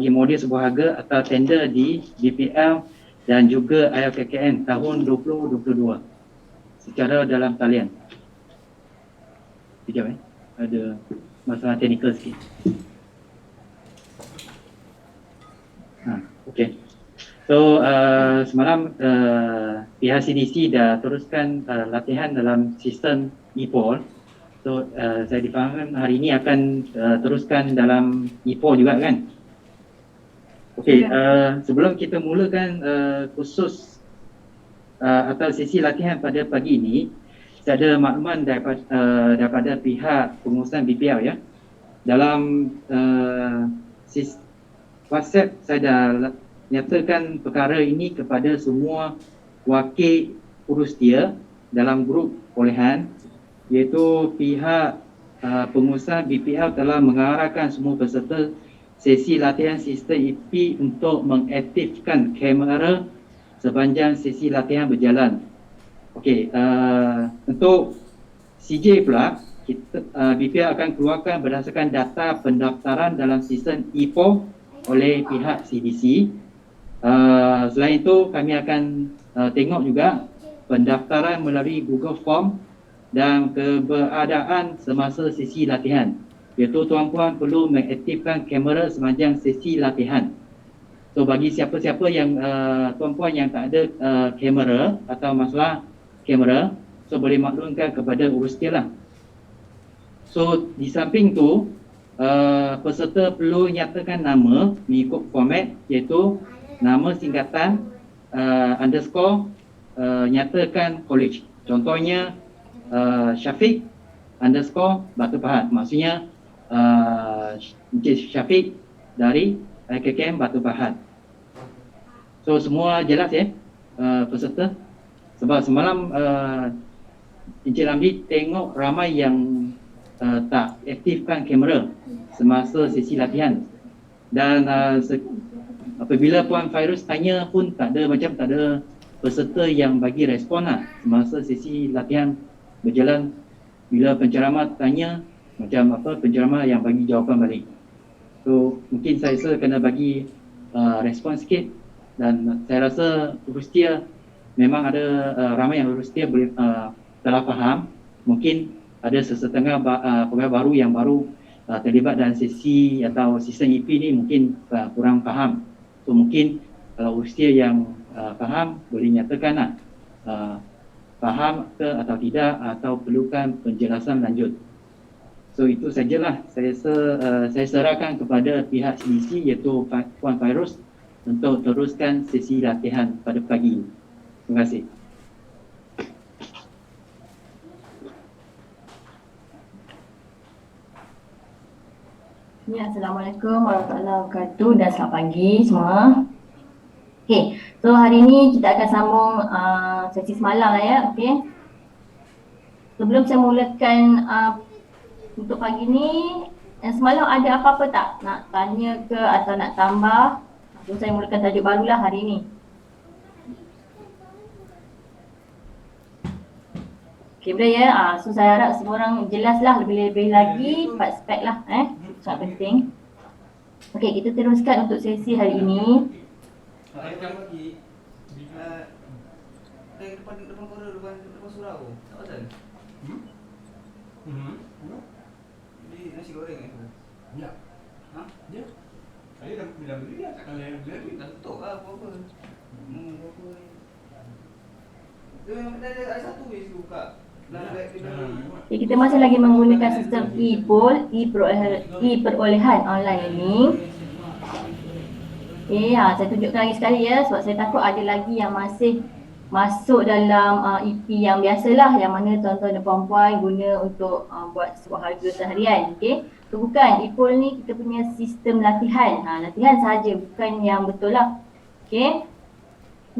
bagi modul sebuah harga atau tender di BPL dan juga ILKKN tahun 2022 secara dalam talian. Sekejap ada masalah teknikal sikit. Okey. So semalam pihak CDC dah teruskan latihan dalam sistem e-poll. So saya difahamkan hari ini akan teruskan dalam e-poll juga kan? Okey, sebelum kita mulakan khusus atau sesi latihan pada pagi ini, saya ada makluman daripada pihak pengurusan BPL ya. Dalam WhatsApp saya dah nyatakan perkara ini kepada semua wakil urustia dalam grup perolehan, iaitu pihak pengurusan BPL telah mengarahkan semua peserta sesi latihan sistem EP untuk mengaktifkan kamera sepanjang sesi latihan berjalan. Okey, untuk CJ pula, BPL akan keluarkan berdasarkan data pendaftaran dalam sistem e-poll oleh pihak CDC. Selain itu, kami akan tengok juga pendaftaran melalui Google Form dan keberadaan semasa sesi latihan, iaitu tuan-puan perlu mengaktifkan kamera sepanjang sesi latihan. So bagi siapa-siapa yang tuan-puan yang tak ada kamera atau masalah kamera, so boleh maklumkan kepada urustia lah. So di samping tu peserta perlu nyatakan nama mengikut format, iaitu nama singkatan underscore nyatakan college. Contohnya Syafiq underscore Batu Pahat, maksudnya Encik Syafiq dari KKM Batu Pahat. So semua jelas ya peserta? Sebab semalam Encik Ramli tengok ramai yang tak aktifkan kamera semasa sesi latihan. Dan apabila Puan Fairuz tanya pun tak ada peserta yang bagi respon lah semasa sesi latihan berjalan. Bila penceramah tanya, penceramah yang bagi jawapan balik. So mungkin saya kena bagi respon sikit, dan saya rasa urustia memang ada ramai yang urustia boleh telah faham. Mungkin ada sesetengah pegawai baru yang baru terlibat dalam sesi atau sistem EP ni mungkin kurang faham. So mungkin kalau urustia yang faham boleh nyatakan lah faham ke atau tidak, atau perlukan penjelasan lanjut. So itu sajalah saya serahkan kepada pihak CDC, iaitu Puan Fairuz, untuk teruskan sesi latihan pada pagi ini. Terima kasih. Ya, Assalamualaikum warahmatullahi wabarakatuh dan selamat pagi semua. Okey, so hari ini kita akan sambung sesi semalam lah ya. Okey. Sebelum saya mulakan untuk pagi ni, semalam ada apa-apa tak nak tanya ke atau nak tambah? So saya mulakan tajuk barulah hari ini. Okey, boleh ya. So saya harap semua orang jelaslah lebih-lebih lagi 4 spek lah sangat penting. Okey, kita teruskan untuk sesi hari ini. Depan surau. Tak pasal? Jadi nasi goreng itu. Ya. Ha? Ya. Saya dah bilang beli dah, tak boleh beli. Dah tutup lah apa-apa. Apa-apa. Dia memang ada satu je buka. Okay, kita masih lagi menggunakan sistem e-poll, e-perolehan online ini. Okay, saya tunjukkan lagi sekali ya, sebab saya takut ada lagi yang masih masuk dalam EP yang biasalah, yang mana tuan-tuan dan puan-puan guna untuk buat sebuah harga seharian. Okay, so bukan, e-poll ni kita punya sistem latihan, latihan sahaja, bukan yang betul lah. Okay,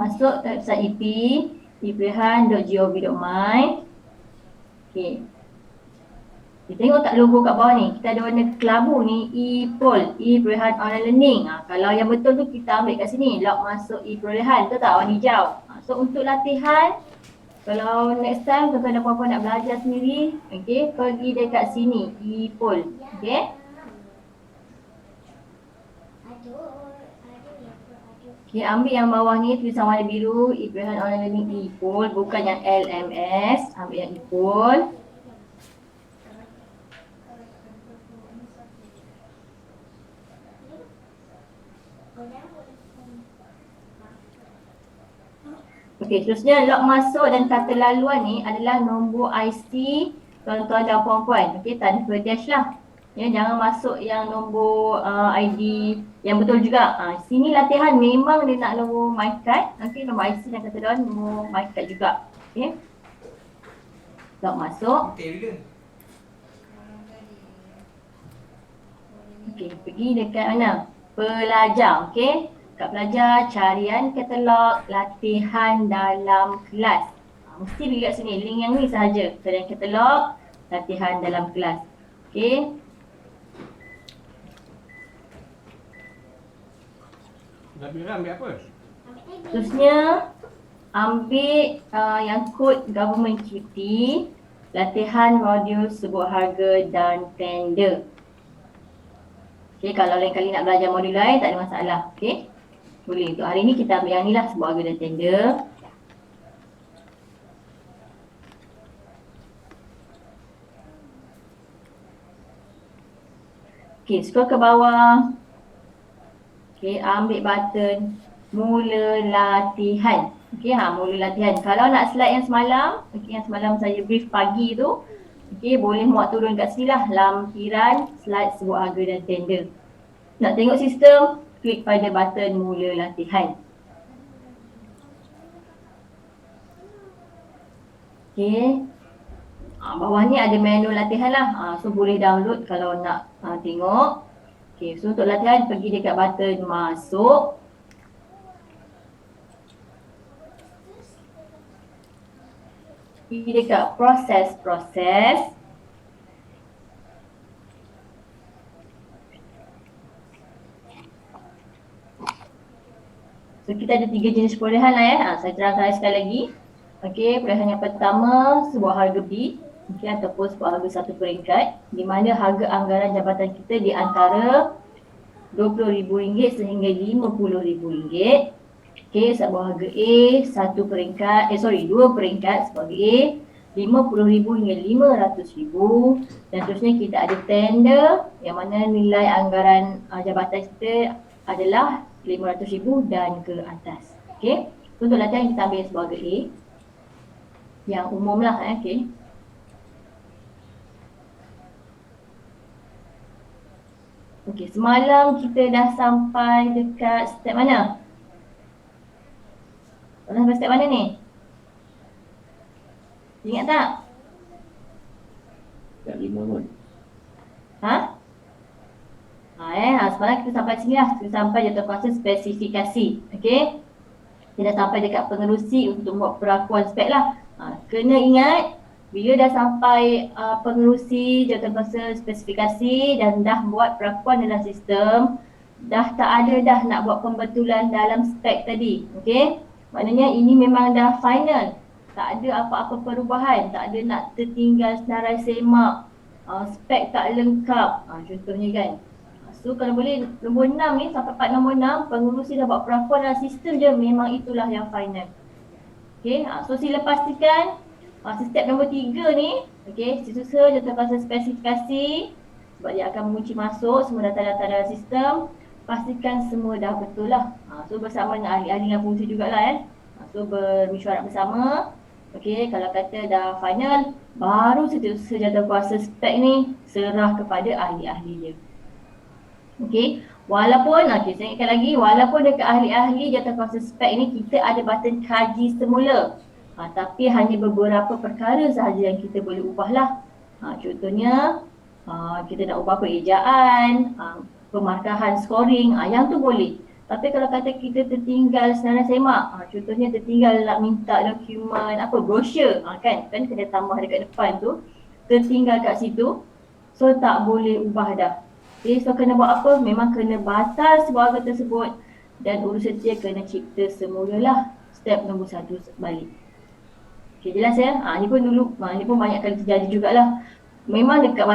masuk ke website EP, eperolehan.gov.my. Okay, kita tengok tak logo kat bawah ni, kita ada warna kelabu ni, e-poll, e-perolehan online learning. Kalau yang betul tu kita ambil kat sini, lock masuk e-perolehan, betul tak, warna hijau. So untuk latihan, kalau next time tuan-tuan dan puan-puan nak belajar sendiri, okay, pergi dekat sini, e-poll, okay. Okay, ambil yang bawah ni tulisan warna biru, equivalent online learning equal, bukan yang LMS, ambil yang equal. Okey, seterusnya log masuk dan kata laluan ni adalah nombor IC tuan-tuan dan puan-puan. Okey, tanpa dash lah. Ya, jangan masuk yang nombor ID yang betul juga. Sini latihan memang dia nak nombor MyCard. Okey, nombor IC dan kata laluan nombor MyCard juga. Okey. Log masuk. Okey bila? Okey, pergi dekat mana? Pelajar, okey. Kat pelajar, carian katalog latihan dalam kelas. Mesti pergi kat sini, link yang ni sahaja. Carian katalog latihan dalam kelas. Okey. Dah Mira ambil apa? Terusnya, ambil yang kod government cuti, latihan modul sebut harga dan tender. Okey, kalau lain kali nak belajar modul lain tak ada masalah. Okey. Boleh. Untuk hari ni kita ambil yang ni lah, sebut harga dan tender. Okey, scroll ke bawah. Okey, ambil button mula latihan. Okey, mula latihan. Kalau nak slide yang semalam, okey, yang semalam saya brief pagi tu, okey, boleh muat turun kat sini lah, lampiran slide sebut harga dan tender. Nak tengok sistem, klik pada button mula latihan. Okey. Bawah ni ada menu latihan lah. So boleh download kalau nak tengok. Okey, so untuk latihan pergi dekat button masuk. Pergi dekat proses. So kita ada 3 jenis perolehan lah ya. Saya terangkan sekali lagi. Okey, perolehan yang pertama sebuah harga B, okey, ataupun sebuah harga satu peringkat, di mana harga anggaran jabatan kita di antara RM20,000 sehingga RM50,000. Okey, sebuah harga A satu peringkat, dua peringkat sebuah harga A RM50,000 hingga RM500,000, dan seterusnya kita ada tender yang mana nilai anggaran jabatan kita adalah RM500,000 dan ke atas. Okey. Untuk latihan kita ambil sebuah harga A yang umum lah. Okey. Okey, semalam kita dah sampai dekat step mana? Dah sampai step mana ni? Ingat tak? Step 5 pun. Semalam kita sampai sini lah. Kita sampai jatuh kuasa spesifikasi. Okey. Kita dah sampai dekat pengerusi untuk buat perakuan spek lah. Kena ingat, bila dah sampai pengerusi jatuh kuasa spesifikasi dan dah buat perakuan dalam sistem, dah tak ada dah nak buat pembetulan dalam spek tadi. Okey. Maknanya ini memang dah final. Tak ada apa-apa perubahan. Tak ada nak tertinggal senarai semak. Spek tak lengkap. Contohnya kan. So kalau boleh nombor 6 ni sampai part nombor 6, pengurusi dah buat perakuan dalam sistem je, memang itulah yang final. Okay, so sila pastikan step nombor 3 ni, okay, sisa jatuh kuasa spesifikasi sebab dia akan mengunci masuk semua data-data dalam sistem. Pastikan semua dah betul lah. So bersama dengan ahli-ahli dengan fungsi jugalah so bermesyuarat bersama. Okay, kalau kata dah final, baru sejatuh kuasa spek ni serah kepada ahli-ahli dia. Okey, walaupun, saya ingatkan lagi, walaupun dekat ahli-ahli jatuh kuasa spek ni kita ada button kaji semula, tapi hanya beberapa perkara sahaja yang kita boleh ubah lah. Contohnya, kita nak ubah ejaan, pemarkahan scoring, yang tu boleh. Tapi kalau kata kita tertinggal senarai semak, contohnya tertinggal nak minta dokumen brosur, kan kena tambah dekat depan tu, tertinggal kat situ, so tak boleh ubah dah. Okay, so kena buat apa? Memang kena batal sebuah harga tersebut dan urus setia kena cipta semula lah. Step nombor 1 balik. Okay, jelas ya? Ni pun banyak kali terjadi jugalah. Memang dekat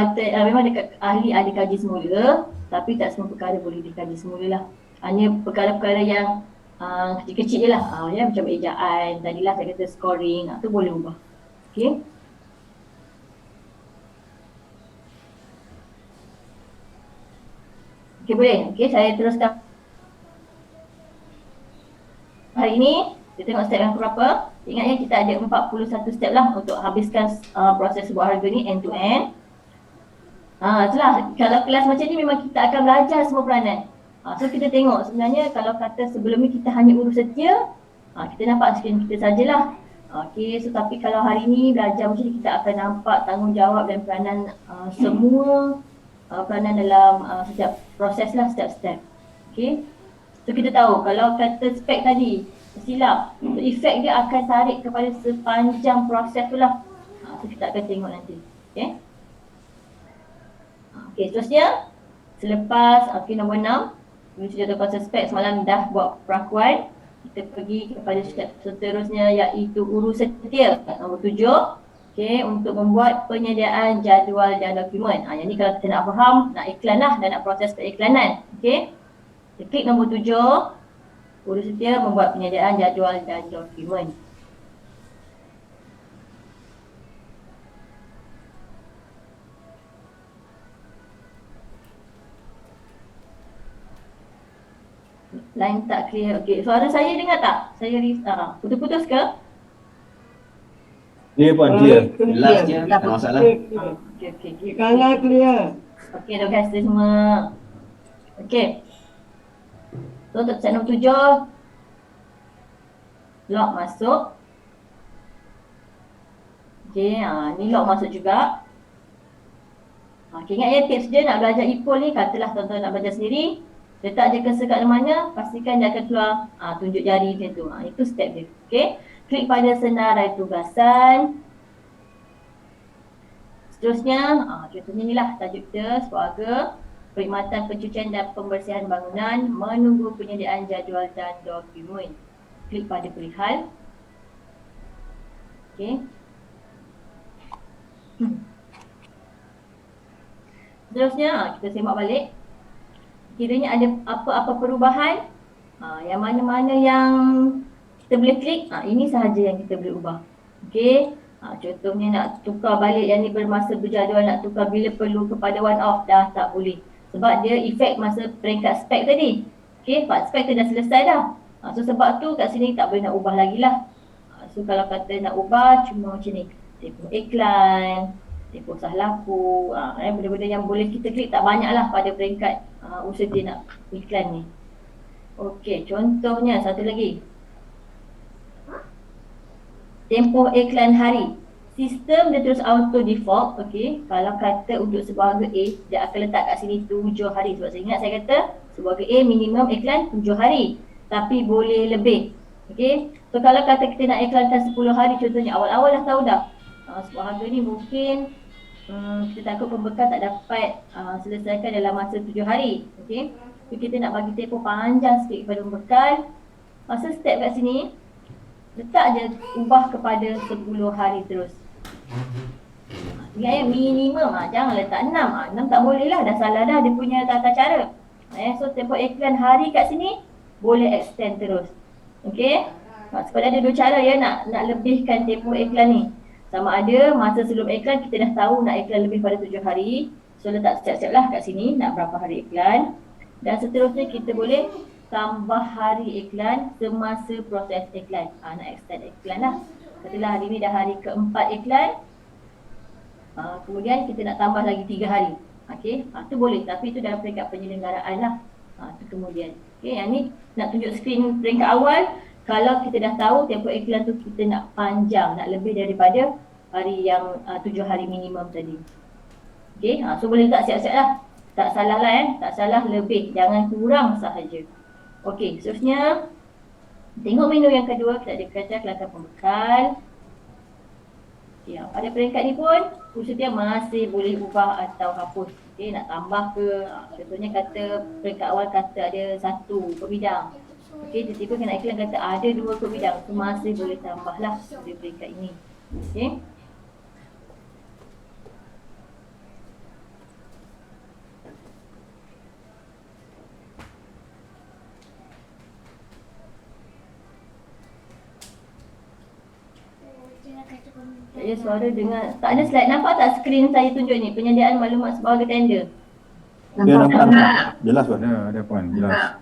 ahli ada kaji semula, tapi tak semua perkara boleh dikaji semula lah. Hanya perkara-perkara yang kecil-kecil je lah. Ya, macam ejaan, tadilah saya kata scoring, tu boleh ubah. Okay. Okay, boleh. Okay, saya teruskan. Hari ini, kita tengok step yang berapa. Ingat ya, kita ada 41 step lah untuk habiskan proses sebuah harga ni end to end. Itulah, kalau kelas macam ni memang kita akan belajar semua peranan. So kita tengok sebenarnya kalau kata sebelum ni kita hanya urus setia, kita nampak skrin kita sajalah. Okay, so tapi kalau hari ni belajar macam ni kita akan nampak tanggungjawab dan peranan semua peranan dalam setiap proses lah, step-step. Okay, so kita tahu kalau kata spek tadi silap, so efek dia akan tarik kepada sepanjang proses tu lah. So kita akan tengok nanti. Okay. Okay, seterusnya selepas nombor 6, ini sudah tahu konsep spek semalam dah buat perakuan. Kita pergi kepada step seterusnya iaitu urus setia nombor 7. Okay, untuk membuat penyediaan jadual dan dokumen. Yang ni kalau kita nak faham, nak iklan lah dan nak proses periklanan. Okay, kita klik nombor 7, urus setia membuat penyediaan jadual dan dokumen. Line tak clear. Okey, suara saya dengar tak? Saya putus-putus ke? Clear puan, clear. Jelas je, tak ada masalah. Okey. Kanan clear. Okey, dah guys semua. Okey. So untuk set nombor 7, lock masuk. Okey, ni lock masuk juga. Okey, ingat ya tips dia nak belajar e-poll ni, katalah tuan-tuan nak belajar sendiri. Letak je cursor kat mana, pastikan dia akan keluar tunjuk jari macam tu. Itu step dia. Okey. Klik pada senarai tugasan. Seterusnya, contohnya ni lah tajuk kita, sebuah perkhidmatan pencucian dan pembersihan bangunan, menunggu penyediaan jadual dan dokumen. Klik pada perihal. Okey. Seterusnya, kita semak balik. Kiranya ada apa-apa perubahan, yang mana-mana yang kita boleh klik, ini sahaja yang kita boleh ubah. Okey, contohnya nak tukar balik yang ni bermasa berjadual, nak tukar bila perlu kepada one off, dah tak boleh. Sebab dia efek masa peringkat spek tadi. Okey, part spek tu dah selesai dah. So sebab tu kat sini tak boleh nak ubah lagi lah. So kalau kata nak ubah cuma macam ni, tempoh iklan, tempoh sah laku, benda-benda yang boleh kita klik tak banyak lah pada peringkat usaha dia nak iklan ni. Okey, contohnya satu lagi, tempoh iklan hari. Sistem dia terus auto default. Okey, kalau kata untuk sebuah harga A, dia akan letak kat sini 7 hari. Sebab saya ingat saya kata sebuah harga A minimum iklan 7 hari, tapi boleh lebih. Okey, so kalau kata kita nak iklankan 10 hari contohnya, awal-awal dah tahu dah sebuah harga ni mungkin kita takut pembekal tak dapat selesaikan dalam masa 7 hari. Okey, so kita nak bagi tempoh panjang sikit kepada pembekal. Masa step kat sini, letak je ubah kepada 10 hari terus. Ingat ya, minimum, jangan letak 6. 6 tak boleh lah, dah salah dah dia punya tata cara. So tempoh iklan hari kat sini boleh extend terus. Okey, sebab ada dua cara ya nak lebihkan tempoh iklan ni. Sama ada masa sebelum iklan kita dah tahu nak iklan lebih pada 7 hari. So letak siap-siap lah kat sini nak berapa hari iklan. Dan seterusnya kita boleh tambah hari iklan semasa proses iklan. Nak extend iklan lah. Katalah hari ni dah hari keempat iklan. Kemudian kita nak tambah lagi 3 hari. Okey, tu boleh, tapi itu dalam peringkat penyelenggaraan lah. Tu kemudian. Okey, yang ni nak tunjuk skrin peringkat awal. Kalau kita dah tahu tempoh iklan tu kita nak panjang, nak lebih daripada hari yang 7 hari minimum tadi. Okey, so boleh letak siap-siap lah. Tak salah lah tak salah lebih, jangan kurang sahaja. Okey, seterusnya tengok menu yang kedua, kita ada kata kelakar pembekal. Okay, pada peringkat ni pun usaha dia masih boleh ubah atau hapus. Okey, nak tambah ke, contohnya kata peringkat awal kata ada 1 per bidang. Okey, tiba-tiba kena iklan kata ada 2 per bidang, so masih boleh tambah lah pada peringkat ini. Okey. Ya, suara dengar. Tak ada slide. Nampak tak skrin saya tunjuk ni? Penyediaan maklumat sebahagian tender. Ya, nampak. Jelas Puan. Ada Puan, jelas.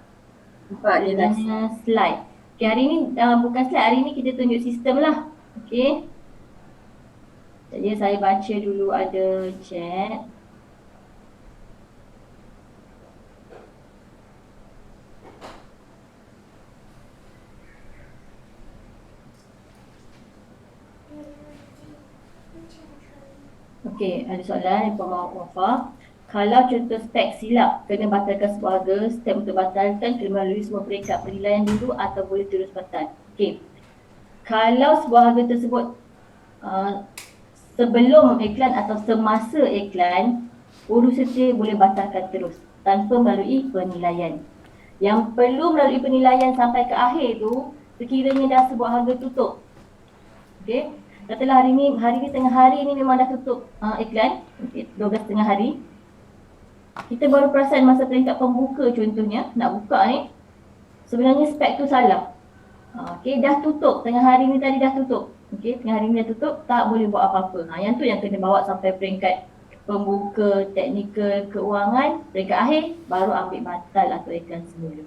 Nampak dia tanya slide. Okay, hari ni bukan slide. Hari ni kita tunjuk sistem lah. Okay. Jadi saya baca dulu ada chat. Okey, ada soalan dari Puan Wafa. Kalau contoh spek silap kena batalkan sebuah harga, step untuk batalkan kena melalui semua peringkat penilaian dulu atau boleh terus batal. Okey. Kalau sebuah harga tersebut sebelum iklan atau semasa iklan, urus setia boleh batalkan terus tanpa melalui penilaian. Yang perlu melalui penilaian sampai ke akhir tu sekiranya dah sebuah harga tutup. Okey. Katalah hari ni tengah hari ni memang dah tutup iklan, 12 tengah hari. Kita baru perasan masa peringkat pembuka contohnya, nak buka ni, sebenarnya spek tu salah. Okey, dah tutup, tengah hari ni tadi dah tutup. Okey, tengah hari ni dah tutup, tak boleh buat apa-apa. Yang tu yang kena bawa sampai peringkat pembuka, teknikal, keuangan, peringkat akhir, baru ambil batal atau iklan semula.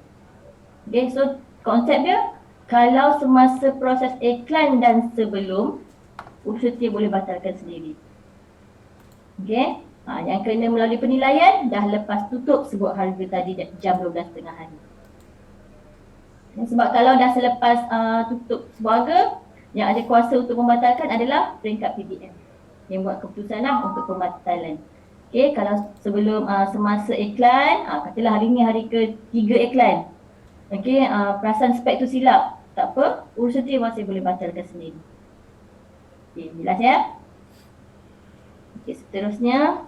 Okey, so konsep dia, kalau semasa proses iklan dan sebelum, urus setia boleh batalkan sendiri. Okey. Yang kena melalui penilaian dah lepas tutup sebuah harga tadi jam 12 tengah hari. Sebab kalau dah selepas tutup sebuah harga, yang ada kuasa untuk membatalkan adalah peringkat PBM yang buat keputusan lah untuk pembatalan. Okey, kalau sebelum semasa iklan, katalah hari ni hari ke-3 iklan. Okey, perasan spek tu silap, tak apa, urus setia masih boleh batalkan sendiri. Okey, jelas ya? Okey, seterusnya.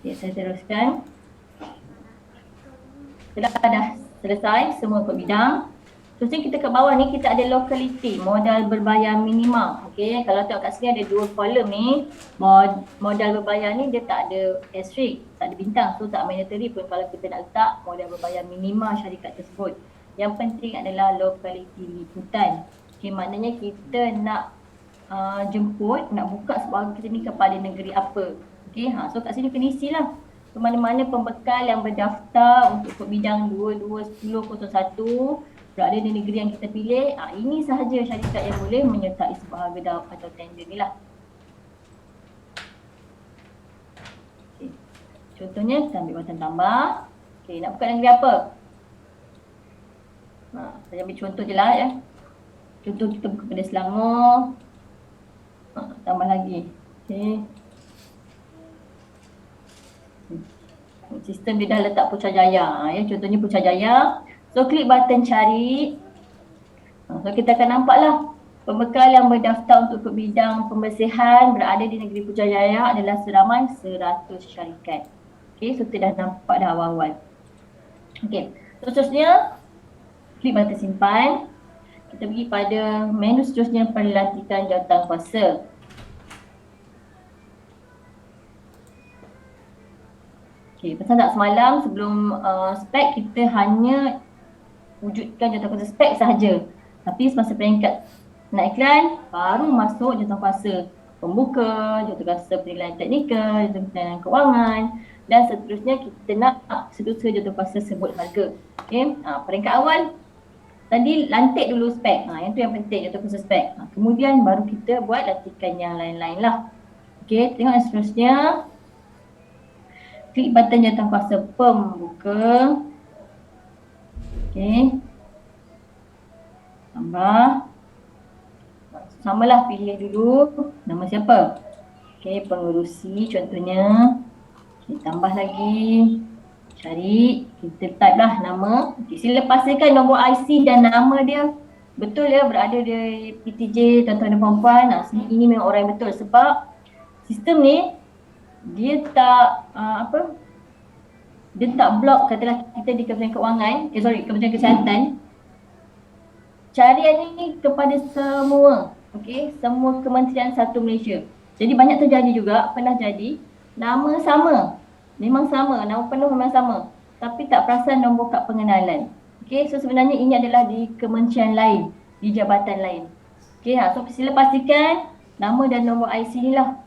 Okay, saya teruskan. Kita dah selesai semua per bidang. Terusnya kita kat bawah ni kita ada locality, modal berbayar minimum. Okey, kalau tengok kat sini ada 2 kolom ni. Modal berbayar ni dia tak ada asterisk, tak ada bintang. So tak mandatory pun kalau kita nak letak modal berbayar minimum syarikat tersebut. Yang penting adalah locality liputan. Okey, maknanya kita nak jemput, nak buka sebuah kita ni kepada negeri apa. Okey, so kat sini kena isi lah. So, mana-mana pembekal yang berdaftar untuk bidang 221001 berada di negeri yang kita pilih, ini sahaja syarikat yang boleh menyertai sebuah harga dawab atau tender ni lah. Okay. Contohnya kita ambil batan tambah. Okay, nak buka negeri apa? Saya ambil contoh je lah ya. Contoh kita buka pada Selangor. Tambah lagi. Okay. Sistem dia dah letak Putrajaya ya, contohnya Putrajaya. So klik button cari. So kita akan nampak lah pembekal yang berdaftar untuk bidang pembersihan berada di negeri Putrajaya adalah seramai 100 syarikat. Okay, so kita dah nampak dah awal-awal. Okay, so seterusnya klik button simpan. Kita pergi pada menu seterusnya pelantikan jawatankuasa. Okay, pasal tak semalam sebelum spek kita hanya wujudkan jawatankuasa spek sahaja. Tapi semasa peringkat nak iklan, baru masuk jawatankuasa pembuka, jawatankuasa penilaian teknikal, jawatankuasa keuangan dan seterusnya kita nak seterusnya jawatankuasa sebut harga. Okay, peringkat awal tadi lantik dulu spek, yang tu yang penting jawatankuasa spek. Kemudian baru kita buat lantikan yang lain-lain lah. Okay, tengok yang seterusnya. Klik button jawatankuasa pembuka. Okey. Tambah. Samalah pilih dulu nama siapa. Okey, pengerusi contohnya. Okey, tambah lagi. Cari, kita type lah nama. Okey, sila pastikan nombor IC dan nama dia betul ya, berada di PTJ tuan-tuan dan puan-puan. Ini memang orang yang betul sebab sistem ni dia tak dia tak block katalah kita di Kementerian Keuangan, Kementerian Kesihatan, carian ini kepada semua, okey, semua kementerian satu Malaysia. Jadi banyak terjadi juga, pernah jadi nama sama, memang sama, nama penuh memang sama, tapi tak perasan nombor kad pengenalan. Okey, so sebenarnya ini adalah di kementerian lain, di jabatan lain. Okey, so sila pastikan nama dan nombor IC ni lah.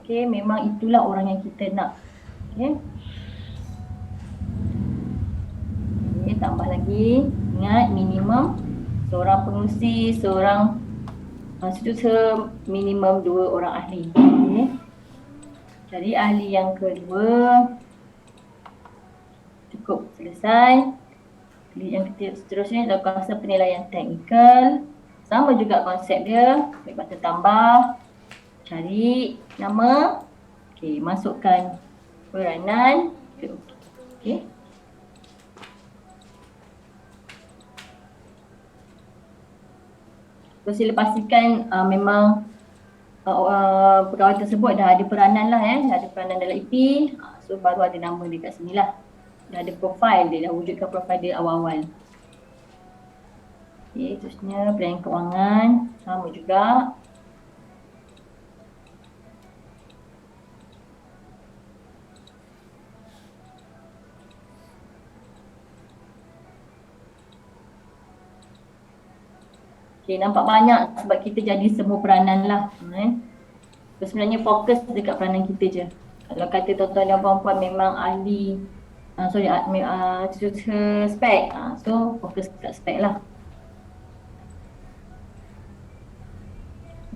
Okey, memang itulah orang yang kita nak. Okey. Okey, tambah lagi, ingat minimum seorang pengurusi, seorang setiausaha, minimum 2 orang ahli. Okay. Jadi ahli yang kedua cukup selesai. Ahli yang seterusnya adalah konsep penilaian teknikal. Sama juga konsep dia. Klik button tambah. Cari nama. Okay, masukkan peranan. Okay. So sila pastikan memang pegawai tersebut dah ada peranan lah dah ada peranan dalam EP. So baru ada nama dia kat sini lah. Dah ada profil dia, dah wujudkan profil dia awal-awal. Okay, terusnya pelayanan kewangan sama juga. Okay, nampak banyak sebab kita jadi semua peranan lah. So, sebenarnya fokus dekat peranan kita je. Kalau kata tuan-tuan dan puan-puan memang ahli, spek, so fokus dekat spek lah.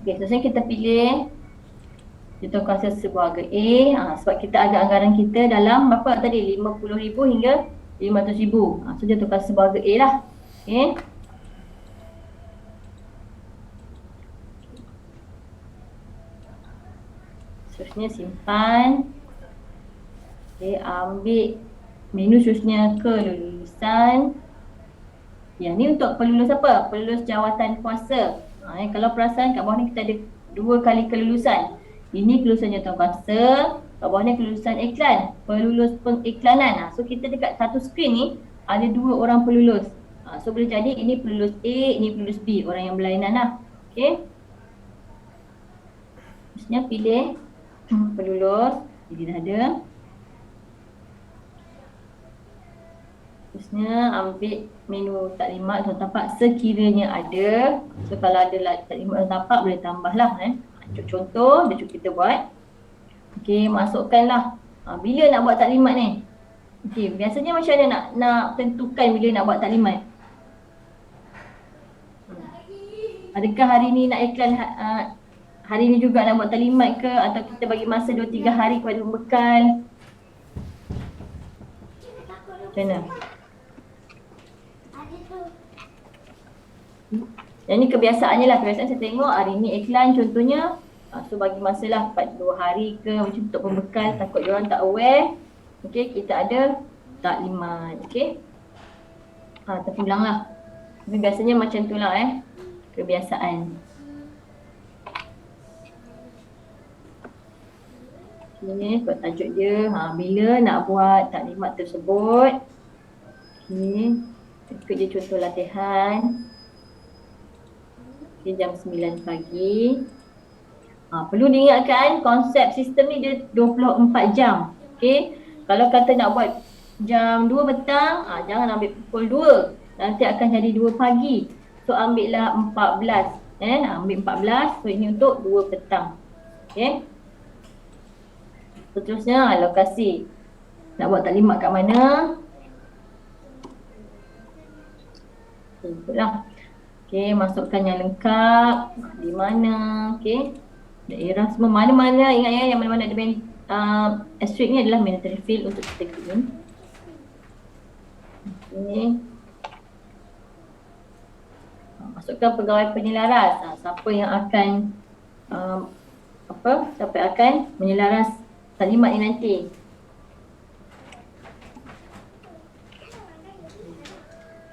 Okay, seterusnya kita pilih kita kuasa sebuah harga A, sebab kita ada anggaran kita dalam berapa tadi, 50,000 hingga 500,000. So dia tukar sebuah harga A lah. Okay. Seterusnya simpan. Okay, ambil menu seterusnya kelulusan. Yang ni untuk pelulus apa? Pelulus jawatan kuasa. Kalau perasan kat bawah ni kita ada 2 kali kelulusan. Ini kelulusan jawatan kuasa, kat bawah ni kelulusan iklan, pelulus pengiklanan. So kita dekat satu skrin ni ada 2 orang pelulus. So boleh jadi ini pelulus A, ini pelulus B, orang yang berlainan lah. Okay. Seterusnya pilih pelulus, jadi dah ada. Terusnya ambil menu taklimat atau tapak sekiranya ada. So kalau ada taklimat atau tapak boleh tambah lah. Contoh, dia cuba kita buat. Okey, masukkanlah. Bila nak buat taklimat ni? Okey, biasanya macam mana nak tentukan bila nak buat taklimat? Adakah hari ni nak iklan hari ni juga nak buat taklimat ke, atau kita bagi masa 2-3 hari kepada pembekal? Macam mana? Yang ni kebiasaannya lah, kebiasaan saya tengok hari ni iklan contohnya. So bagi masa lah 2 hari ke macam untuk pembekal, takut diorang tak aware. Okay, kita ada taklimat. Okay, terpulang lah. Tapi biasanya macam tu lah kebiasaan. Ini buat tajuk dia, bila nak buat taklimat tersebut. Okay, ikut je contoh latihan. Okay, jam 9 pagi. Perlu diingatkan konsep sistem ni dia 24 jam. Okay, kalau kata nak buat jam 2 petang, jangan ambil pukul 2. Nanti akan jadi 2 pagi. So ambillah 14. Ambil 14, so ini untuk 2 petang. Okay. Seterusnya lokasi. Nak buat taklimat kat mana? Ikutlah. Okay, masukkan yang lengkap. Di mana? Okay. Daerah semua. Mana-mana, ingat ya, yang mana-mana ada asterisk ni adalah mandatory field untuk kita klik. Okay. Masukkan pegawai penyelaras. Siapa yang akan siapa yang akan menyelaras taklimat ni nanti.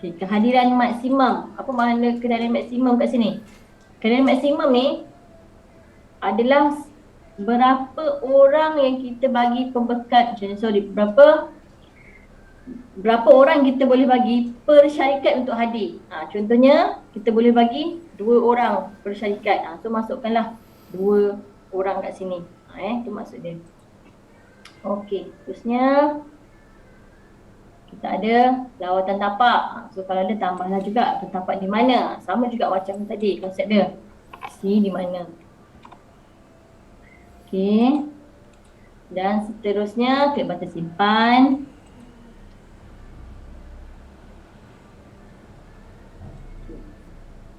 Okay, kehadiran maksimum. Apa makna kehadiran maksimum kat sini? Kehadiran maksimum ni adalah berapa orang yang kita bagi pembekal, berapa berapa orang kita boleh bagi per syarikat untuk hadir. Contohnya kita boleh bagi 2 orang per syarikat. So masukkanlah 2 orang kat sini. Itu maksud dia. Okey, terusnya kita ada lawatan tapak. So kalau ada tambahlah juga tapak di mana. Sama juga macam tadi konsep dia. Si di mana. Okey. Dan seterusnya klik button simpan.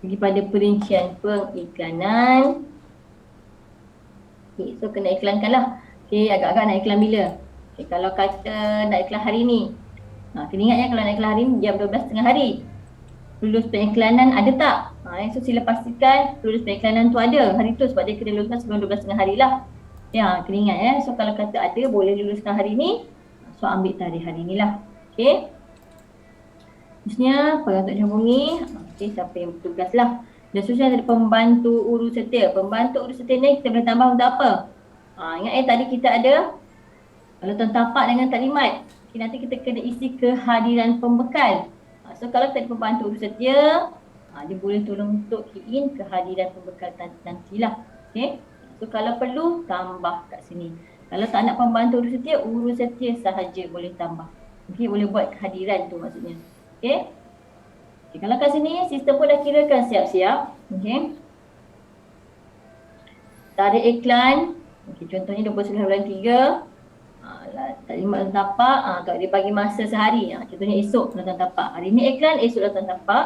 Pergi pada perincian pengiklanan. Okay, so kena iklankan lah. Okay, agak-agak nak iklan bila? Okay, kalau kata nak iklan hari ni. Kena ingat ya, kalau nak iklan hari ni jam 12.30 hari. Lulus pengiklanan ada tak? So sila pastikan lulus pengiklanan tu ada hari tu sebab dia kena luluskan sebelum 12.30 hari lah. Ya, kena ingat ya. So kalau kata ada boleh luluskan hari ni, so ambil tarikh hari ni lah. Okay. Terusnya pegang untuk hubungi. Okay, siapa yang bertugas lah. Dan seterusnya ada pembantu urus setia. Pembantu urus setia ni kita boleh tambah untuk apa? Ingat tadi kita ada lawatan tapak dengan taklimat. Okay, nanti kita kena isi kehadiran pembekal. So kalau kita ada pembantu urus setia, dia boleh tolong untuk key in kehadiran pembekal nantilah. Okay. So kalau perlu tambah kat sini. Kalau tak nak pembantu urus setia sahaja boleh tambah. Okay, boleh buat kehadiran tu maksudnya. Okay. Okay, kalau kat sini sistem pun dah kirakan siap-siap. Okay. Tarikh iklan. Okay, contohnya 29 bulan 3. Taklimat lawatan tapak. Tak dia bagi masa sehari. Contohnya esok lawatan tapak. Hari ni iklan, esok lawatan tapak.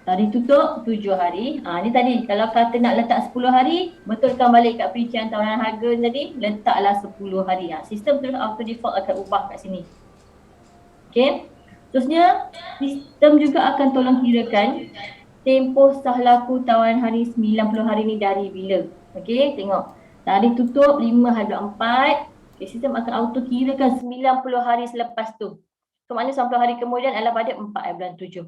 Tarikh tutup 7 hari. Ni tadi kalau kata nak letak 10 hari, betulkan balik kat perincian tawaran harga tadi, letaklah 10 hari. Sistem terus auto default akan ubah kat sini. Okay. Terusnya, sistem juga akan tolong kirakan tempoh sah laku tawaran hari 90 hari ni dari bila. Okey, tengok. Tarikh tutup 5 hari 4. Okay, sistem akan auto kirakan 90 hari selepas tu. So, maknanya 90 hari kemudian adalah pada 4 bulan 7.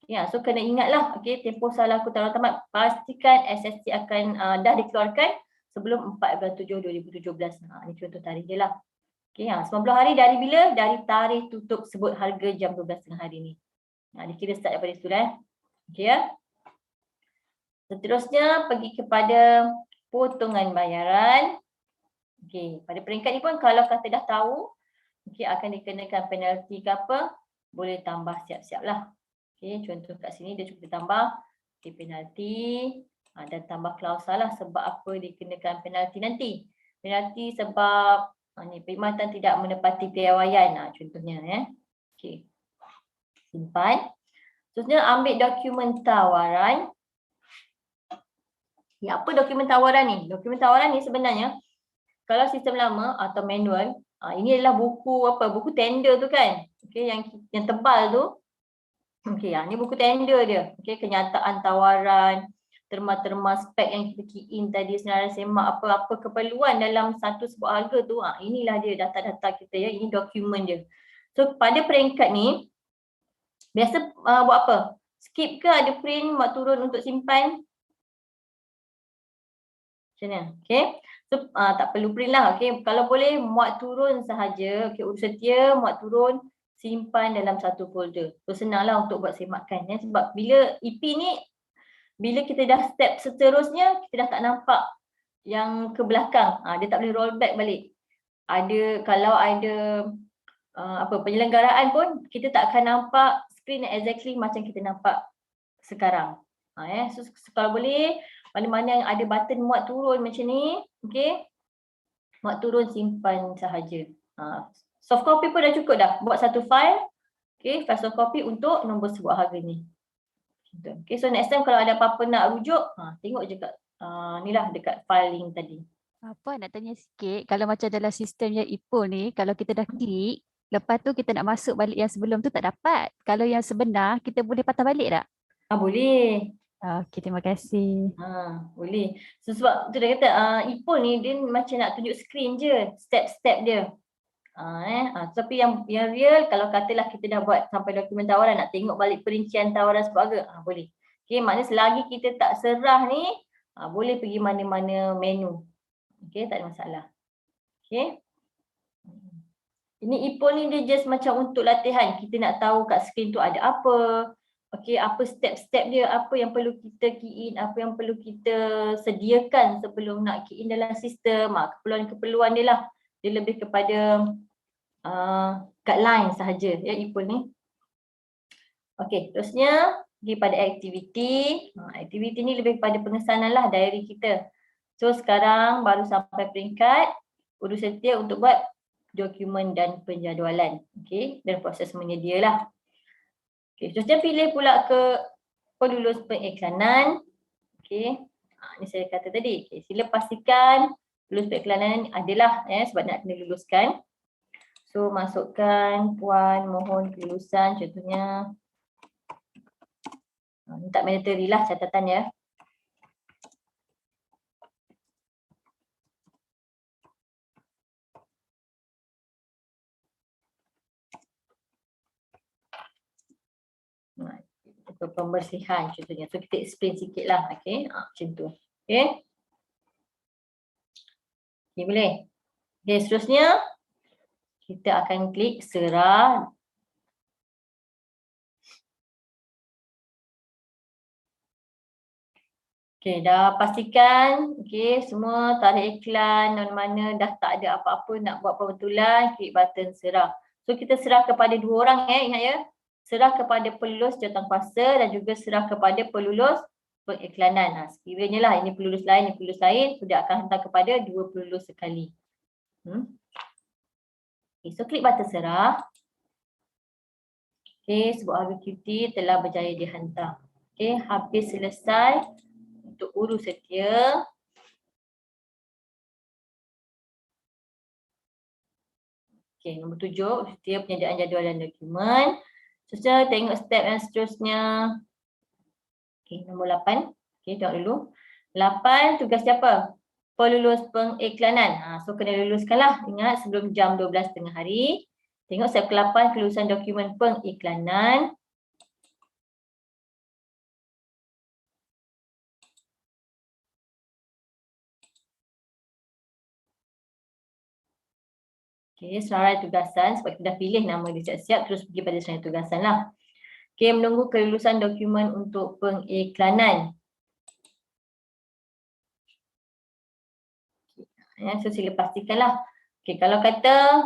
Ya, so kena ingatlah, okey, tempoh sah laku tawaran tamat, pastikan SST akan dah dikeluarkan sebelum 4 bulan 7 2017. Ini contoh tarikh dia lah. Okay, 90 hari dari bila? Dari tarikh tutup sebut harga jam 12.30 hari ni. Dikira start daripada situ lah. Okay ya. Seterusnya pergi kepada potongan bayaran. Okay, pada peringkat ni pun kalau kata dah tahu, okay, akan dikenakan penalti ke apa, boleh tambah siap-siap lah. Okay, contoh kat sini dia cuba tambah okay, penalti dan tambah klausa lah sebab apa dikenakan penalti nanti. Penalti sebab perkhidmatan tidak menepati piawaian contohnya Okey. Simpan. Terusnya ambil dokumen tawaran. Apa dokumen tawaran ni? Dokumen tawaran ni sebenarnya kalau sistem lama atau manual, ini adalah buku tender tu kan. Okey, yang tebal tu. Okey, ni buku tender dia. Okey, kenyataan tawaran, terma-terma spek yang kita key in tadi, senarai semak, apa-apa keperluan dalam satu sebuah harga tu, inilah dia data-data kita ya, ini dokumen dia. So pada peringkat ni, biasa buat apa? Skip ke ada print, buat turun untuk simpan? Macam mana? Okay. So tak perlu print lah, okay. Kalau boleh muat turun sahaja, okay, urus setia, muat turun, simpan dalam satu folder. So senanglah untuk buat semakan ya, sebab bila EP ni, bila kita dah step seterusnya, kita dah tak nampak yang ke belakang. Dia tak boleh roll back balik. Kalau ada penyelenggaraan pun, kita tak akan nampak screen exactly macam kita nampak sekarang. So kalau boleh, mana-mana yang ada button muat turun macam ni, okay, muat turun simpan sahaja. Soft copy pun dah cukup dah. Buat satu file, okay, file soft copy untuk nombor sebuah harga ni. Okay, so next time kalau ada apa-apa nak rujuk, tengok je kat ni lah dekat file link tadi. Apa nak tanya sikit, kalau macam dalam sistem yang IPO ni, kalau kita dah klik, lepas tu kita nak masuk balik yang sebelum tu tak dapat. Kalau yang sebenar, kita boleh patah balik tak? Boleh. Okey, terima kasih. Boleh. So sebab tu dah kata, IPO ni dia macam nak tunjuk screen je, step-step dia. Tapi yang real, kalau katalah kita dah buat sampai dokumen tawaran, nak tengok balik perincian tawaran sebagai boleh. Okay, maknanya selagi kita tak serah ni, boleh pergi mana-mana menu. Okay, tak ada masalah. Okay. Ini Ipon ni dia just macam untuk latihan. Kita nak tahu kat skrin tu ada apa. Okey, apa step-step dia, apa yang perlu kita key in, apa yang perlu kita sediakan sebelum nak key in dalam sistem. Keperluan-keperluan dia lah. Dia lebih kepada guideline sahaja ya Ipon ni. Okey, terusnya pergi pada aktiviti. Aktiviti ni lebih kepada pengesanan lah diary kita. So sekarang baru sampai peringkat urus setia untuk buat dokumen dan penjadualan. Okey, dan proses menyedia lah. Okey, terusnya pilih pula ke pelulus pengiklanan. Okey, ni saya kata tadi. Okey, sila pastikan pelulus pengiklanan adalah sebab nak kena luluskan. So masukkan puan mohon kelulusan contohnya. Tak mandatory lah catatan ya. Pembersihan contohnya. So kita explain sikit lah. Okay. Macam tu. Okay. Okay boleh. Okay seterusnya. Kita akan klik serah. Okay dah pastikan. Okay semua tarikh iklan mana-mana dah tak ada apa-apa nak buat pembetulan. Klik button serah. So kita serah kepada 2 orang ingat ya. Serah kepada pelulus jawatankuasa dan juga serah kepada pelulus pengiklanan. Sekiranya lah ini pelulus lain, sudah akan hantar kepada 2 pelulus sekali. Okay, so klik button serah. Okay, sebuah aktiviti telah berjaya dihantar. Okay, habis selesai untuk urus setia. Okay, nombor 7, urus setia penyediaan jadual dan dokumen. Seterusnya tengok step yang seterusnya. Okay, nombor 8. Okay, tengok dulu. 8, tugas siapa? Pelulus pengiklanan. So kena luluskanlah. Ingat sebelum jam 12 tengah hari. Tengok step ke-8, kelulusan dokumen pengiklanan. Okay, senarai tugasan sebab kita dah pilih nama dia siap-siap terus pergi pada senarai tugasan lah. Okay, menunggu kelulusan dokumen untuk pengiklanan. Ya, so sila pastikanlah. Okay, kalau kata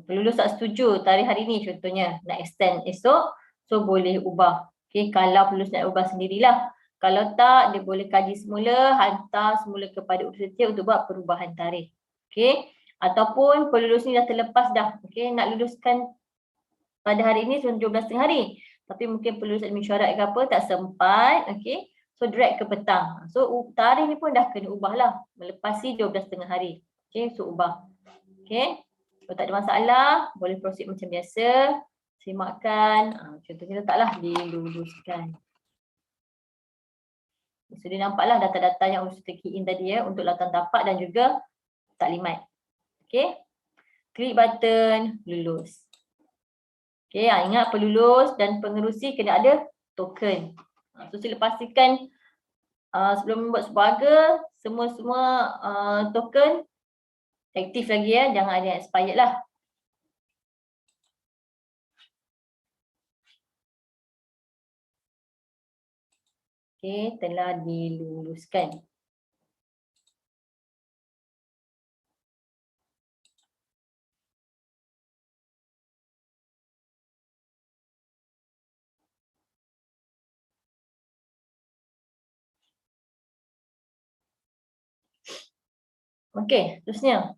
pelulus tak setuju tarikh hari ni contohnya nak extend esok, so boleh ubah. Okay, kalau pelulus nak ubah sendirilah. Kalau tak, dia boleh kaji semula, hantar semula kepada urus setia untuk buat perubahan tarikh. Okay. Ataupun pelulus ni dah terlepas dah. Okay, nak luluskan pada hari ini sebelum 12 tengah hari. Tapi mungkin pelulus ada mesyuarat ke apa, tak sempat. Okay, so drag ke petang. So tarikh ni pun dah kena ubah lah. Melepasi 12 tengah hari. Okay, so ubah. Okay, so tak ada masalah. Boleh proceed macam biasa. Semakkan. Contohnya letaklah diluluskan. So dia nampaklah data-data yang urus key in tadi ya. Untuk latar tapak dan juga taklimat. Okay, klik button lulus. Okay, ingat pelulus dan pengerusi kena ada token. So sila pastikan sebelum membuat sebuah semua token aktif lagi ya, jangan ada yang expired lah. Okay, telah diluluskan. Okey, terusnya.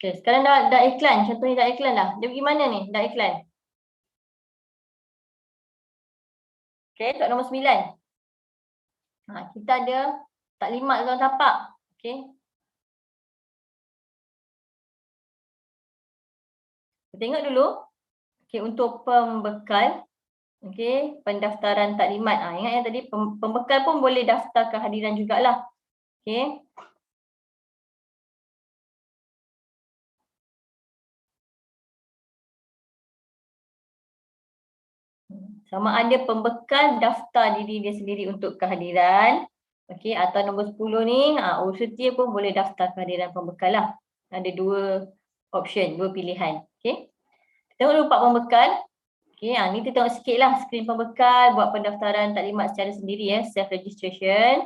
Okey, sekarang dah iklan. Contohnya dah iklan lah. Dia pergi mana ni? Dah iklan. Okey, tok nombor 9. Kita ada taklimat latar tapak. Okey. Tengok dulu. Okey, untuk pembekal. Okey, pendaftaran taklimat. Ingat yang tadi pembekal pun boleh daftar kehadiran jugalah. Okey. Sama ada pembekal daftar diri dia sendiri untuk kehadiran. Okey, atau nombor 10 ni, urus setia pun boleh daftar kehadiran pembekal lah. Ada 2 option, 2 pilihan. Okey. Tengok dulu part pembekal. Okey, ni kita tengok sikit lah skrin pembekal buat pendaftaran taklimat secara sendiri ya, self registration.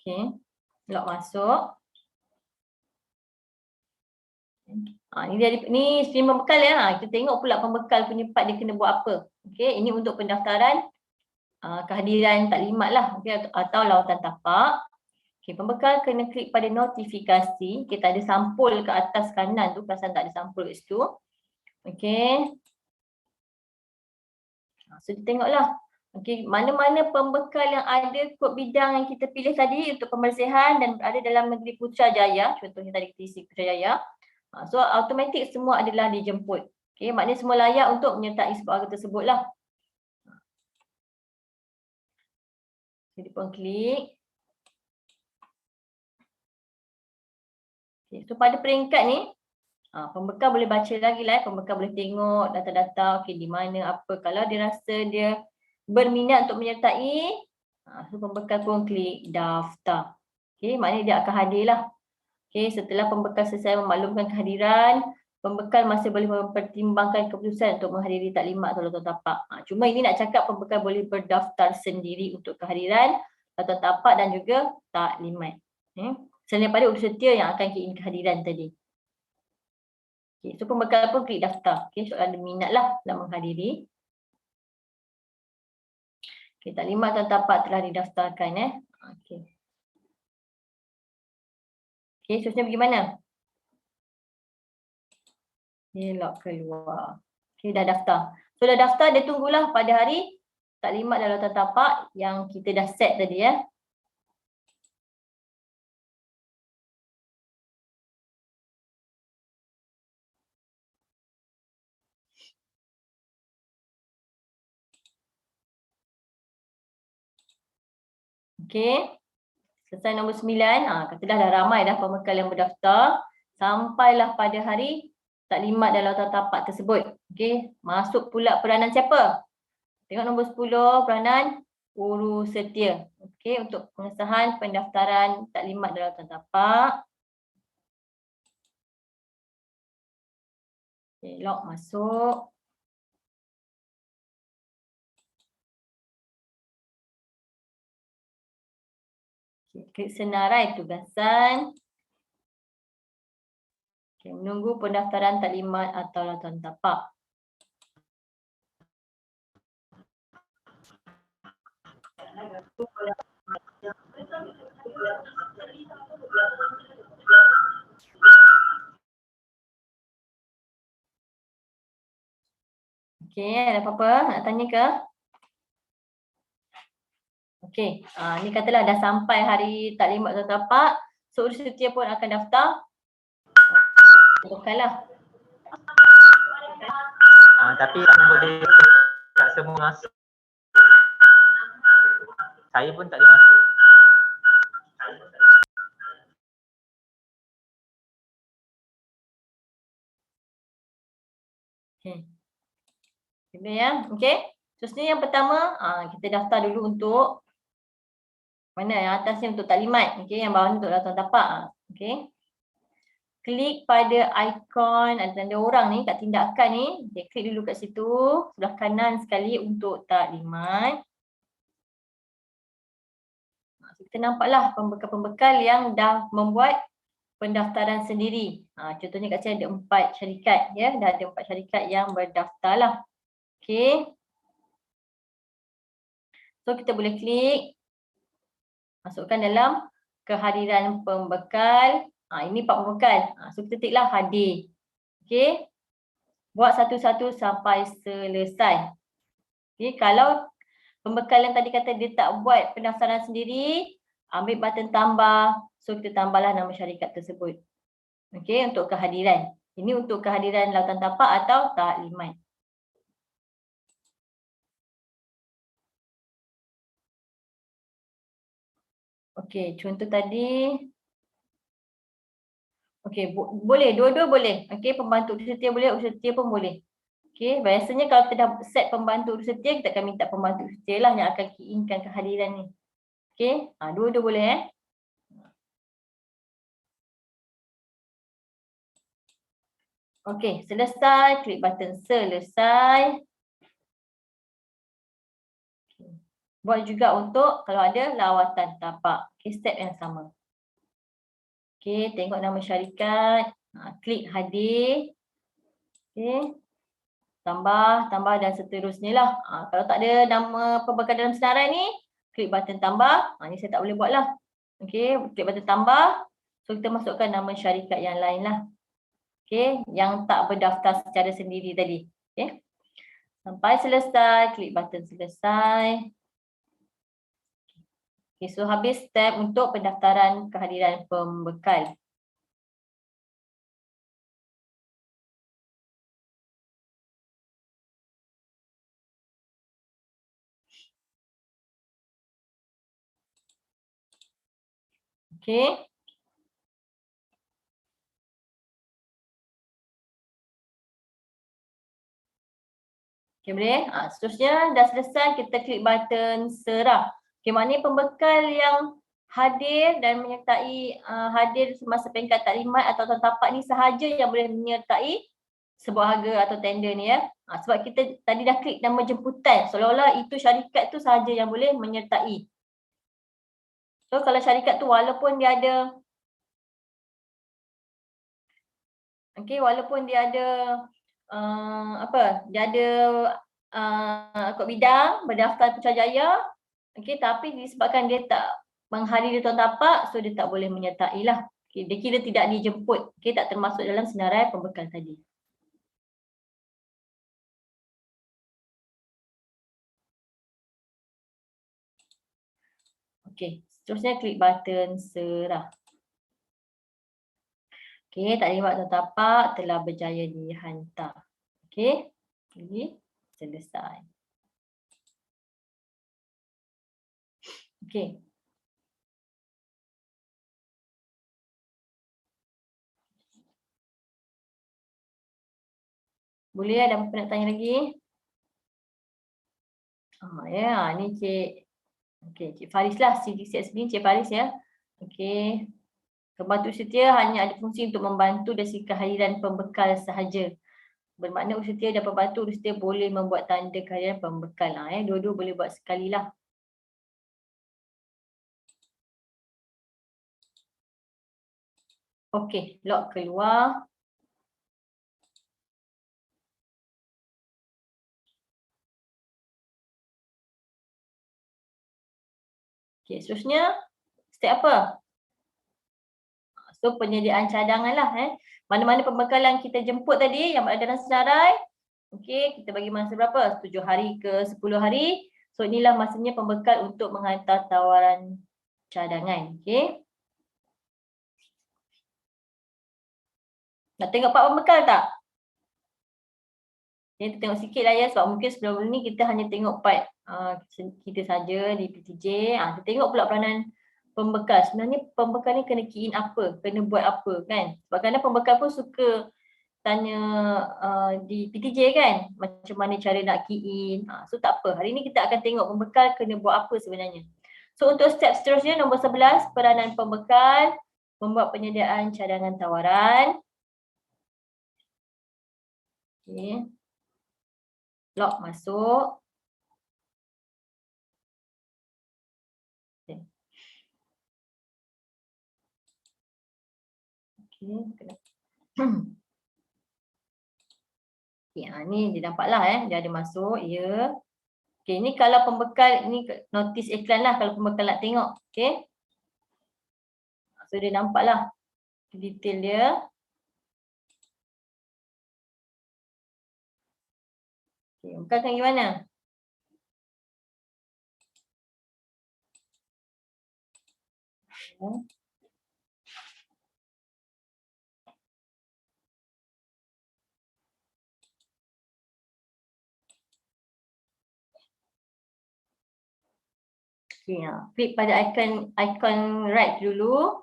Okey, lock masuk. Ni skrin pembekal ya. Kita tengok pula pembekal punya part dia kena buat apa. Okey, ini untuk pendaftaran kehadiran taklimat lah, okay, atau lawatan tapak. Okey, pembekal kena klik pada notifikasi. Kita ada sampul ke atas kanan tu, perasan tak ada sampul kat situ. Okey. So tengoklah. Okey, mana-mana pembekal yang ada kod bidang yang kita pilih tadi untuk pembersihan dan ada dalam negeri Putrajaya, contohnya tadi kita isi Putrajaya. So automatik semua adalah dijemput. Okey, maknanya semua layak untuk menyertai sebuah harga tersebut lah. Jadi pun klik. Okay, so pada peringkat ni, pembekal boleh baca lagi lah. Pembekal boleh tengok data-data, okay, di mana, apa. Kalau dia rasa dia berminat untuk menyertai, so pembekal pun klik daftar. Okay, maknanya dia akan hadir lah. Okay, setelah pembekal selesai memaklumkan kehadiran, pembekal masih boleh mempertimbangkan keputusan untuk menghadiri taklimat atau lawatan tapak. Cuma ini nak cakap pembekal boleh berdaftar sendiri untuk kehadiran, lawatan tapak dan juga taklimat. Selain daripada urus setia yang akan key in kehadiran tadi. Okay, so pembekal pun klik daftar. Okay, so ada minat lah dalam menghadiri. Okay, taklimat atau tapak telah didaftarkan. Okay. Okay, seterusnya bagaimana? Okay, lock keluar. Okay, dah daftar. So dah daftar, dia tunggulah pada hari taklimat dan lawatan tapak yang kita dah set tadi ya. Okay. Selesai nombor 9, katalah dah ramai dah pembekal yang berdaftar. Sampailah pada hari taklimat dan lawatan tapak tersebut. Okey, masuk pula peranan siapa? Tengok nombor 10, peranan urus setia. Okey, untuk pengesahan pendaftaran taklimat dan lawatan tapak. Okey, lock masuk. Klik senarai tugasan. Okay, menunggu pendaftaran taklimat atau lawatan tapak. Okey, ada apa-apa nak tanya ke? Okey, ni katalah dah sampai hari taklimat atau tapak, so urus setia pun akan daftar. Bukanlah. Tapi tak boleh tak semua masuk. Saya pun tak boleh masuk. Okay. Kita ya, okey. Seterusnya yang pertama, kita daftar dulu untuk mana yang atas ni untuk taklimat, okey, yang bawah ni untuk lawatan tapak. Okey. Klik pada ikon ada tanda orang ni kat tindakan ni. Okay, klik dulu kat situ. Sebelah kanan sekali untuk taklimat. Kita nampaklah pembekal-pembekal yang dah membuat pendaftaran sendiri. Contohnya kat sini ada 4 syarikat ya. Dah ada 4 syarikat yang berdaftar lah. Okay. So kita boleh klik. Masukkan dalam kehadiran pembekal. Ini part pembekal. So kita tiklah hadir. Okey. Buat satu-satu sampai selesai. Okey, kalau pembekal yang tadi kata dia tak buat pendaftaran sendiri, ambil button tambah. So kita tambahlah nama syarikat tersebut. Okey, untuk kehadiran. Ini untuk kehadiran lawatan tapak atau taklimat. Okey, contoh tadi. Okey, boleh, dua-dua boleh. Okey, pembantu urus setia boleh, urus setia pun boleh. Okey, biasanya kalau kita dah set pembantu urus setia, kita akan minta pembantu urus setia lah yang akan key in kan kehadiran ni. Okey, dua-dua boleh Okey, selesai. Klik button selesai. Buat juga untuk kalau ada lawatan tapak. Okey, step yang sama. Okey, tengok nama syarikat. Klik hadir. Okey. Tambah dan seterusnya lah. Kalau tak ada nama pembekal dalam senarai ni, klik button tambah. Ni saya tak boleh buat lah. Okey, klik button tambah. So kita masukkan nama syarikat yang lain lah. Okey, yang tak berdaftar secara sendiri tadi. Okey. Sampai selesai, klik button selesai. Okay, so habis step untuk pendaftaran kehadiran pembekal. Okay. Okay, boleh? Seterusnya dah selesai, kita klik button serah. Okay, maknanya pembekal yang hadir dan menyertai hadir semasa peringkat taklimat atau tapak ni sahaja yang boleh menyertai sebuah harga atau tender ni ya. Sebab kita tadi dah klik nama jemputan, seolah-olah itu syarikat tu sahaja yang boleh menyertai. So kalau syarikat tu walaupun dia ada walaupun dia ada dia ada kod bidang berdaftar Putrajaya, tapi disebabkan dia tak menghadiri tuan tapak, so dia tak boleh menyertai lah. Dia kira tidak dijemput, tak termasuk dalam senarai pembekal tadi. Seterusnya klik button serah. Taklimat tuan tapak telah berjaya dihantar. Jadi selesai. Boleh ada apa nak tanya lagi? Ni Cik Faris lah, CDCS ni Cik Faris ya. Pembantu setia hanya ada fungsi untuk membantu dari kehadiran pembekal sahaja. Bermakna urus setia dan pembantu urus setia boleh membuat tanda kehadiran pembekal. Dua-dua boleh buat sekali lah. Log keluar. Seterusnya step apa? So penyediaan cadangan lah. Mana-mana pembekalan kita jemput tadi yang berada dalam senarai. Kita bagi masa berapa? 7 hari ke 10 hari. So inilah masanya pembekal untuk menghantar tawaran cadangan. Nak tengok part pembekal tak? Kita tengok sikit lah ya, sebab mungkin sebelum ni kita hanya tengok part kita saja di PTJ. Kita tengok pula peranan pembekal. Sebenarnya pembekal ni kena key in apa, kena buat apa kan. Sebab kadang pembekal pun suka tanya di PTJ kan, macam mana cara nak key in. So tak apa, hari ni kita akan tengok pembekal kena buat apa sebenarnya. So untuk step seterusnya nombor 11, peranan pembekal, membuat penyediaan cadangan tawaran. Log masuk. Ni dia nampaklah dia ada masuk, ya. Ni kalau pembekal, ni notis iklan lah kalau pembekal nak tengok. So dia nampaklah detail dia. Bukakan gimana? Okay, klik pada ikon right dulu.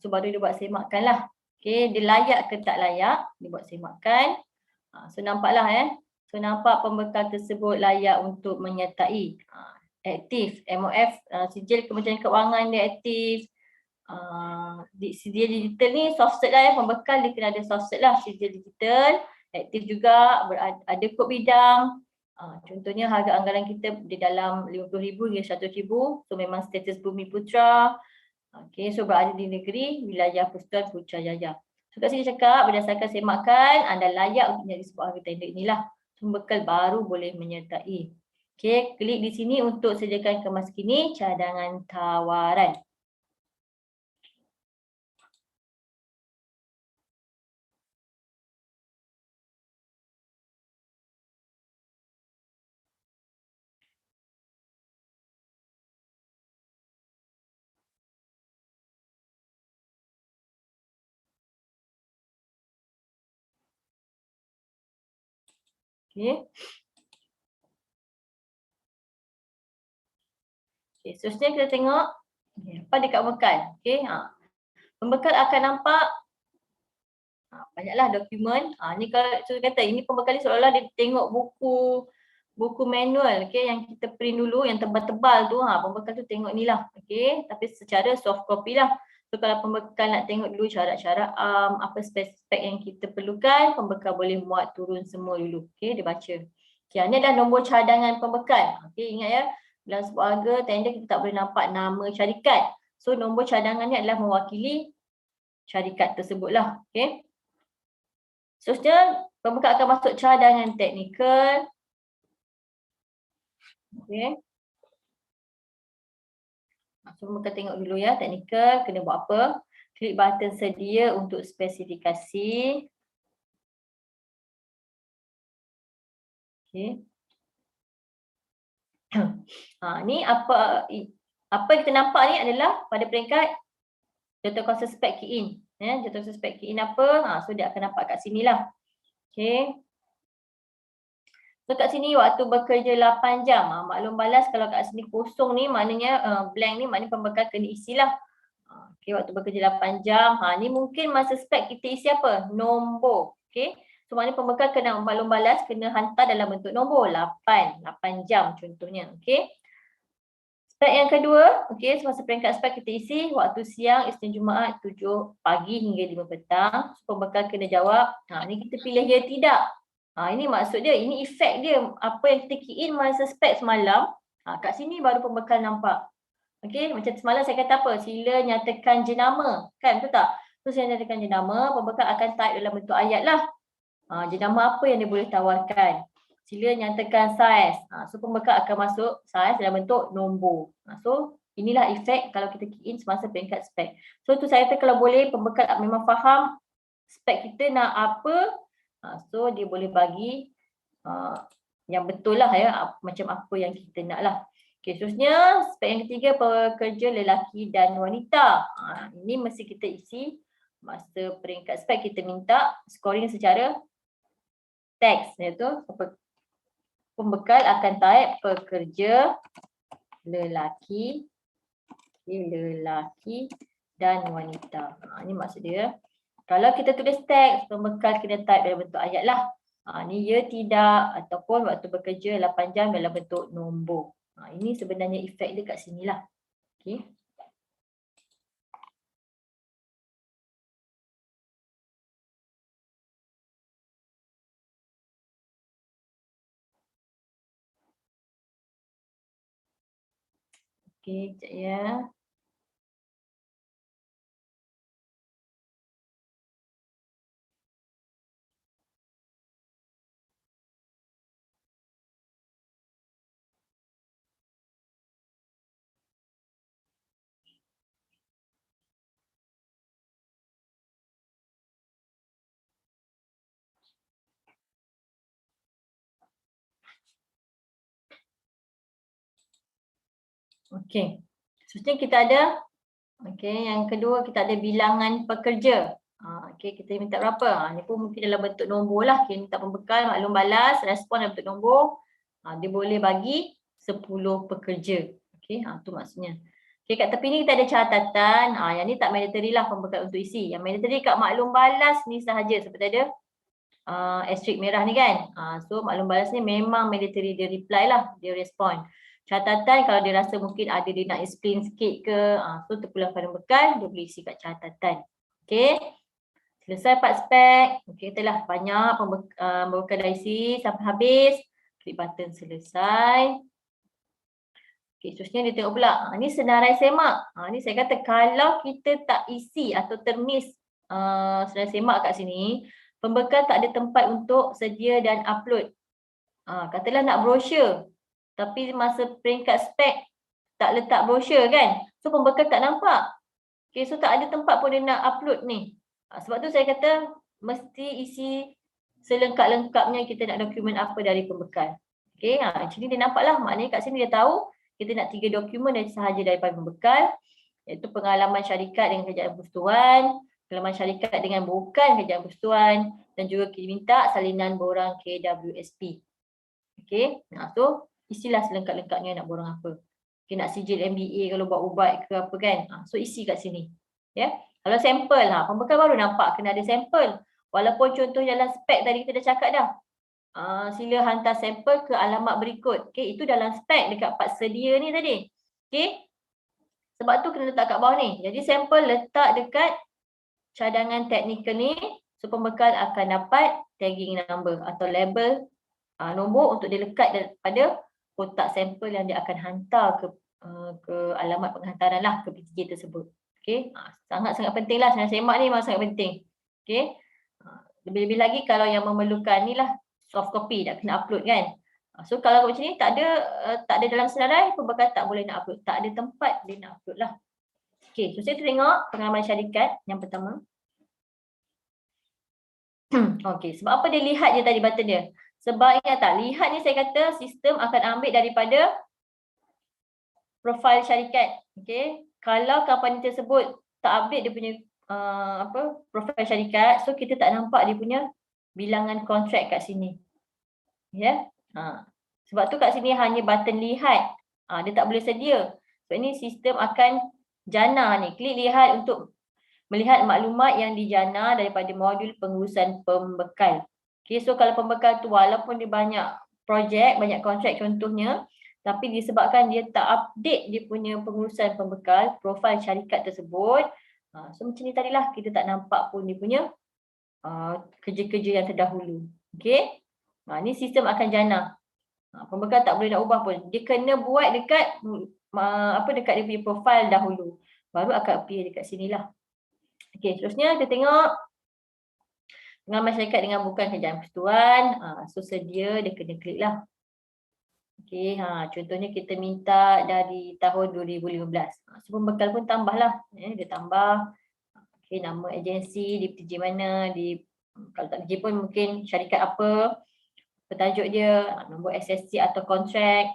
So baru dia buat semakkan lah. Okay, dia layak ke tak layak, dia buat semakkan. So nampaklah So nampak pembekal tersebut layak untuk menyertai. Aktif, MOF, sijil Kementerian Keuangan dia aktif. Sijil digital ni soft cert lah pembekal dia kena ada soft cert lah, sijil digital. Aktif juga, ada kod bidang. Contohnya harga anggaran kita di dalam RM50,000 hingga RM100,000. So memang status Bumi Putra. Okay, so berada di negeri wilayah Persekutuan Putrajaya. So kat sini cakap berdasarkan semakan anda layak untuk menjadi sebuah harga tender inilah. Pembekal baru boleh menyertai. Okay, klik di sini untuk sediakan kemas kini cadangan tawaran. Okay. Okay, seterusnya kita tengok apa dekat pembekal. Okay, pembekal akan nampak banyaklah dokumen. Ni kalau saya kata ini pembekal ni seolah-olah dia tengok buku manual, okay, yang kita print dulu yang tebal-tebal tu. Pembekal tu tengok ni lah, okay, tapi secara soft copy lah. So kalau pembekal nak tengok dulu syarat-syarat apa spek yang kita perlukan, pembekal boleh muat turun semua dulu, okay, dia baca. Okay, ni adalah nombor cadangan pembekal. Okay, ingat ya, dalam sebuah harga tender kita tak boleh nampak nama syarikat. So nombor cadangan ni adalah mewakili syarikat tersebut lah. Okay. Seterusnya pembekal akan masuk cadangan teknikal. Okay. So pembekal tengok dulu ya, teknikal kena buat apa. Klik button sedia untuk spesifikasi. Okay. Ni apa kita nampak ni adalah pada peringkat total cost spec key in. Total cost spec key in apa? So dia akan nampak kat sini lah. Okay. So kat sini waktu bekerja 8 jam. Maklum balas kalau kat sini kosong ni maknanya blank ni maknanya pembekal kena isilah. Okay, waktu bekerja 8 jam. Ni mungkin masa spek kita isi apa? Nombor. Okay. So maknanya pembekal kena maklum balas kena hantar dalam bentuk nombor 8 jam contohnya. Okay. Spek yang kedua, okay, semasa peringkat spek kita isi waktu siang Isnin Jumaat 7 pagi hingga 5 petang. So pembekal kena jawab, ni kita pilih ya tidak. Ini maksud dia, ini efek dia. Apa yang kita key in masa spek semalam, kat sini baru pembekal nampak. Okay, macam semalam saya kata apa? Sila nyatakan jenama, kan betul tak? So saya nyatakan jenama, pembekal akan type dalam bentuk ayat lah. Jenama apa yang dia boleh tawarkan. Sila nyatakan saiz. So pembekal akan masuk saiz dalam bentuk nombor. So inilah efek kalau kita key in semasa peringkat spek. So tu saya kata kalau boleh pembekal memang faham spek kita nak apa. So dia boleh bagi yang betul lah ya, macam apa yang kita nak lah. Okay, seterusnya spek yang ketiga pekerja lelaki dan wanita. Ini mesti kita isi masa peringkat spek kita minta scoring secara teks, iaitu pembekal akan type pekerja lelaki dan wanita. Ini maksud dia. Kalau kita tulis teks, pembekal kena type dalam bentuk ayat lah. Ni ya tidak ataupun waktu bekerja 8 jam dalam bentuk nombor. Ini sebenarnya efek dia kat sini lah. Okay. Okey, sekejap ya. Okey. Seterusnya kita ada, yang kedua kita ada bilangan pekerja. Kita minta berapa? Ni pun mungkin dalam bentuk nombor lah. Kita minta pembekal, maklum balas, respon dalam bentuk nombor. Dia boleh bagi 10 pekerja. Okey, tu maksudnya. Okey, kat tepi ni kita ada catatan. Yang ni tak mandatory lah pembekal untuk isi. Yang mandatory kat maklum balas ni sahaja seperti ada asterisk merah ni kan. So maklum balas ni memang mandatory, dia reply lah, dia respon. Catatan kalau dia rasa mungkin ada dia nak explain sikit ke, so terpulang pada bekal, dia boleh isi kat catatan. Okey. Selesai part spek. Okey, telah banyak pembekal IC sampai habis. Klik button selesai. Okey, seterusnya dia tengok pula. Ni senarai semak. Ni saya kata kalau kita tak isi atau termis senarai semak kat sini, pembekal tak ada tempat untuk sedia dan upload. Katalah nak brochure, tapi masa peringkat spek tak letak brochure kan. So pembekal tak nampak. Okay, so tak ada tempat pun dia nak upload ni. Sebab tu saya kata mesti isi selengkap-lengkapnya kita nak dokumen apa dari pembekal. Okay, macam ni dia nampak lah. Maknanya kat sini dia tahu kita nak 3 dokumen dan sahaja daripada pembekal, iaitu pengalaman syarikat dengan kerjaan persekutuan, pengalaman syarikat dengan bukan kerjaan persekutuan, dan juga kita minta salinan borang KWSP. Okay, so isilah selengkap-lengkapnya nak borang apa. Okay, nak sijil MBA kalau buat ubat ke apa kan. So isi kat sini. Ya. Kalau sampel, pembekal baru nampak kena ada sampel. Walaupun contoh dalam spek tadi kita dah cakap dah. Sila hantar sampel ke alamat berikut. Okay, itu dalam spek dekat part sedia ni tadi. Okay. Sebab tu kena letak kat bawah ni. Jadi sampel letak dekat cadangan teknikal ni. So pembekal akan dapat tagging number atau label nombor untuk dia lekat daripada kotak sampel yang dia akan hantar ke alamat penghantaran lah ke P3 tersebut. Okay. Sangat-sangat penting lah. Senarai semak ni memang sangat penting. Okay. Lebih-lebih lagi kalau yang memerlukan ni lah soft copy nak kena upload kan. So kalau macam ni tak ada dalam senarai, pembekal tak boleh nak upload. Tak ada tempat dia nak upload lah. Okay, so saya tengok pengalaman syarikat yang pertama. Okay, sebab apa dia lihat je tadi button dia? Sebab ingat tak, lihat ni saya kata sistem akan ambil daripada profil syarikat. Okay, kalau company tersebut tak update dia punya profil syarikat, so kita tak nampak dia punya bilangan kontrak kat sini. Ya. Sebab tu kat sini hanya button lihat. Dia tak boleh sedia. So ini sistem akan jana ni. Klik lihat untuk melihat maklumat yang dijana daripada modul pengurusan pembekal. Okay, so kalau pembekal tu walaupun dia banyak projek, banyak kontrak contohnya, tapi disebabkan dia tak update dia punya pengurusan pembekal, profil syarikat tersebut, so macam ni tadilah kita tak nampak pun dia punya kerja-kerja yang terdahulu. Okay. Ni sistem akan jana. Pembekal tak boleh nak ubah pun. Dia kena buat dekat dekat dia punya profil dahulu. Baru akan appear dekat sinilah. Okay, seterusnya kita tengok pengalaman syarikat dengan bukan kerjaan persekutuan. So sedia dia kena klik lah. Okay, contohnya kita minta dari tahun 2015. So pembekal pun tambah lah. Dia tambah. Okay, nama agensi, di PTJ mana, kalau tak PTJ pun mungkin syarikat apa, petajuk dia, nombor SSC atau kontrak.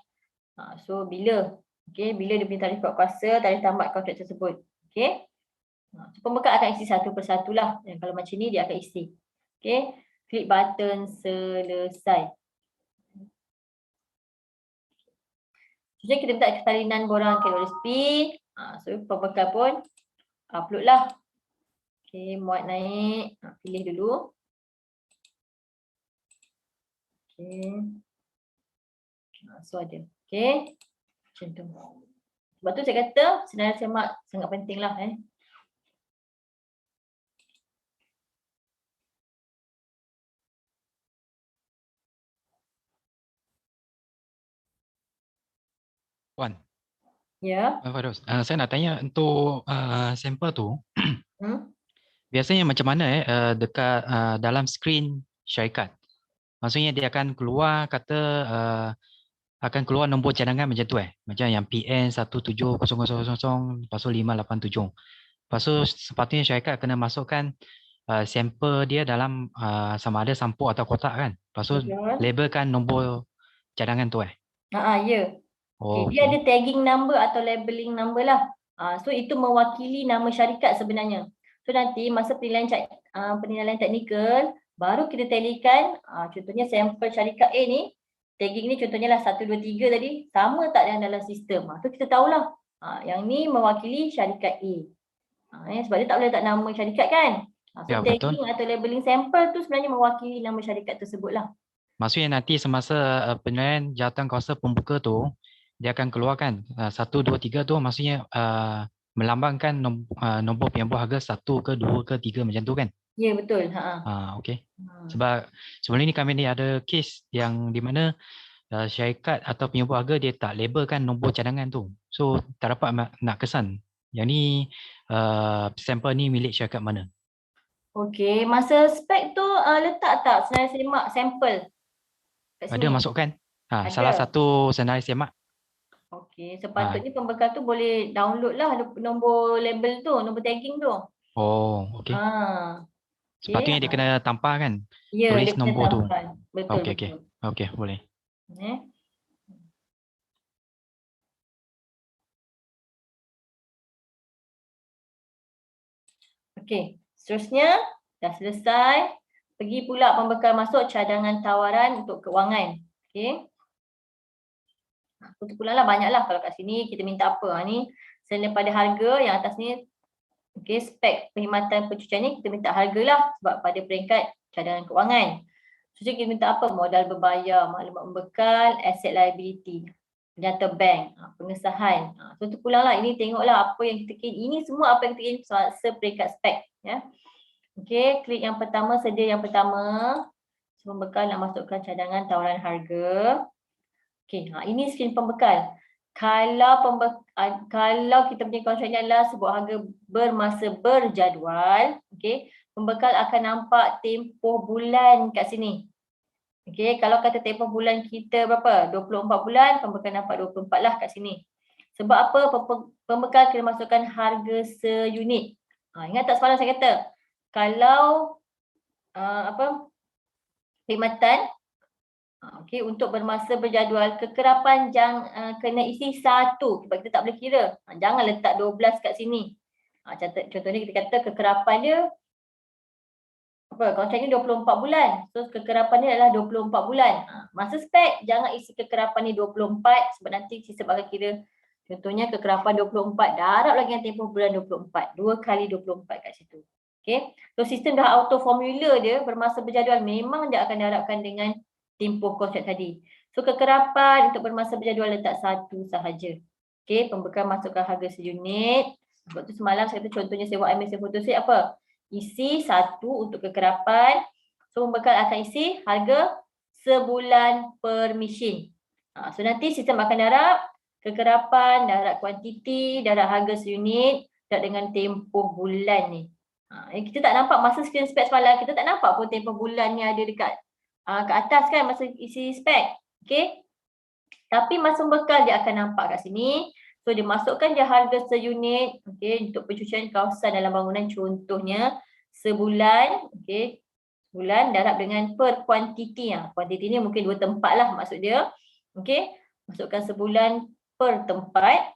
So bila dia punya tarikh kuasa, tarikh tamat kontrak tersebut. Okay. So pembekal akan isi satu persatu lah. Dan kalau macam ni dia akan isi. Okay. Klik button selesai. Jadi kita minta salinan borang KWSP. So pembekal pun upload lah. Okay, muat naik. Pilih dulu. Okay. So ada. Okay. Macam tu. Sebab tu saya kata senarai semak sangat penting lah. Puan. Ya. Fairuz, saya nak tanya untuk sampel tu. Biasanya macam mana dekat dalam skrin syarikat? Maksudnya dia akan keluar kata akan keluar nombor cadangan macam tu macam yang PN 17000 lepas tu 587. Lepas tu sepatutnya syarikat kena masukkan sampel dia dalam sama ada sampul atau kotak kan. Lepas tu labelkan nombor cadangan tu Ya. Dia ada tagging number atau labeling number lah. So itu mewakili nama syarikat sebenarnya. So nanti masa penilaian teknikal baru kita talikan contohnya sampel syarikat A ni tagging ni contohnya lah 1, 2, 3 tadi, sama tak dengan dalam sistem. Tu kita tahulah. Yang ni mewakili syarikat A. Sebab dia tak boleh letak nama syarikat kan. So Ya, tagging betul. atau labeling sampel tu sebenarnya mewakili nama syarikat tersebut lah. Maksudnya nanti semasa penilaian jawatan kuasa pembuka tu, dia akan keluarkan 1, 2, 3 tu maksudnya melambangkan nombor penyampur harga 1 ke 2 ke 3 macam tu kan? Ya, betul. Okey. Sebab sebelum ni kami ni ada kes yang di mana syarikat atau penyampur harga dia tak labelkan nombor cadangan tu. So tak dapat nak kesan. Yang ni sampel ni milik syarikat mana? Okey, masa spek tu letak tak senarai semak sampel kat sini? Ada masukkan? Ada. Salah satu senarai semak. Okey, sepatutnya pembekal tu boleh download lah nombor label tu, nombor tagging tu. Oh, okey. Sepatutnya dia kena tampal kan? Ya, Tulis dia kena nombor tu. tampal. Betul, Okey, betul. okey, boleh. Okey, seterusnya dah selesai. Pergi pula pembekal masuk cadangan tawaran untuk keuangan. Okey. Itu pula lah banyaklah kalau kat sini kita minta apa. Ni selain daripada harga yang atas ni, okey, spek perkhidmatan pencucian ni kita minta harga lah sebab pada peringkat cadangan keuangan. So kita minta apa? Modal berbayar, maklumat pembekal, asset liability, penyata bank, pengesahan. So tu pulang lah, ini tengoklah apa yang kita kirim. Ini semua apa yang kita kirim seperingkat spek. Ya. Okey, klik yang pertama, sedia yang pertama. So, pembekal nak masukkan cadangan tawaran harga. Okey, ini skrin pembekal. Kalau kita punya kontrak ni adalah sebuah harga bermasa berjadual, okey, pembekal akan nampak tempoh bulan kat sini. Okey, kalau kata tempoh bulan kita berapa? 24 bulan, pembekal nampak 24 lah kat sini. Sebab apa? Pembekal kena masukkan harga seunit. Ingat tak semalam saya kata? Kalau perkhidmatan untuk bermasa berjadual, kekerapan kena isi 1 sebab kita tak boleh kira. Jangan letak 12 kat sini. Contohnya kita kata kekerapan dia kontrak ni 24 bulan. So kekerapan ni adalah 24 bulan. Masa spek jangan isi kekerapan ni 24 sebab nanti sistem akan kira. Contohnya kekerapan 24, darab lagi yang tempoh bulan 24. 2 kali 24 kat situ. Okay. So sistem dah auto formula dia bermasa berjadual, memang dia akan darabkan dengan tempoh kontrak tadi. So kekerapan untuk bermasa berjadual letak 1 sahaja. Okay, pembekal masukkan harga seunit. Sebab tu semalam saya kata contohnya sewa mesin fotoset apa? Isi 1 untuk kekerapan. So pembekal akan isi harga sebulan per mesin. So nanti sistem akan darab kekerapan, darab kuantiti, darab harga seunit, darab dengan tempoh bulan ni. Kita tak nampak masa screen spek semalam, kita tak nampak pun tempoh bulan ni ada dekat ke atas kan masa isi spek. Okay. Tapi masa pembekal dia akan nampak kat sini. So dia masukkan je harga seunit, okay, untuk pencucian kawasan dalam bangunan contohnya sebulan, okay, sebulan darab dengan per kuantiti. Kuantiti ni mungkin 2 tempat lah maksud dia. Okay, masukkan sebulan per tempat.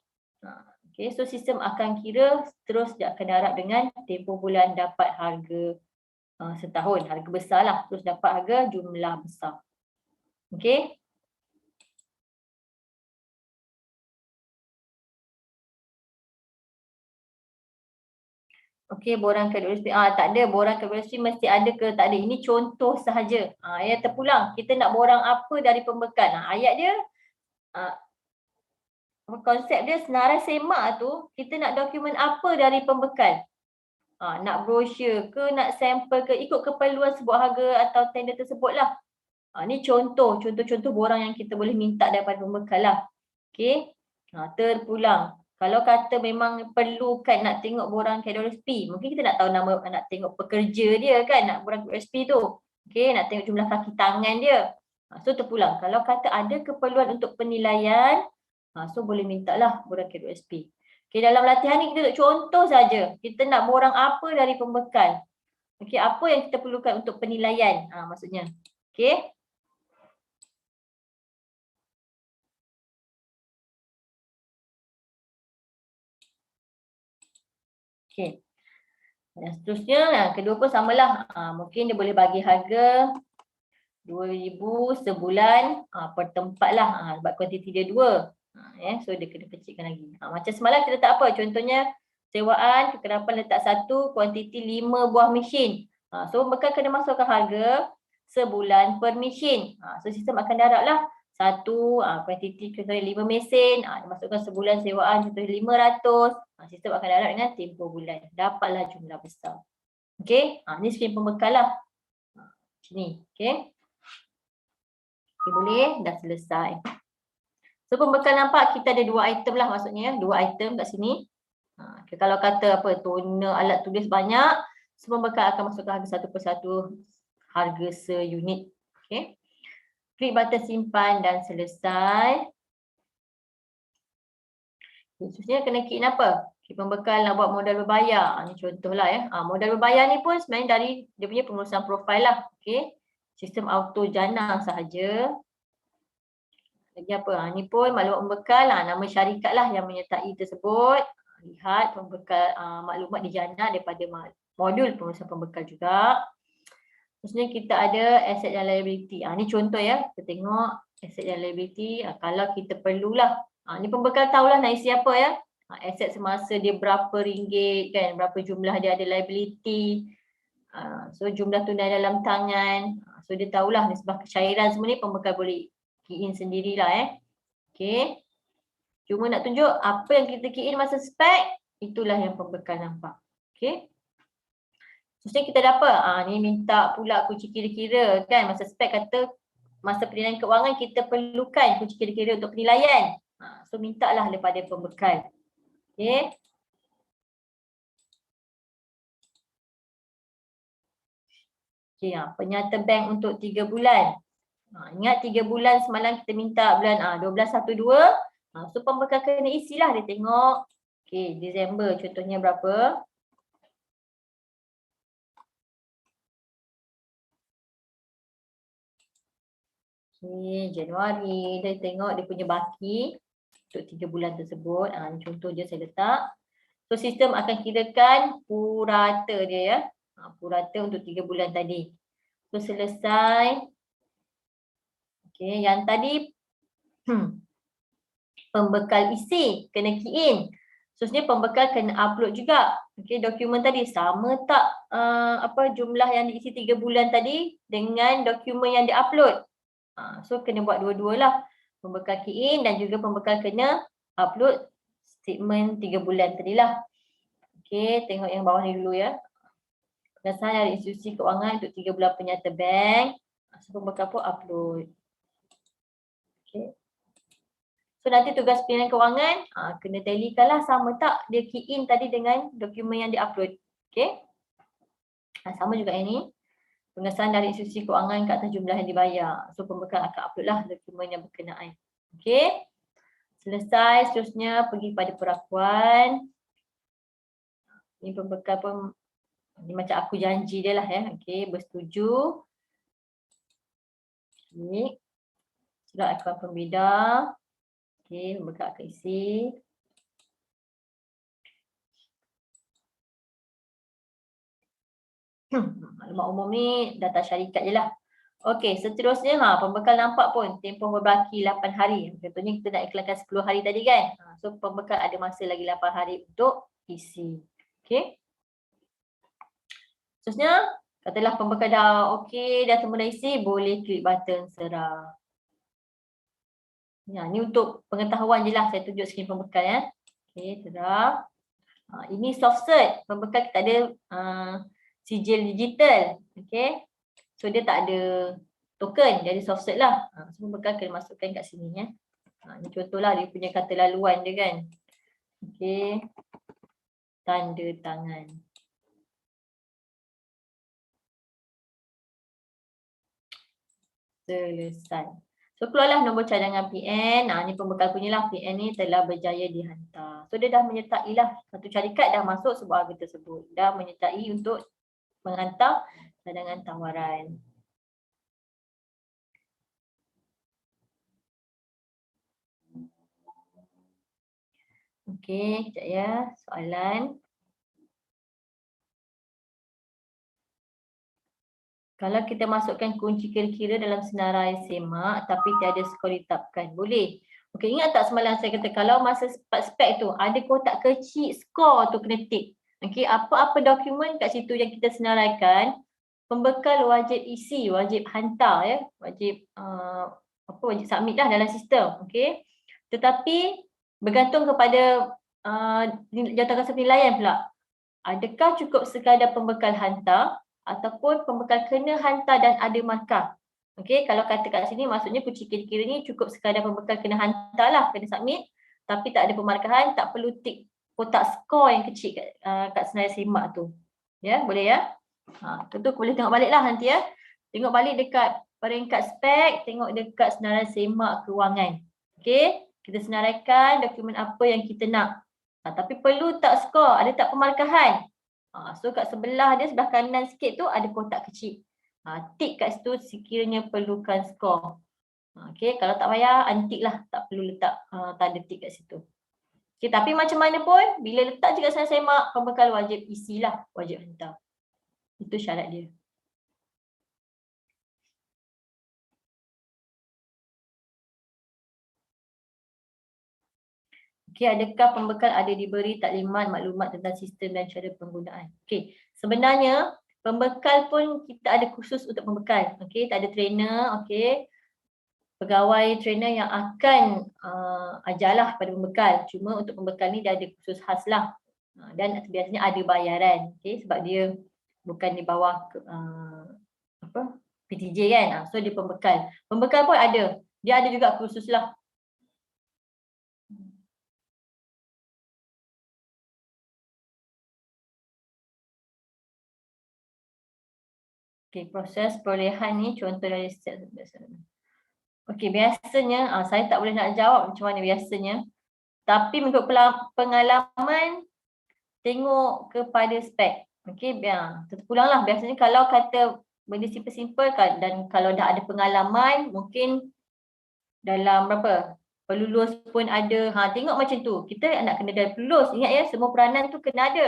Okay, so sistem akan kira terus dia akan darab dengan tempoh bulan dapat harga setahun, harga besar lah, terus dapat harga jumlah besar. Okay. Okey, borang KWSP. Tak ada, borang KWSP mesti ada ke tak ada. Ini contoh sahaja. Ayat terpulang. Kita nak borang apa dari pembekal. Ayat dia, konsep dia senarai semak tu, kita nak dokumen apa dari pembekal. Nak brosur ke, nak sampel ke, ikut keperluan sebuah harga atau tender tersebut lah. Ni contoh-contoh borang yang kita boleh minta daripada pembekal lah. Okey, terpulang. Kalau kata memang perlukan nak tengok borang KWSP, mungkin kita nak tahu nama, nak tengok pekerja dia kan, nak borang KWSP tu. Okey, nak tengok jumlah kaki tangan dia. So terpulang. Kalau kata ada keperluan untuk penilaian, so boleh minta lah borang KWSP. Okey, dalam latihan ni kita contoh saja. Kita nak borang apa dari pembekal. Okey, apa yang kita perlukan untuk penilaian, maksudnya. Okey. Okay. Dan seterusnya, kedua pun samalah. Mungkin dia boleh bagi harga 2,000 sebulan per tempat lah. Sebab kuantiti dia 2. So dia kena kecilkan lagi. Macam semalam kita tak apa. Contohnya sewaan kekerapan letak 1, kuantiti 5 buah mesin. So pembekal kena masukkan harga sebulan per mesin. So sistem akan darab lah. 1, kuantiti contohnya 5 mesin. Dia masukkan sebulan sewaan contohnya 500. Sistem akan darab dengan tempoh bulan. Dapatlah jumlah besar. Okey, ni skrin pembekal lah. Sini, okey. Okay, boleh, dah selesai. So pembekal nampak kita ada 2 item lah maksudnya, 2 item kat sini. Okay, kalau kata apa, toner, alat tulis banyak, so pembekal akan masukkan harga satu persatu, harga seunit. Okay. Klik button simpan dan selesai. Khususnya kena klik apa? Klik pembekal nak buat modal berbayar. Ni contohlah ya. Modal berbayar ni pun sebenarnya dari dia punya pengurusan profil lah. Okay. Sistem auto jana sahaja. Lagi apa? Ni pun maklumat pembekal lah. Nama syarikat lah yang menyertai tersebut. Lihat pembekal maklumat di jana daripada modul pengurusan pembekal juga. Khususnya kita ada asset dan liability. Ni contoh ya. Kita tengok asset dan liability. Kalau kita perlulah. Ni pembekal tahulah nak isi apa ya. Aset semasa dia berapa ringgit kan. Berapa jumlah dia ada liability. So jumlah tunai dalam tangan. So dia tahulah nisbah kecairan semua ni pembekal boleh key in sendirilah Okay. Cuma nak tunjuk apa yang kita key in masa spek, itulah yang pembekal nampak. Okay. Maksudnya kita dapat, ni minta pula kunci kira-kira kan. Masa spek kata masa penilaian keuangan kita perlukan kunci kira-kira untuk penilaian. So mintalah daripada pembekal. Okay. Okay, penyata bank untuk 3 bulan. Ingat 3 bulan semalam kita minta bulan 12/12. So pembekal kena isilah, dia tengok. Okay, Disember contohnya berapa. Okay, Januari dia tengok dia punya baki untuk 3 bulan tersebut. Ni contoh je saya letak. So sistem akan kirakan purata dia ya. Purata untuk 3 bulan tadi. So selesai. Okay, yang tadi pembekal isi kena key in. Seterusnya pembekal kena upload juga. Okay, dokumen tadi sama tak jumlah yang diisi 3 bulan tadi dengan dokumen yang diupload. So kena buat dua-dua lah. Pembekal key in dan juga pembekal kena upload statement 3 bulan tadi lah. Okay, tengok yang bawah ni dulu ya. Pengesahan dari institusi keuangan untuk 3 bulan penyata bank. So pembekal pun upload. Okay. So nanti tugas penilaian keuangan kena tallykan lah sama tak dia key in tadi dengan dokumen yang di-upload. Okay. Sama juga yang ni. Pengesahan dari institusi keuangan ke atas jumlah yang dibayar. So pembekal akan upload lah dokumen yang berkenaan. Okay. Selesai, seterusnya pergi pada perakuan. Ini pembekal pun ni macam aku janji dia lah ya. Okay, bersetuju. Okay. Surat akaun pembeda. Okay, pembekal akan isi. Maklumat umum ni data syarikat je lah. Okey, seterusnya pembekal nampak pun tempoh berbaki 8 hari. Contohnya kita nak iklankan 10 hari tadi kan. So pembekal ada masa lagi 8 hari untuk isi. Okey. Seterusnya, katalah pembekal dah okey, dah semua dah isi, boleh klik button serah. Ya, ni untuk pengetahuan je lah saya tunjuk skrin pembekal ya. Okey, serah. Ini soft cert. Pembekal kita ada sijil digital. Okey. So dia tak ada token, dia ada soft cert lah. So pembekal kena masukkan kat sini ya. Ni contohlah dia punya kata laluan dia kan. Okey. Tanda tangan. Selesai. So keluarlah nombor cadangan PN. Ni pembekal punya lah. PN ni telah berjaya dihantar. So dia dah menyertai lah. Satu syarikat dah masuk sebuah harga tersebut. Dah menyertai untuk menghantar cadangan tawaran. Okey, sekejap ya. Soalan. Kalau kita masukkan kunci kira-kira dalam senarai semak tapi tiada skor ditetapkan, boleh. Okey, ingat tak semalam saya kata kalau masa spek tu ada kotak kecil, skor tu kena tick. Okey, apa-apa dokumen kat situ yang kita senaraikan, pembekal wajib isi, wajib hantar ya, wajib wajib submit lah dalam sistem. Okey. Tetapi bergantung kepada jawatankuasa penilaian pula. Adakah cukup sekadar pembekal hantar ataupun pembekal kena hantar dan ada markah. Okey, kalau kata kat sini maksudnya kunci kira-kira ni cukup sekadar pembekal kena hantar lah, kena submit tapi tak ada pemarkahan, tak perlu tick kotak skor yang kecil kat senarai semak tu. Ya, boleh ya? Tentu boleh tengok balik lah nanti ya. Tengok balik dekat peringkat spek, tengok dekat senarai semak kewangan. Okey, kita senaraikan dokumen apa yang kita nak. Tapi perlu tak skor, ada tak pemarkahan? So kat sebelah dia, sebelah kanan sikit tu ada kotak kecil. Tick kat situ sekiranya perlukan skor. Okey, kalau tak payah untick lah, tak perlu letak tanda tick kat situ. Okey, tapi macam mana pun bila letak je kat senarai semak, pembekal wajib isilah, wajib hantar. Itu syarat dia. Okey, adakah pembekal ada diberi taklimat maklumat tentang sistem dan cara penggunaan? Okey, sebenarnya pembekal pun kita ada khusus untuk pembekal. Okey, tak ada trainer, okey. Pegawai trainer yang akan ajarlah pada pembekal. Cuma untuk pembekal ni dia ada khusus khas lah. Dan biasanya ada bayaran, okey, sebab dia bukan di bawah PTJ kan. So dia pembekal. Pembekal pun ada. Dia ada juga khusus lah. Okey, proses perolehan ni contoh dari okey, biasanya saya tak boleh nak jawab macam mana biasanya. Tapi mengikut pengalaman tengok kepada spek. Okey, terpulanglah biasanya kalau kata benda simple-simple dan kalau dah ada pengalaman mungkin dalam berapa pelulus pun ada. Tengok macam tu. Kita nak kena dari pelulus. Ingat ya, semua peranan tu kena ada.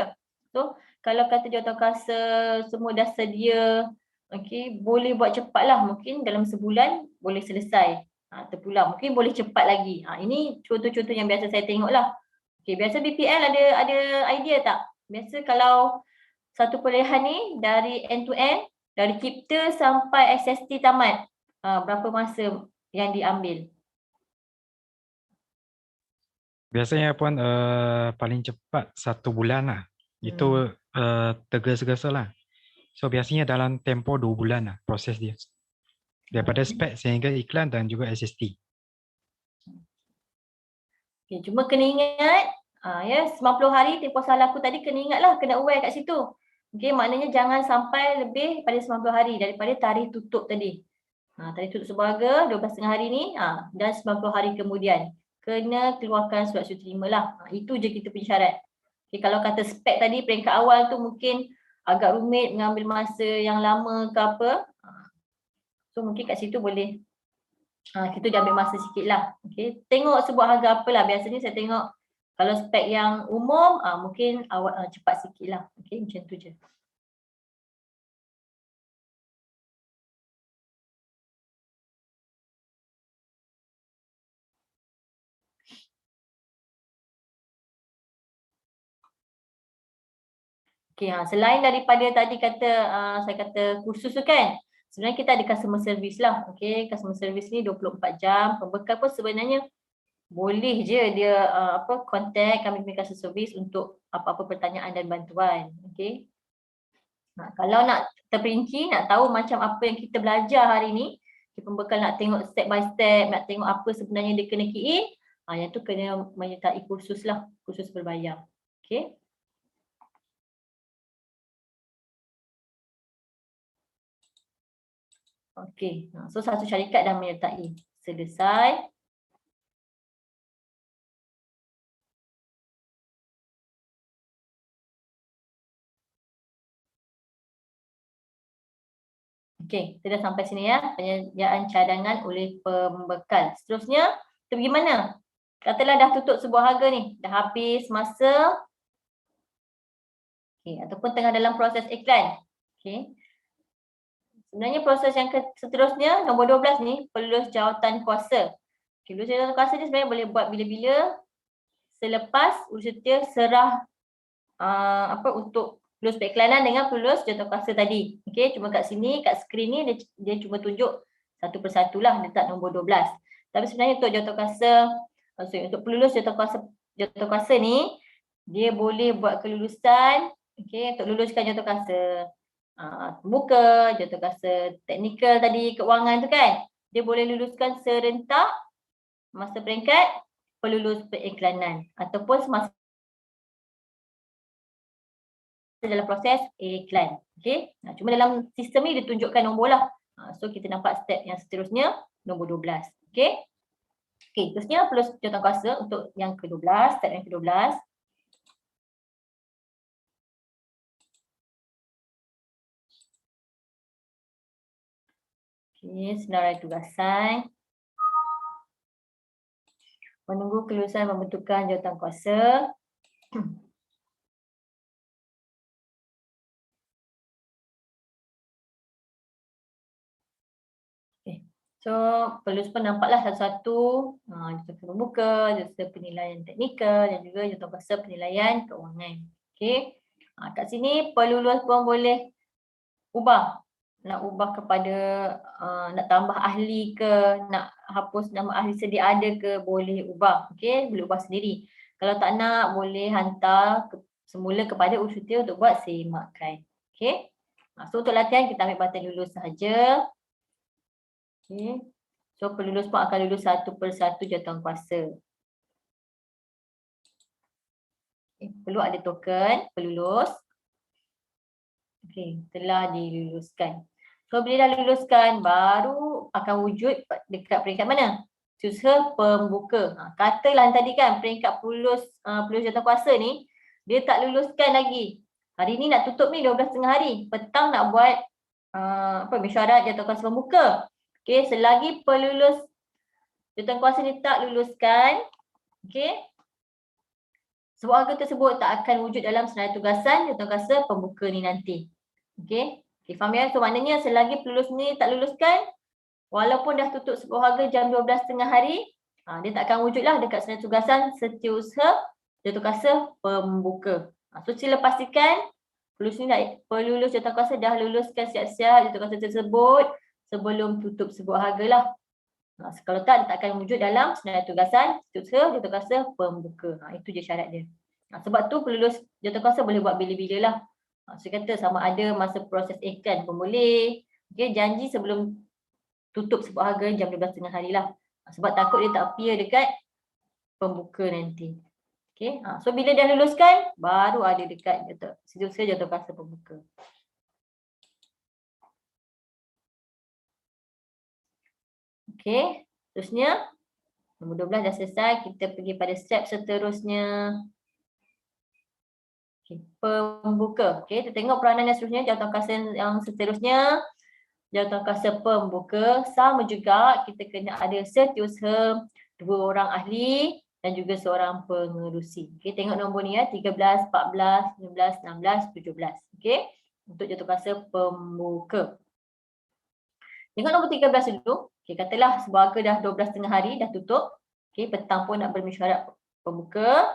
So, kalau kata jawatankuasa semua dah sedia, okey, boleh buat cepatlah. Mungkin dalam sebulan boleh selesai. Terpulang. Mungkin boleh cepat lagi. Ini contoh-contoh yang biasa saya tengok lah. Okey, biasa BPL ada idea tak? Biasa kalau satu perolehan ni dari end to end, dari cipta sampai SST tamat, berapa masa yang diambil? Biasanya pun paling cepat 1 bulan lah. Itu tergesa-gesa lah. So biasanya dalam tempoh 2 bulan lah proses dia. Daripada spek sehingga iklan dan juga SST. Okay, cuma kena ingat, 90 hari tempoh salaku tadi kena ingatlah, kena aware kat situ. Okay, maknanya jangan sampai lebih pada 90 hari daripada tarikh tutup tadi. Tarikh tutup sebuah harga 12,5 hari ni dan 90 hari kemudian. Kena keluarkan surat sudi terima lah. Itu je kita punya syarat. Okay, kalau kata spek tadi peringkat awal tu mungkin agak rumit, mengambil masa yang lama ke apa. So mungkin kat situ boleh kita dah ambil masa sikit lah. Okay. Tengok sebuah harga apalah. Biasanya saya tengok kalau spek yang umum mungkin awal cepat sikit lah. Okay, macam tu je. Okay, selain daripada tadi saya kata kursus tu kan, sebenarnya kita ada customer service lah. Okay, customer service ni 24 jam. Pembekal pun sebenarnya boleh je dia contact kami punya customer service untuk apa-apa pertanyaan dan bantuan. Okay. Kalau nak terperinci, nak tahu macam apa yang kita belajar hari ni, pembekal nak tengok step by step, nak tengok apa sebenarnya dia kena key in, yang tu kena menyertai kursus lah, kursus berbayar. Okay. Okey, so satu syarikat dah menyertai. Selesai. Okey, kita dah sampai sini ya. Penyediaan cadangan oleh pembekal. Seterusnya, kita pergi mana? Katalah dah tutup sebuah harga ni. Dah habis masa. Okey, ataupun tengah dalam proses iklan. Okey. Sebenarnya proses yang seterusnya, nombor 12 ni, pelulus jawatan kuasa. Okay, pelulus jawatan kuasa ni sebenarnya boleh buat bila-bila selepas urusia serah untuk pelulus periklanan dengan pelulus jawatan kuasa tadi. Okey, cuma kat sini, kat skrin ni dia cuma tunjuk satu persatu lah, dia tak nombor 12. Tapi sebenarnya untuk jawatan kuasa, untuk pelulus jawatan kuasa ni, dia boleh buat kelulusan, okey, untuk luluskan jawatan kuasa pembuka, jawatan kuasa teknikal tadi, keuangan tu kan. Dia boleh luluskan serentak masa peringkat pelulus periklanan ataupun semasa dalam proses iklan. Okey. Cuma dalam sistem ni ditunjukkan nombor lah. So kita nampak step yang seterusnya nombor 12. Okey. Okey, terusnya pelulus jawatan kuasa untuk yang ke-12, step yang ke-12. Okey, senarai tugasan. Menunggu kelulusan pembentukan jawatan kuasa. So, pelulus pun nampaklah satu-satu jawatan pembuka, jawatan penilaian teknikal dan juga jawatan kuasa penilaian keuangan. Okey. Kat sini pelulus pun boleh ubah. Nak ubah kepada nak tambah ahli ke, nak hapus nama ahli sedia ada ke, boleh ubah. Okey, boleh ubah sendiri. Kalau tak nak, boleh hantar semula kepada urusia untuk buat semakan. Okey. So untuk latihan kita ambil batan lulus sahaja. Okay. So pelulus pun akan lulus satu persatu jawatan kuasa. Okay. Perlu ada token pelulus. Okay. Telah diluluskan. So bila dah luluskan, baru akan wujud dekat peringkat mana? Usaha pembuka. Katalah tadi kan peringkat pelulus jawatan kuasa ni, dia tak luluskan lagi. Hari ni nak tutup ni 12.30 hari. Petang nak buat mesyuarat jawatan kuasa pembuka. Okey, selagi pelulus jawatan kuasa ni tak luluskan, okey, sebuah harga tersebut tak akan wujud dalam senarai tugasan jawatan kuasa pembuka ni nanti. Okey, faham ya? So maknanya selagi pelulus ni tak luluskan, walaupun dah tutup sebuah harga jam 12.30 hari, dia tak akan wujudlah dekat senarai tugasan setiausaha jawatan kuasa pembuka. So sila pastikan pelulus jawatan kuasa dah luluskan siap-siap jawatan kuasa tersebut sebelum tutup sebuah harga lah. Kalau tak, dia tak akan wujud dalam senarai tugasan setiausaha jawatan kuasa pembuka. Itu je syarat dia. Sebab tu pelulus jawatan kuasa boleh buat bila-bila lah. Saya kata sama ada masa proses iklan pun boleh. Okay, janji sebelum tutup sebuah harga jam 12.30 hari lah. Sebab takut dia tak appear dekat pembuka nanti. Okay, so bila dah luluskan, baru ada dekat setiausaha jawatan kuasa pembuka. Okey, terusnya nombor 12 dah selesai, kita pergi pada step seterusnya. Okay, pembuka. Okey, kita tengok peranan yang seterusnya, jawatan kuasa yang seterusnya. Jawatan kuasa pembuka, sama juga kita kena ada setiausaha, 2 orang ahli dan juga seorang pengerusi. Okey, tengok nombor ni ya, 13, 14, 15, 16, 17. Okey, untuk jawatan kuasa pembuka. Tengok nombor 13 dulu. Okay, katalah sebuah harga dah 12.30 hari dah tutup. Okay, petang pun nak bermesyuarat pembuka.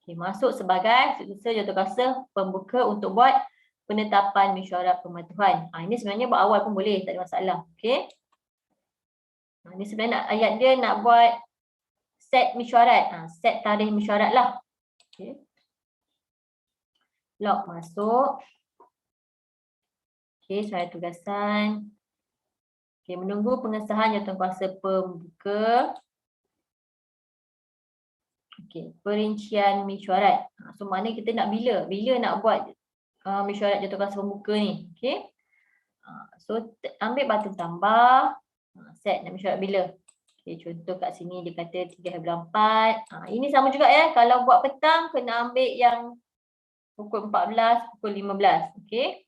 Okay, masuk sebagai setiausaha jawatan kuasa pembuka untuk buat penetapan mesyuarat pematuhan. Ini sebenarnya buat awal pun boleh, tak ada masalah. Okay. Ini sebenarnya ayat dia nak buat set mesyuarat. Set tarikh mesyuarat lah. Okay. Log masuk. Okay, senarai tugasan. Okay, menunggu pengesahan jawatan kuasa pembuka. Okay, perincian mesyuarat. So maknanya kita nak bila nak buat mesyuarat jawatan kuasa pembuka ni. Okay. So ambil button tambah, set nak mesyuarat bila. Okay, contoh kat sini dia kata 3/4. Ini sama juga ya, kalau buat petang kena ambil yang pukul 14, pukul 15. Okay.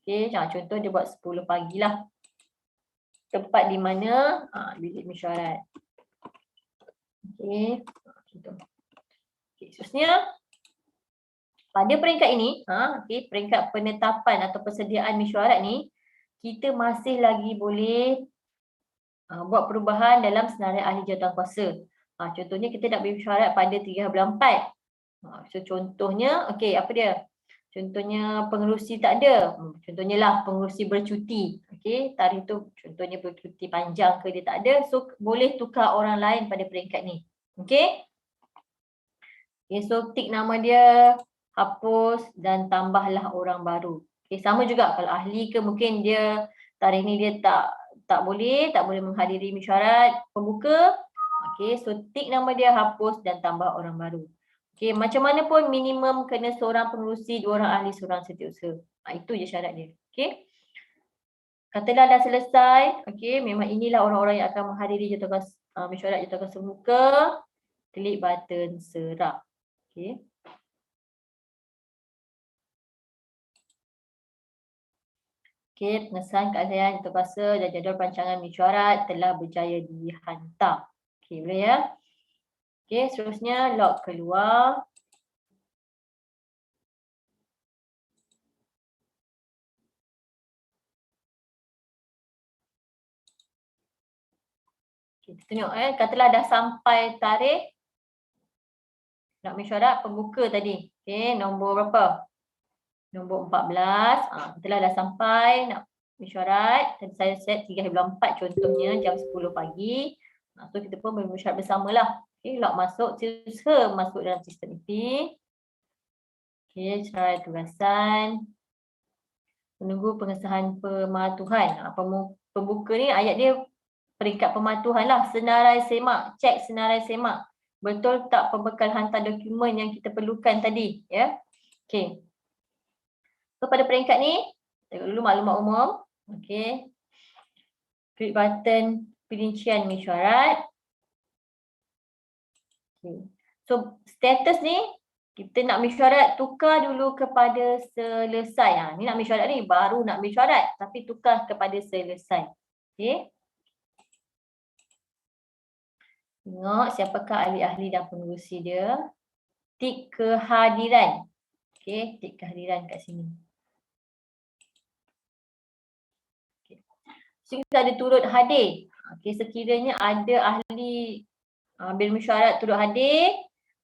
Okay, contoh dia buat 10 pagi lah. Tempat di mana bilik mesyuarat. Okey, contoh. Okey, seterusnya pada peringkat ini, okey, peringkat penetapan atau persediaan mesyuarat ni, kita masih lagi boleh buat perubahan dalam senarai ahli jawatankuasa. Contohnya kita nak beri syarat pada 3/4. So contohnya, okey, apa dia? Contohnya pengerusi tak ada. Contohnya lah pengerusi bercuti. Okey, tarikh tu contohnya bercuti panjang ke dia tak ada. So boleh tukar orang lain pada peringkat ni. Okey. Okay, so tick nama dia, hapus dan tambahlah orang baru. Okay, sama juga kalau ahli ke mungkin dia tarikh ni dia tak boleh menghadiri mesyuarat pembuka. Okay, so tick nama dia, hapus dan tambah orang baru. Okay, macam mana pun minimum kena seorang pengerusi, 2 orang ahli, seorang setiausaha. Itu je syarat dia. Okay. Katalah dah selesai. Okay, memang inilah orang-orang yang akan menghadiri mesyuarat jawatankuasa muka. Klik button serap. Okay. Okay, pengesahan keahlian jawatankuasa dan jadual perancangan mesyuarat telah berjaya dihantar. Okay, boleh ya? Okay, seterusnya log keluar. Okay, kita tengok katalah dah sampai tarikh nak mesyuarat pembuka tadi. Okay, nombor berapa? Nombor 14. Katalah dah sampai nak mesyuarat. Tadi saya set 3/4 contohnya jam 10 pagi. So kita pun bermesyuarat bersamalah. Okay, log masuk, setiausaha masuk dalam sistem IP. Okay, senarai tugasan. Menunggu pengesahan pematuhan. Pembuka ni ayat dia peringkat pematuhan lah. Senarai semak, cek senarai semak. Betul tak pembekal hantar dokumen yang kita perlukan tadi, ya? Okay. So pada peringkat ni, tengok dulu maklumat umum. Okay. Klik button perincian mesyuarat. Okay. So status ni, kita nak mesyuarat tukar dulu kepada selesai. Ni nak mesyuarat ni, baru nak mesyuarat tapi tukar kepada selesai. Okay. Tengok siapakah ahli-ahli dan pengerusi dia. Tik kehadiran. Okay, tik kehadiran kat sini. Okay. So kita ada turut hadir. Okay, sekiranya ada ahli bermesyuarat turut hadir,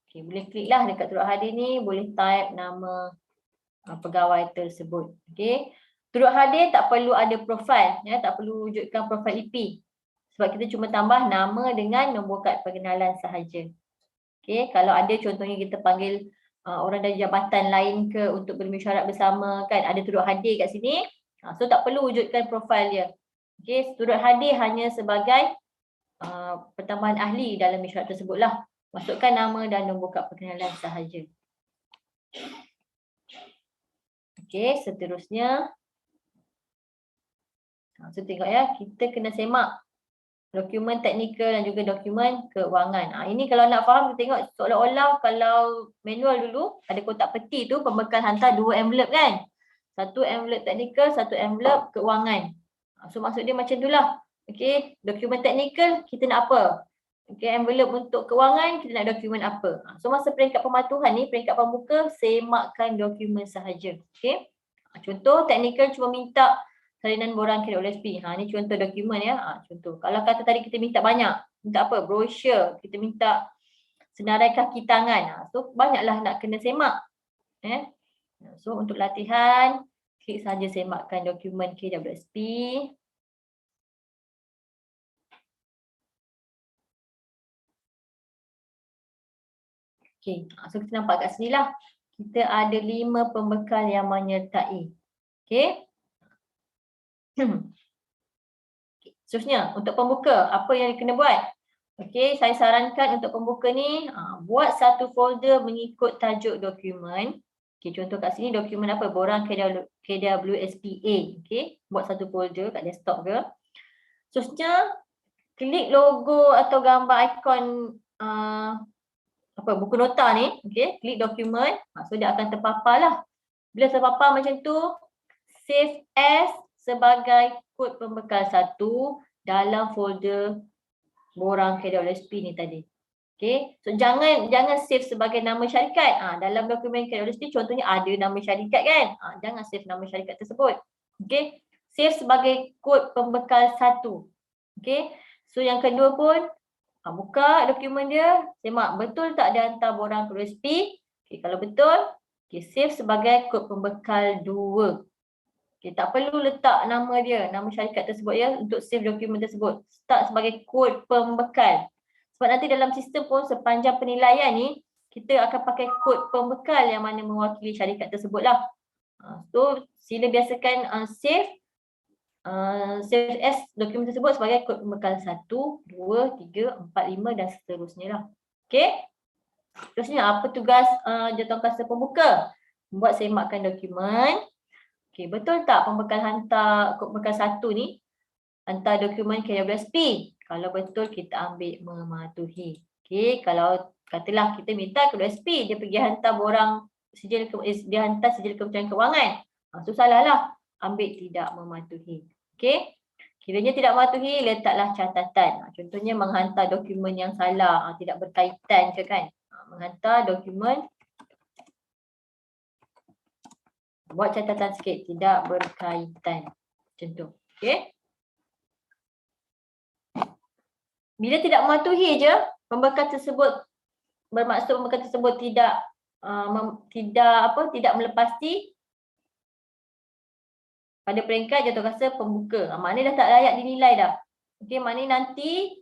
okay, boleh kliklah dekat turut hadir ni, boleh type nama pegawai tersebut. Okay. Turut hadir tak perlu ada profil, ya, tak perlu wujudkan profil IP. Sebab kita cuma tambah nama dengan nombor kad pengenalan sahaja. Okay, kalau ada contohnya kita panggil orang dari jabatan lain ke untuk bermesyuarat bersama kan, ada turut hadir kat sini. So tak perlu wujudkan profil dia. Okay, turut hadir hanya sebagai pertambahan ahli dalam mesyuarat tersebut lah. Masukkan nama dan nombor kad pengenalan sahaja. Okay, seterusnya. So tengok ya, kita kena semak dokumen teknikal dan juga dokumen keuangan. Ini kalau nak faham, kita tengok seolah-olah kalau manual dulu, ada kotak peti tu, pembekal hantar 2 envelope kan. Satu envelope teknikal, satu envelope keuangan. So maksud dia macam itulah. Okay, dokumen teknikal kita nak apa? Okay, envelope untuk keuangan kita nak dokumen apa? So masa peringkat pematuhan ni, peringkat pembuka, semakkan dokumen sahaja. Okay, contoh teknikal cuma minta salinan borang KWSP. Ni contoh dokumen ya. Contoh. Kalau kata tadi kita minta banyak. Minta apa? Brochure. Kita minta senarai kaki tangan. So banyaklah nak kena semak. So untuk latihan, klik saja semakkan dokumen KWSP. Okay. So kita nampak kat sini lah. Kita ada 5 pembekal yang menyertai. Okay. Seterusnya, untuk pembuka, apa yang kena buat? Okey, saya sarankan untuk pembuka ni, buat satu folder mengikut tajuk dokumen. Okey, contoh kat sini dokumen apa? Borang KWSPA. Okey, buat satu folder kat desktop ke. Seterusnya, klik logo atau gambar ikon buku nota ni. Okey, klik dokumen. So dia akan terpapar lah. Bila terpapar macam tu, save as sebagai kod pembekal 1 dalam folder borang KWSP ni tadi. Okay, so jangan save sebagai nama syarikat. Dalam dokumen KWSP contohnya ada nama syarikat kan. Jangan save nama syarikat tersebut. Okay, save sebagai kod pembekal 1. Okay. So yang kedua pun buka dokumen dia, semak betul tak dia hantar borang ke USP. Okay, kalau betul, okay, save sebagai kod pembekal 2. Okay, tak perlu letak nama dia, nama syarikat tersebut ya untuk save dokumen tersebut. Start sebagai kod pembekal. Sebab nanti dalam sistem pun sepanjang penilaian ni, kita akan pakai kod pembekal yang mana mewakili syarikat tersebut lah. So sila biasakan save as dokumen tersebut sebagai kod pembekal 1, 2, 3, 4, 5 dan seterusnya lah. Okay. Terusnya apa tugas jawatankuasa kuasa pembuka? Membuat semakkan dokumen. Okay, betul tak pembekal hantar kod pembekal 1 ni hantar dokumen KWSP? Kalau betul kita ambil mematuhi. Okay, kalau katalah kita minta KWSP, dia pergi hantar borang dia hantar sijil Kementerian Kewangan. So salah lah, ambil tidak mematuhi. Okay, kiranya tidak mematuhi, letaklah catatan. Contohnya menghantar dokumen yang salah, tidak berkaitan ke kan. Menghantar dokumen, buat catatan sikit, tidak berkaitan. Contoh. Okay. Bila tidak mematuhi je, pembekal tersebut bermaksud pembekal tersebut tidak melepasi pada peringkat jawatankuasa pembuka. Maknanya dah tak layak dinilai dah. Okey, maknanya nanti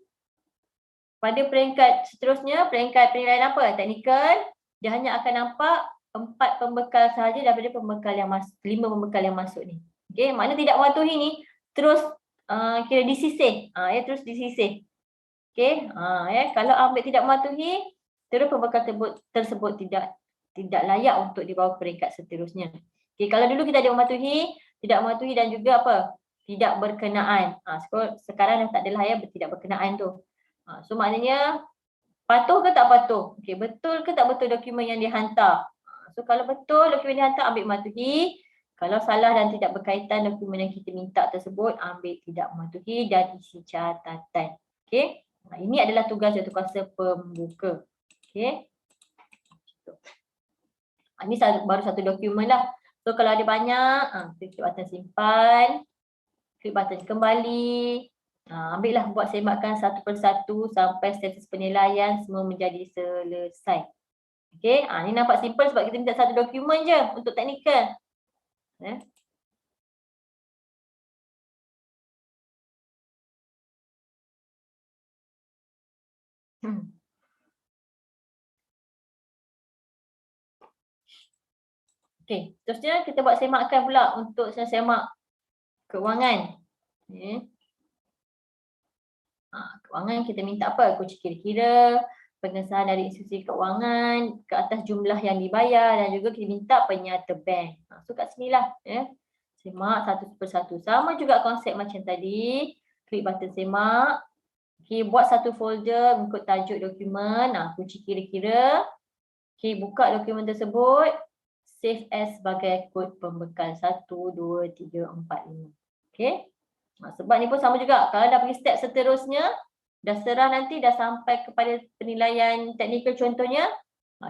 pada peringkat seterusnya, peringkat penilaian apa? Teknikal, dia hanya akan nampak 4 pembekal sahaja daripada 5 pembekal yang masuk ni. Okey, maknanya tidak mematuhi ni terus kira disisih. Terus disisih. Okey, kalau ambil tidak mematuhi, terus pembekal tersebut tidak layak untuk dibawa ke peringkat seterusnya. Okey, kalau dulu kita ada mematuhi, tidak mematuhi dan juga apa? Tidak berkenaan. Sekarang dah tak adalah ya tidak berkenaan tu. So maknanya patuh ke tak patuh? Okey, betul ke tak betul dokumen yang dihantar? So kalau betul dokumen dihantar, ambil mematuhi. Kalau salah dan tidak berkaitan dokumen yang kita minta tersebut, ambil tidak mematuhi dan isi catatan. Okey. Ini adalah tugas jawatankuasa pembuka. Okey. Ini baru satu dokumen lah. So kalau ada banyak, klik button simpan, klik button kembali. Ambillah buat semakkan satu persatu sampai status penilaian semua menjadi selesai. Okey, ni nampak simple sebab kita minta satu dokumen je untuk teknikal. Okey, terusnya kita buat semakkan pula untuk semak keuangan. Keuangan kita minta apa? Kunci kira-kira, pengesahan dari institusi keuangan ke atas jumlah yang dibayar dan juga kita minta penyata bank. So kat sinilah semak satu persatu. Sama juga konsep macam tadi. Klik button semak. Okay, buat satu folder mengikut tajuk dokumen. Kunci kira-kira. Okay, buka dokumen tersebut. Save as sebagai kod pembekal 1, 2, 3, 4, 5. Okay. Sebab ni pun sama juga. Kalau dah pergi step seterusnya, dah serah nanti, dah sampai kepada penilaian teknikal contohnya,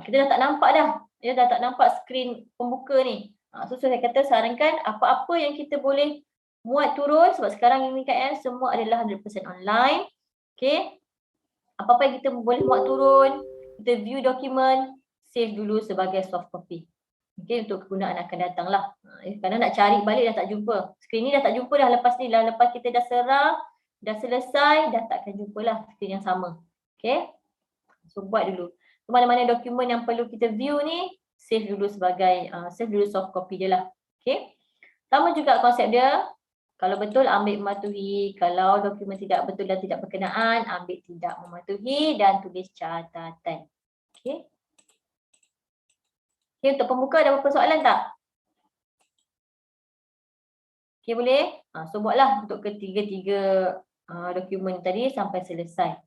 kita dah tak nampak dah. Dah tak nampak skrin pembuka ni. So saya kata sarankan apa-apa yang kita boleh muat turun, sebab sekarang ini kan semua adalah 100% online. Okay. Apa-apa yang kita boleh muat turun, kita view dokumen, save dulu sebagai soft copy. Okay, untuk kegunaan akan datang lah. Kadang nak cari balik dah tak jumpa. Skrin ni dah tak jumpa dah lepas ni. Lepas kita dah serah, dah selesai, dah takkan jumpa lah skrin yang sama. Okay. So buat dulu. So, mana-mana dokumen yang perlu kita view ni, save dulu sebagai, save dulu soft copy je lah. Okay. Sama juga konsep dia. Kalau betul ambil mematuhi. Kalau dokumen tidak betul dan tidak berkenaan, ambil tidak mematuhi dan tulis catatan. Okay. Okay, untuk pembuka ada apa soalan tak? Okay, boleh? So buatlah untuk ketiga-tiga dokumen tadi sampai selesai.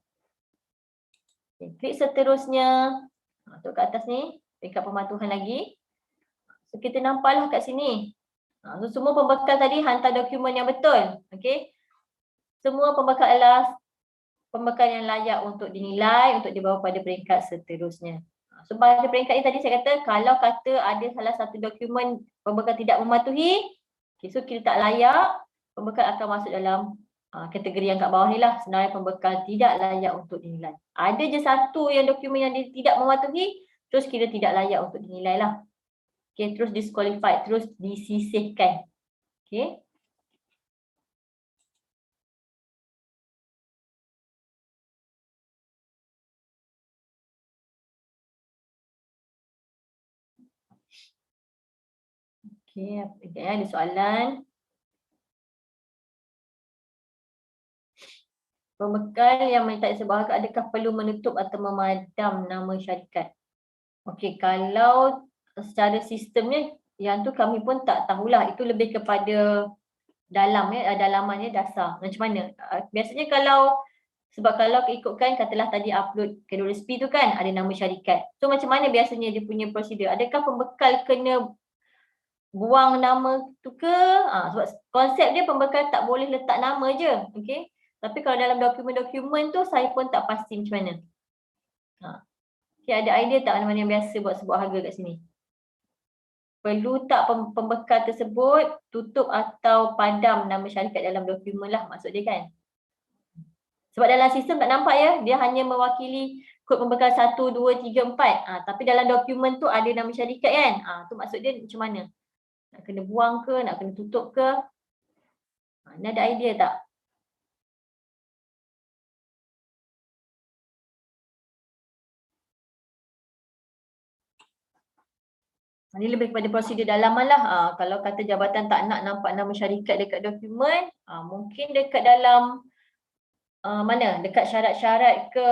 Okay, klik seterusnya. Untuk ke atas ni, peringkat pematuhan lagi. So kita nampaklah kat sini. So semua pembekal tadi hantar dokumen yang betul. Okay. Semua pembekal adalah pembekal yang layak untuk dinilai, untuk dibawa pada peringkat seterusnya. So pada peringkat ini tadi saya kata kalau kata ada salah satu dokumen pembekal tidak mematuhi, okay, so kita tak layak, pembekal akan masuk dalam kategori yang kat bawah ni lah, senarai pembekal tidak layak untuk dinilai. Ada je satu yang dokumen yang dia tidak mematuhi, terus kira tidak layak untuk dinilai lah. Okay, terus disqualified, terus disisihkan. Okay. Okay, ada soalan? Pembekal yang menyertai sebuah harga adakah perlu menutup atau memadam nama syarikat? Okey, kalau secara sistemnya yang tu kami pun tak tahulah, itu lebih kepada dalam dalamannya dasar. Macam mana? Biasanya sebab kalau ikutkan katalah tadi upload ke RSP tu kan ada nama syarikat. So macam mana biasanya dia punya prosedur? Adakah pembekal kena buang nama tu ke? Sebab konsep dia pembekal tak boleh letak nama je. Okey. Tapi kalau dalam dokumen-dokumen tu saya pun tak pasti macam mana. Okay, ada idea tak mana-mana yang biasa buat sebuah harga kat sini? Perlu tak pembekal tersebut tutup atau padam nama syarikat dalam dokumen lah maksud dia kan? Sebab dalam sistem tak nampak ya, dia hanya mewakili kod pembekal 1, 2, 3, 4. Tapi dalam dokumen tu ada nama syarikat kan? Tu maksud dia macam mana? Nak kena buang ke, nak kena tutup ke? Ni ada idea tak? Ini lebih kepada prosedur dalaman lah. Kalau kata jabatan tak nak nampak nama syarikat dekat dokumen, mungkin dekat dalam dekat syarat-syarat ke,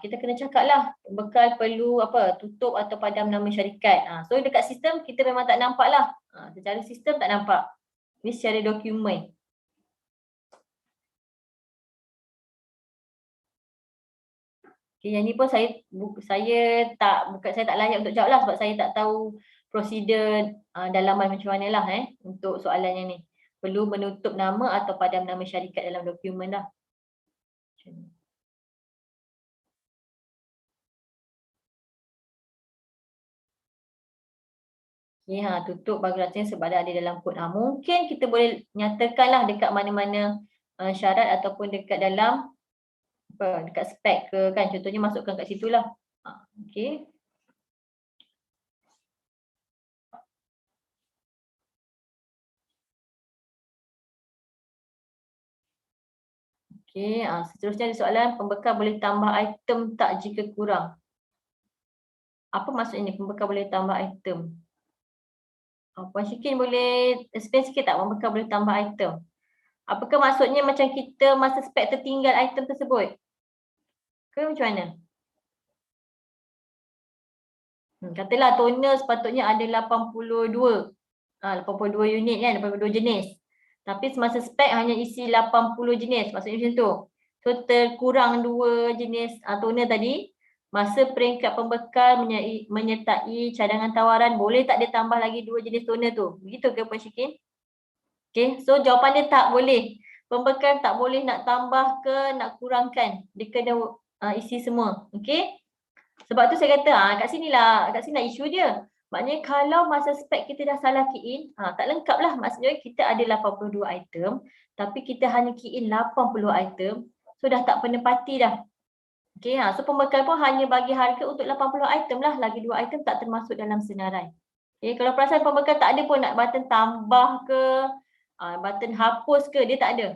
kita kena cakap lah bekal perlu tutup atau padam nama syarikat. So dekat sistem kita memang tak nampak lah. Secara sistem tak nampak. Ini secara dokumen. Okay, yang ni pun saya tak layak untuk jawab lah sebab saya tak tahu prosedur dalaman macam mana lah untuk soalan yang ni. Perlu menutup nama atau padam nama syarikat dalam dokumen lah. Okay, tutup bagi rasanya sebab ada dalam kod. Mungkin kita boleh nyatakan lah dekat mana-mana syarat ataupun dekat dalam dekat spek ke kan, contohnya masukkan kat situ lah. Okay. Okay, seterusnya ada soalan, pembekal boleh tambah item tak jika kurang? Apa maksudnya pembekal boleh tambah item? Puan Syikin boleh explain sikit tak pembekal boleh tambah item? Apakah maksudnya macam kita masa spek tertinggal item tersebut? Ke macam mana? Katalah toner sepatutnya ada 82 unit kan, 82 jenis. Tapi semasa spek hanya isi 80 jenis, maksudnya macam tu. So terkurang 2 jenis toner tadi. Masa peringkat pembekal menyertai cadangan tawaran, boleh tak dia tambah lagi 2 jenis toner tu? Begitu ke Puan Syikin? Okay, so jawapan dia tak boleh. Pembekal tak boleh nak tambah ke nak kurangkan. Dia kena isi semua. Okay. Sebab tu saya kata kat sini lah isu dia. Maknanya kalau masa spek kita dah salah key in, tak lengkap lah. Maksudnya kita ada 82 item, tapi kita hanya key in 80 item. So dah tak penepati dah. Okay, so pembekal pun hanya bagi harga untuk 80 item lah. Lagi 2 item tak termasuk dalam senarai. Okay, kalau perasan pembekal tak ada pun nak button tambah ke, button hapus ke, dia tak ada.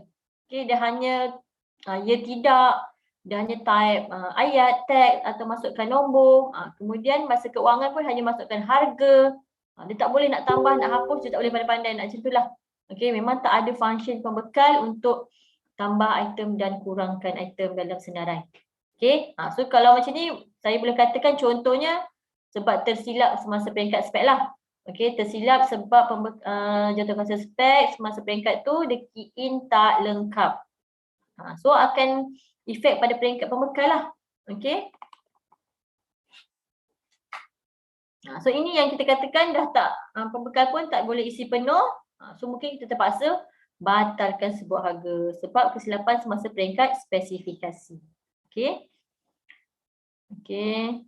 Okay, dia hanya ya tidak. Dia hanya type ayat, tag atau masukkan nombor. Kemudian masa keuangan pun hanya masukkan harga. Dia tak boleh nak tambah, nak hapus, dia tak boleh pandai-pandai nak macam itulah. Okay, memang tak ada function pembekal untuk tambah item dan kurangkan item dalam senarai. Okay, so kalau macam ni saya boleh katakan contohnya sebab tersilap semasa peringkat spek lah. Okay, tersilap sebab jatuh kuasa spek semasa peringkat tu dia key in tak lengkap. So akan efek pada peringkat pembekal lah. Okay. So ini yang kita katakan dah tak, pembekal pun tak boleh isi penuh. So mungkin kita terpaksa batalkan sebuah harga sebab kesilapan semasa peringkat spesifikasi. Okay. Okay.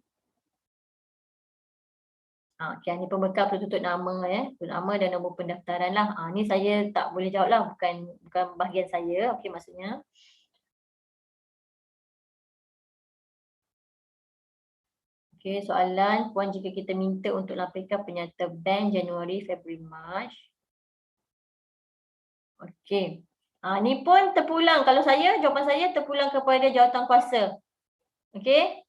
Okey, ni pembekal penuntut nama penuntut nama dan nombor pendaftaran lah. Ni saya tak boleh jawab lah, bukan bahagian saya. Okey, maksudnya. Okey, soalan puan jika kita minta untuk lampirkan penyata bank Januari, Februari, Mac. Okey. Ni pun terpulang. Kalau saya, jawapan saya terpulang kepada jawatankuasa. Okey.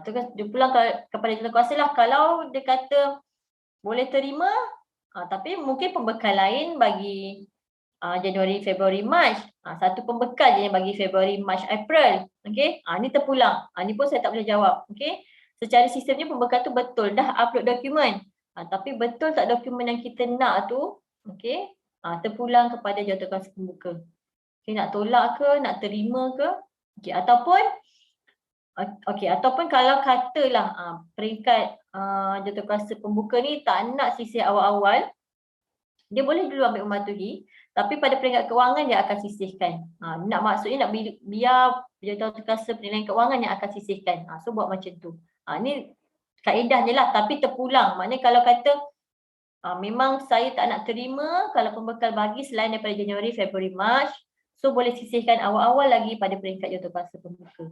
Tu kan dia pulang kepada jawatankuasa lah. Kalau dia kata boleh terima, tapi mungkin pembekal lain bagi Januari, Februari, Mac. Satu pembekal je yang bagi Februari, Mac, April. Okey. Ni terpulang. Ni pun saya tak boleh jawab. Okey. Secara sistemnya pembekal tu betul dah upload dokumen. Tapi betul tak dokumen yang kita nak tu, okey, terpulang kepada jawatankuasa pembuka. Okey, nak tolak ke, nak terima ke? Okey, ataupun kalau katalah peringkat jawatankuasa pembuka ni tak nak sisih awal-awal, dia boleh dulu ambil mematuhi, tapi pada peringkat kewangan dia akan sisihkan. Maksudnya nak biar jawatankuasa penilaian kewangan yang akan sisihkan. So buat macam tu. Ni kaedahnya lah, tapi terpulang. Maknanya kalau kata memang saya tak nak terima kalau pembekal bagi selain daripada Januari, Februari, Mac, so boleh sisihkan awal-awal lagi pada peringkat jawatankuasa pembuka.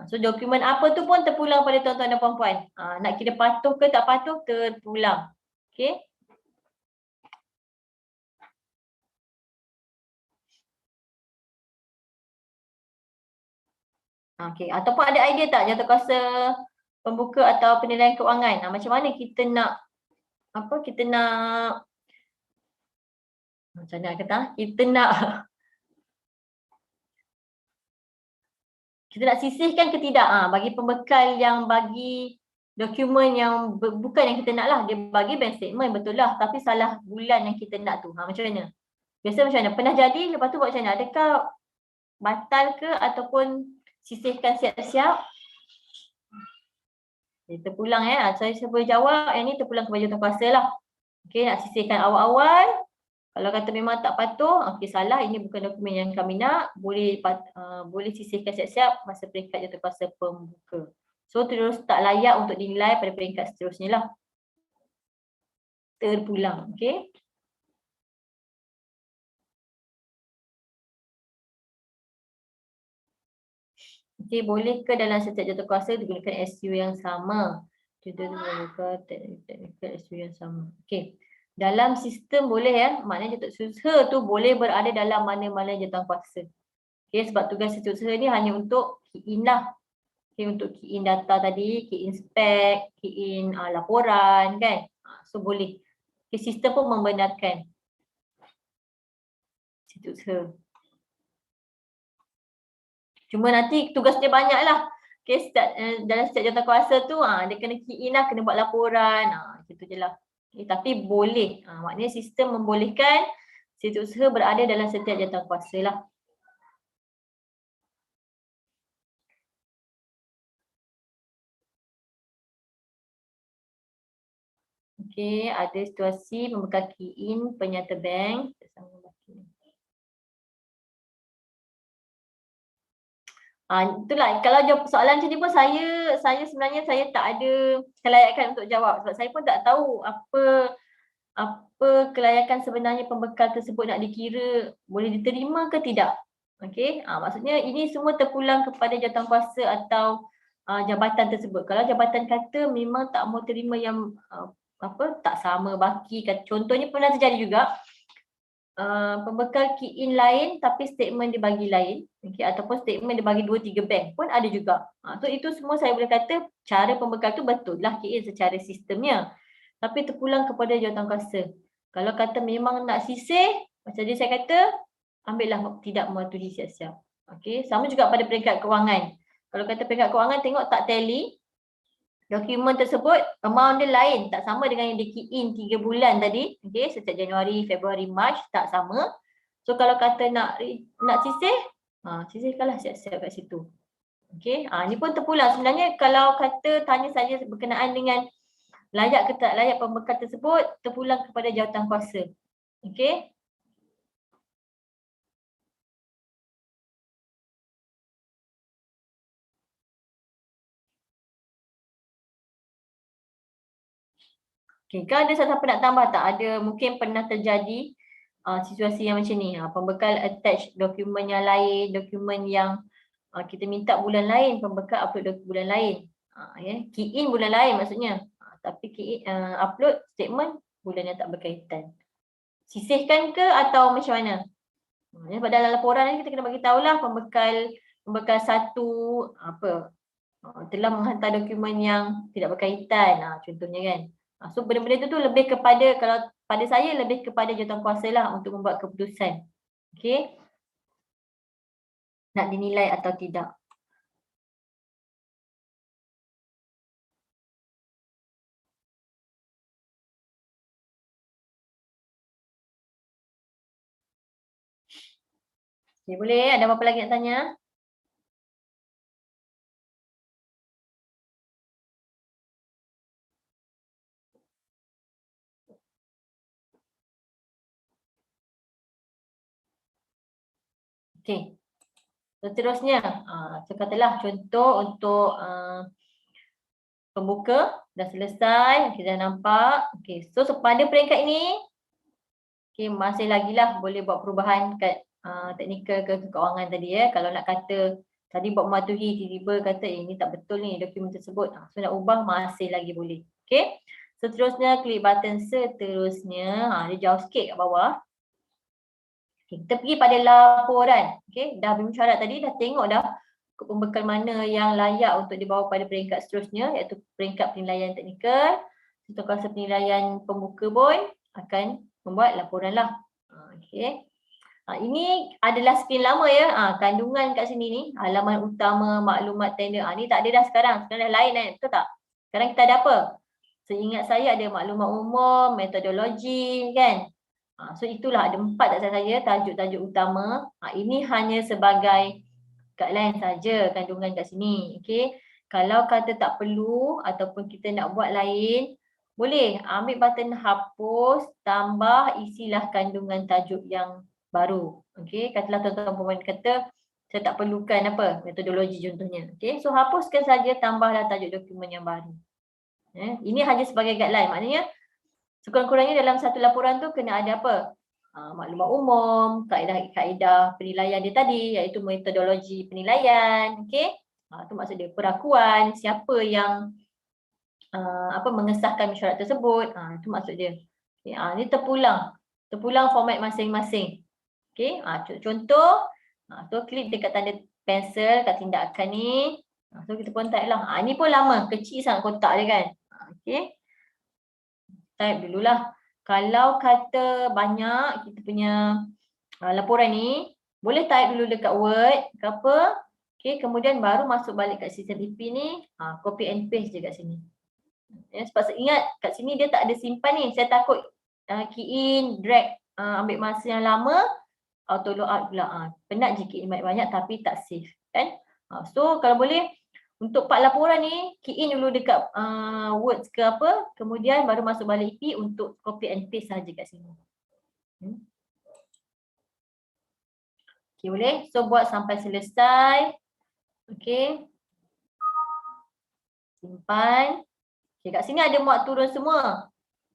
So dokumen apa tu pun terpulang pada tuan-tuan dan puan-puan. Nak kira patuh ke tak patuh, terpulang. Okey. Okey, ataupun ada idea tak jawatankuasa pembuka atau penilaian kewangan? Macam mana kita nak macam mana kata? Kita nak sisihkan ke tidak? Bagi pembekal yang bagi dokumen yang bukan yang kita nak lah. Dia bagi bank statement, betul lah. Tapi salah bulan yang kita nak tu. Macam mana? Biasa macam mana? Pernah jadi, lepas tu buat macam mana? Adakah batal ke ataupun sisihkan siap-siap? Terpulang saya boleh jawab yang ni terpulang kepada jawatankuasa lah. Okey, nak sisihkan awal-awal. Kalau kata memang tak patuh, okey salah, ini bukan dokumen yang kami nak, boleh sisihkan siap-siap masa peringkat jawatankuasa pembuka. So terus tak layak untuk dinilai pada peringkat seterusnya lah. Terpulang, okey. Okey, boleh ke dalam setiap jawatankuasa digunakan SU yang sama? Kita menggunakan teknikal SU yang sama. Okey. Dalam sistem boleh maknanya setiausaha tu boleh berada dalam mana-mana jawatankuasa. Okey, sebab tugas setiausaha ni hanya untuk key in lah. Okey, untuk key in data tadi, key in spek, key in laporan kan. So boleh. Okey, sistem pun membenarkan setiausaha. Cuma nanti tugas dia banyak lah. Okay, dalam setiap jawatankuasa tu dia kena key in lah, kena buat laporan. Gitu je lah. Okay, tapi boleh. Maknanya sistem membolehkan setiausaha berada dalam setiap jawatankuasa lah. Okay, ada situasi membekal key in penyata bank. Itulah kalau jawab soalan macam ni pun saya sebenarnya saya tak ada kelayakan untuk jawab sebab saya pun tak tahu apa kelayakan sebenarnya pembekal tersebut nak dikira boleh diterima ke tidak. Okey, maksudnya ini semua terpulang kepada jawatankuasa atau jabatan tersebut. Kalau jabatan kata memang tak mau terima yang tak sama baki, contohnya pernah terjadi juga. Pembekal key in lain tapi statement dia bagi lain, okay, ataupun statement dia bagi 2-3 bank pun ada juga. So itu semua saya boleh kata cara pembekal tu betul lah key in secara sistemnya, tapi terpulang kepada jawatankuasa. Kalau kata memang nak sisih, macam tadi saya kata, ambillah tidak mematuhi siap-siap. Okay, sama juga pada peringkat kewangan. Kalau kata peringkat kewangan tengok tak tally, dokumen tersebut amount dia lain, tak sama dengan yang di key in 3 bulan tadi. Okey, setiap Januari, Februari, Mac tak sama. So kalau kata nak sisih, sisihkanlah siap-siap kat situ. Okey, ni pun terpulang. Sebenarnya kalau kata tanya saya berkenaan dengan layak ke tak layak pembekal tersebut, terpulang kepada jawatankuasa. Okey. Okay, kan ada siapa nak tambah tak? Ada mungkin pernah terjadi situasi yang macam ni. Pembekal attach dokumen yang lain, dokumen yang kita minta bulan lain, pembekal upload bulan lain. Key in bulan lain maksudnya. Tapi key in, upload statement bulan yang tak berkaitan. Sisihkan ke atau macam mana? Pada dalam laporan ni kita kena bagi tahulah pembekal satu telah menghantar dokumen yang tidak berkaitan, contohnya kan. So benda-benda tu lebih kepada, kalau pada saya lebih kepada jawatankuasa lah untuk membuat keputusan. Okey. Nak dinilai atau tidak. Okay, boleh? Ada apa-apa lagi nak tanya? Okey. Seterusnya, katalah contoh untuk pembuka dah selesai, kita dah nampak. Okey, so pada peringkat ini, okey, masih lagi lah boleh buat perubahan kat teknikal ke keuangan tadi ya. Kalau nak kata tadi buat mematuhi, tiba-tiba kata ini tak betul ni dokumen tersebut. So nak ubah masih lagi boleh. Okey. Seterusnya klik button seterusnya. Dia jauh sikit kat bawah. Okay, kita pergi pada laporan. Okey, dah bersyarat tadi, dah tengok dah pembekal mana yang layak untuk dibawa pada peringkat seterusnya, iaitu peringkat penilaian teknikal. Kuasa penilaian pembuka pun akan membuat laporan lah. Okey. Ini adalah skrin lama ya. Kandungan kat sini ni, halaman utama, maklumat tender. Ni tak ada dah sekarang. Sekarang dah lain kan, betul tak? Sekarang kita ada apa? Seingat saya ada maklumat umum, metodologi kan. So itulah ada 4 tak salah saya, tajuk-tajuk utama. Ini hanya sebagai guideline saja kandungan kat sini. Okey. Kalau kata tak perlu ataupun kita nak buat lain, boleh ambil button hapus, tambah, isilah kandungan tajuk yang baru. Okey, katalah tuan-tuan pemain kata saya tak perlukan apa metodologi contohnya. Okey, so hapuskan saja, tambahlah tajuk dokumen yang baru. Ini hanya sebagai guideline. Maknanya sekurang-kurangnya dalam satu laporan tu kena ada apa? Maklumat umum, kaedah penilaian dia tadi, iaitu metodologi penilaian. Okey. Tu maksud dia perakuan, siapa yang mengesahkan mesyuarat tersebut. Itu maksud dia. Okay, ni terpulang format masing-masing. Okey, contoh, so klik dekat tanda pensel kat tindakan ni. So kita pun type lah. Ni pun lama, kecil sangat kotak dia kan. Okey. Type dululah. Kalau kata banyak kita punya laporan ni, boleh type dulu dekat Word ke apa. Okey, kemudian baru masuk balik kat sistem EP ni, copy and paste je kat sini. Sebab saya ingat kat sini dia tak ada simpan ni. Saya takut key in, drag, ambil masa yang lama, auto log out pula. Penat je key in banyak-banyak tapi tak save kan. So kalau boleh untuk part laporan ni, key in dulu dekat words ke apa, kemudian baru masuk balik EP untuk copy and paste saja kat sini. Okay, boleh. So buat sampai selesai. Okay. Simpan. Okay, kat sini ada muat turun semua.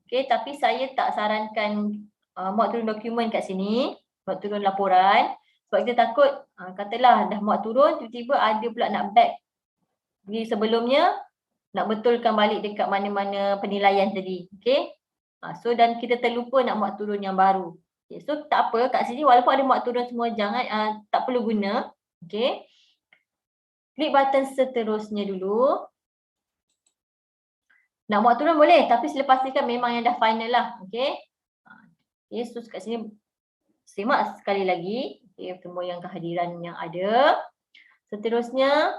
Okay, tapi saya tak sarankan muat turun dokumen kat sini, muat turun laporan. Sebab kita takut, katalah dah muat turun, tiba-tiba ada pula nak back pergi sebelumnya, nak betulkan balik dekat mana-mana penilaian tadi. Okay. So dan kita terlupa nak muat turun yang baru. Okay, so tak apa, kat sini walaupun ada muat turun semua, jangan, tak perlu guna. Okay. Klik button seterusnya dulu. Nak muat turun boleh, tapi sila pastikan memang yang dah final lah. Okay. Okay, so kat sini semak sekali lagi. Okay, semua yang kehadiran yang ada. Seterusnya,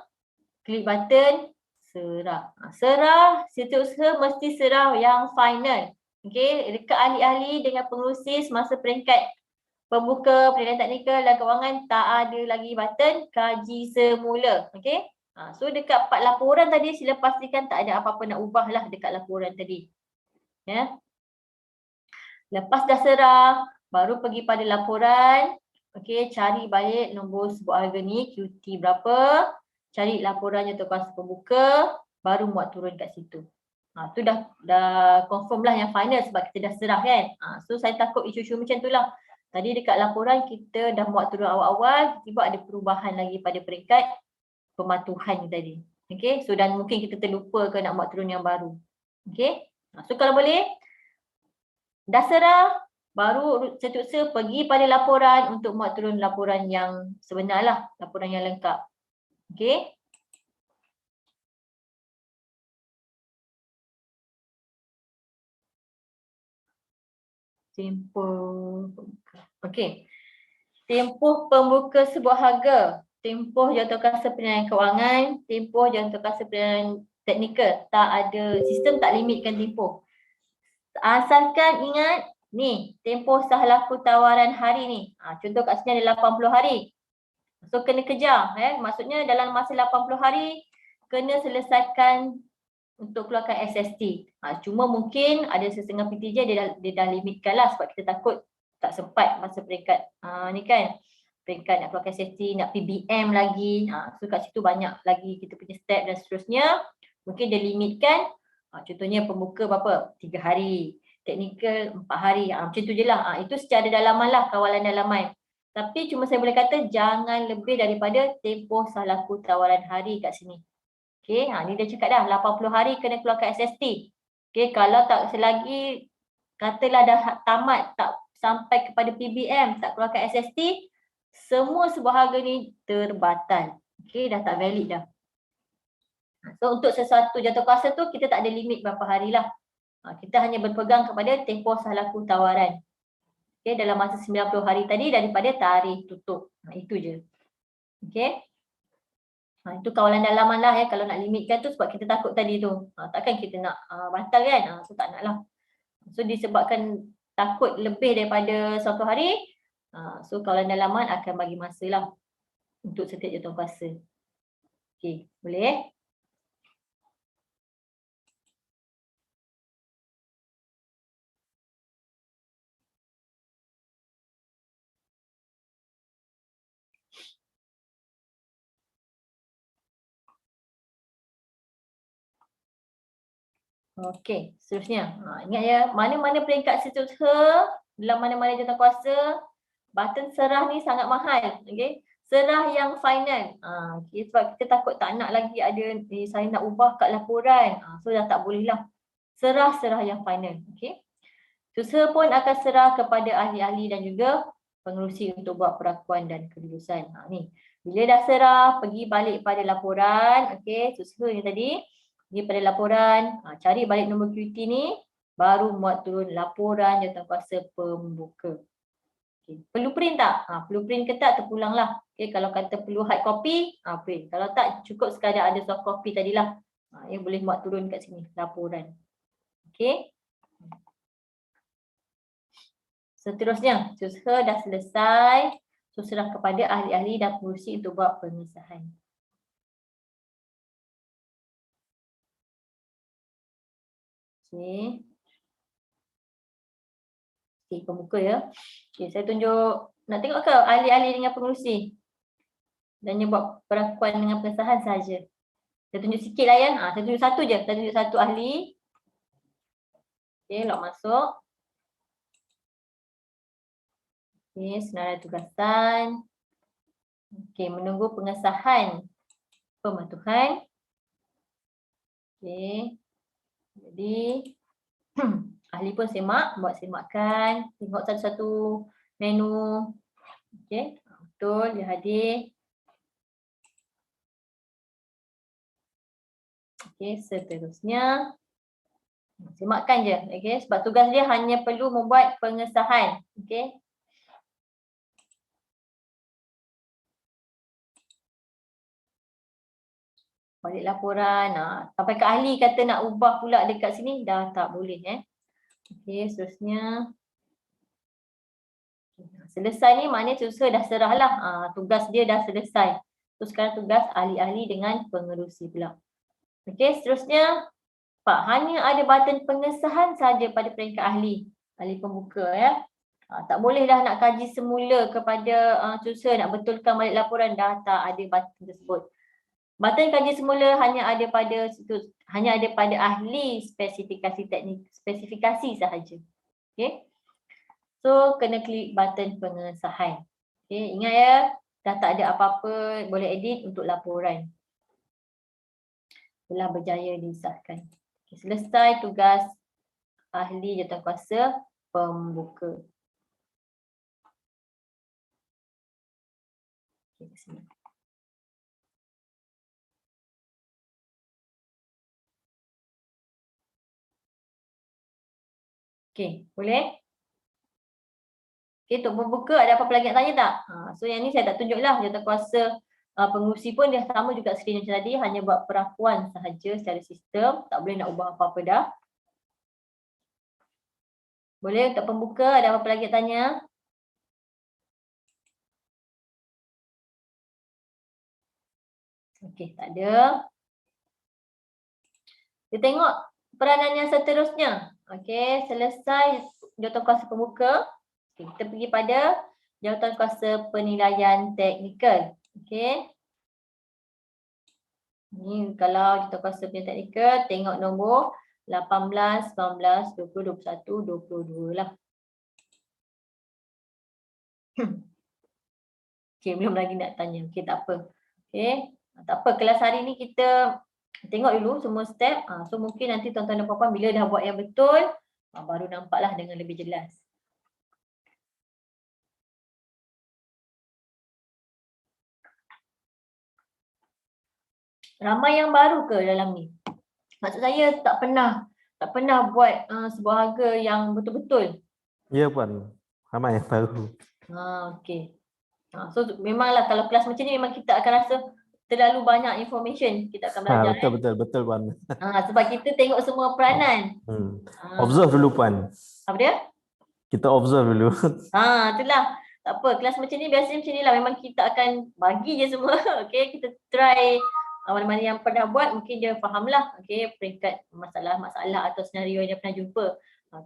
klik button serah. Serah, setiausaha mesti serah yang final. Okay, dekat ahli-ahli dengan pengurusi masa peringkat pembuka, penilaian teknikal dan keuangan tak ada lagi button kaji semula. Okay. So dekat part laporan tadi sila pastikan tak ada apa-apa nak ubah lah dekat laporan tadi. Ya. Lepas dah serah, baru pergi pada laporan. Okay, cari balik nombor sebuah harga ni, QT berapa. Cari laporannya untuk kuasa pembuka, baru muat turun kat situ. Tu dah confirm lah yang final sebab kita dah serah kan. So saya takut isu-isu macam tu lah. Tadi dekat laporan kita dah muat turun awal-awal, tiba ada perubahan lagi pada peringkat pematuhan tadi. Okay, so dan mungkin kita terlupa ke nak muat turun yang baru. Okay, so kalau boleh, dah serah, baru setiausaha pergi pada laporan untuk muat turun laporan yang sebenar lah, laporan yang lengkap. Okay. Tempoh pembuka. Okey. Tempoh pembuka sebuah harga, tempoh jawatankuasa penilaian kewangan, tempoh jawatankuasa penilaian teknikal. Tak ada, sistem tak limitkan tempoh. Asalkan ingat, ni tempoh sah laku tawaran hari ni. Contoh kat sini ada 80 hari. So kena kejar. Maksudnya dalam masa 80 hari, kena selesaikan untuk keluarkan SST. Cuma mungkin ada setengah PTJ dia dah limitkan lah sebab kita takut tak sempat masa peringkat ni kan. Peringkat nak keluarkan SST, nak PBM lagi. So kat situ banyak lagi kita punya step dan seterusnya. Mungkin dia limitkan. Contohnya pembuka berapa? 3 hari. Teknikal 4 hari. Macam tu je lah. Itu secara dalaman lah, kawalan dalaman. Tapi cuma saya boleh kata jangan lebih daripada tempoh sah laku tawaran hari kat sini. Okay, ni dia cakap dah 80 hari kena keluarkan SST. Okay, kalau tak selagi katalah dah tamat tak sampai kepada PBM tak keluarkan SST, semua sebuah harga ni terbatal. Okay, dah tak valid dah. So untuk sesuatu jawatankuasa tu kita tak ada limit berapa hari lah. Kita hanya berpegang kepada tempoh sah laku tawaran. Okay, dalam masa 90 hari tadi daripada tarikh tutup. Itu je. Okay. Itu kawalan dalaman lah kalau nak limitkan tu sebab kita takut tadi tu. Takkan kita nak batal kan? So tak nak lah. So disebabkan takut lebih daripada suatu hari, so kawalan dalaman akan bagi masa lah untuk setiap jawatankuasa. Okay, boleh? Okey, seterusnya. Ingat ya, mana-mana peringkat setiausaha, dalam mana-mana jawatankuasa, button serah ni sangat mahal. Okey. Serah yang final. Sebab kita takut tak nak lagi ada saya nak ubah kat laporan. So dah tak boleh lah. Serah yang final. Okey. Setiausaha pun akan serah kepada ahli-ahli dan juga pengerusi untuk buat perakuan dan kelulusan. Ni. Bila dah serah, pergi balik pada laporan. Okey, setiausaha ni tadi. Pergi pada laporan, cari balik nombor QT ni, baru muat turun laporan jawatankuasa pembuka. Okay. Perlu print tak? Perlu print ke tak? Terpulang lah. Okay. Kalau kata perlu hard copy, print. Kalau tak, cukup sekadar ada soft copy tadilah. Yang boleh muat turun kat sini, laporan. Okay. Seterusnya, setiausaha dah selesai. So serah kepada ahli-ahli dan pengurusi untuk buat pengesahan. Okay. Okay, pembuka ya. Okay, saya tunjuk, nak tengok ke ahli-ahli dengan pengurusi? Dan dia buat perakuan dengan pengesahan saja. Saya tunjuk sikit lah ya. Saya tunjuk satu je. Saya tunjuk satu ahli. Okay, lock masuk. Okay, senarai tugasan. Okay, menunggu pengesahan pematuhan. Okay. Jadi, ahli pun semak, buat semakan, tengok satu-satu menu. Okey, betul, dia hadir. Okey, seterusnya. Semakkan je, okey, sebab tugas dia hanya perlu membuat pengesahan. Okey. Balik laporan. Sampai ke ahli kata nak ubah pula dekat sini, dah tak boleh. Okey, seterusnya. Selesai ni maknanya setiausaha dah serah lah. Tugas dia dah selesai. So sekarang tugas ahli-ahli dengan pengerusi pula. Okey, seterusnya. Pak, hanya ada button pengesahan saja pada peringkat ahli. Ahli pembuka ya. Tak boleh dah nak kaji semula kepada setiausaha nak betulkan balik laporan, dah tak ada button tersebut. Button kaji semula hanya ada pada ahli spesifikasi teknik, spesifikasi sahaja. Okey. So kena klik button pengesahan. Okey, ingat ya, dah tak ada apa-apa, boleh edit untuk laporan. Telah berjaya disahkan. Okay, selesai tugas ahli jawatankuasa pembuka. Okay, sini. Okay, boleh? Okay, untuk membuka ada apa-apa lagi nak tanya tak? So yang ni saya tak tunjuklah, jawatankuasa pengurusi pun dia sama juga skrin macam tadi, hanya buat perakuan sahaja secara sistem, tak boleh nak ubah apa-apa dah. Boleh untuk pembuka, ada apa-apa lagi nak tanya? Okey, tak ada. Kita tengok peranan yang seterusnya. Okey, selesai jawatankuasa pembuka. Okay, kita pergi pada jawatankuasa penilaian teknikal. Okey. Ni kalau jawatankuasa penilaian teknikal, tengok nombor 18, 19, 20, 21, 22 lah. Okey, belum lagi nak tanya. Okey, tak apa. Okey, tak apa. Kelas hari ni kita tengok dulu semua step. So mungkin nanti tuan-tuan dan puan-puan bila dah buat yang betul, baru nampaklah dengan lebih jelas. Ramai yang baru ke dalam ni? Maksud saya tak pernah buat sebuah harga yang betul-betul. Ya puan, ramai yang baru. Okey. So memanglah kalau kelas macam ni memang kita akan rasa terlalu banyak information kita akan belajar. Betul puan. Sebab kita tengok semua peranan. Observe dulu puan. Apa dia? Kita observe dulu. Itulah. Tak apa, kelas macam ni biasanya macam ni lah. Memang kita akan bagi je semua. Okey, kita try mana-mana yang pernah buat, mungkin dia faham lah. Okey, peringkat masalah-masalah atau senario yang dia pernah jumpa.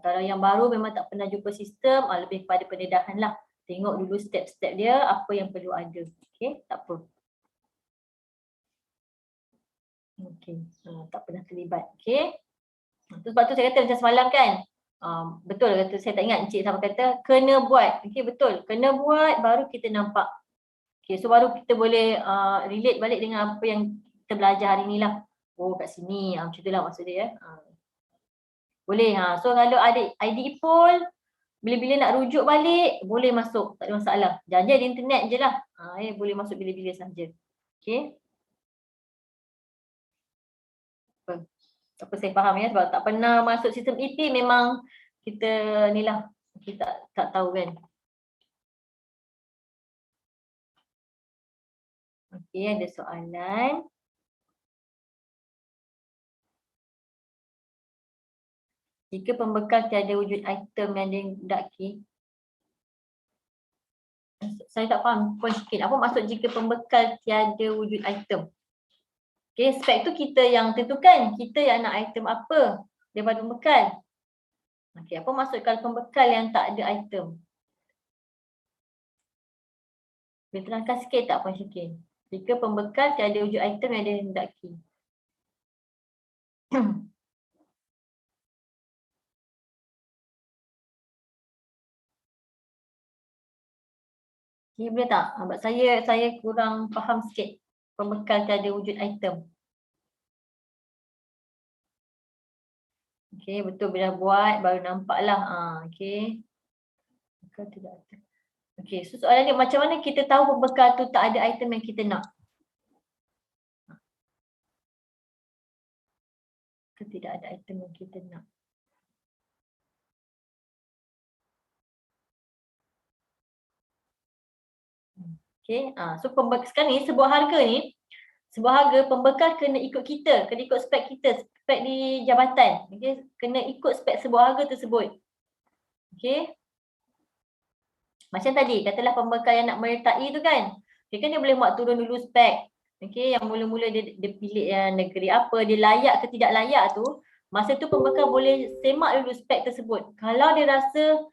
Kalau yang baru memang tak pernah jumpa sistem, lebih kepada pendedahan lah. Tengok dulu step-step dia, apa yang perlu ada. Okey, tak apa. Okey, tak pernah terlibat. Okey. Sebab tu saya kata macam semalam kan. Betul kata, saya tak ingat Encik sama kata kena buat. Okey, betul. Kena buat baru kita nampak. Okey, so baru kita boleh relate balik dengan apa yang kita belajar hari ni lah. Oh, kat sini. Macam tu lah maksud dia. Boleh. So kalau ada ID poll, bila-bila nak rujuk balik, boleh masuk. Tak ada masalah. Jangan di internet je lah. Boleh masuk bila-bila sahaja. Okey. Apa saya faham ya, sebab tak pernah masuk sistem EP memang kita ni lah, kita tak tahu kan. Okey, ada soalan. Jika pembekal tiada wujud item yang dihedaki, saya tak faham poin sikit. Apa maksud jika pembekal tiada wujud item? Okey, spek tu kita yang tentukan. Kita yang nak item apa daripada pembekal. Okey, apa maksud kalau pembekal yang tak ada item? Boleh terangkan sikit tak Puan Syakir? Jika pembekal tiada wujud item yang dihendaki. Okay, boleh tak? Sebab saya kurang faham sikit. Pembekal tiada wujud item. Okey, betul bila buat baru nampaklah. Okey. Pembekal tidak ada. Okey, so soalannya macam mana kita tahu pembekal tu tak ada item yang kita nak? Tidak ada item yang kita nak. Okey, so sekarang ni sebuah harga pembekal kena ikut kita, kena ikut spek kita, spek di jabatan. Okey, kena ikut spek sebuah harga tersebut. Okey. Macam tadi, katalah pembekal yang nak menyertai tu kan. Okey, kan dia boleh buat turun dulu spek. Okey, yang mula-mula dia pilih negeri apa, dia layak ke tidak layak tu. Masa tu pembekal boleh semak dulu spek tersebut. Kalau dia rasa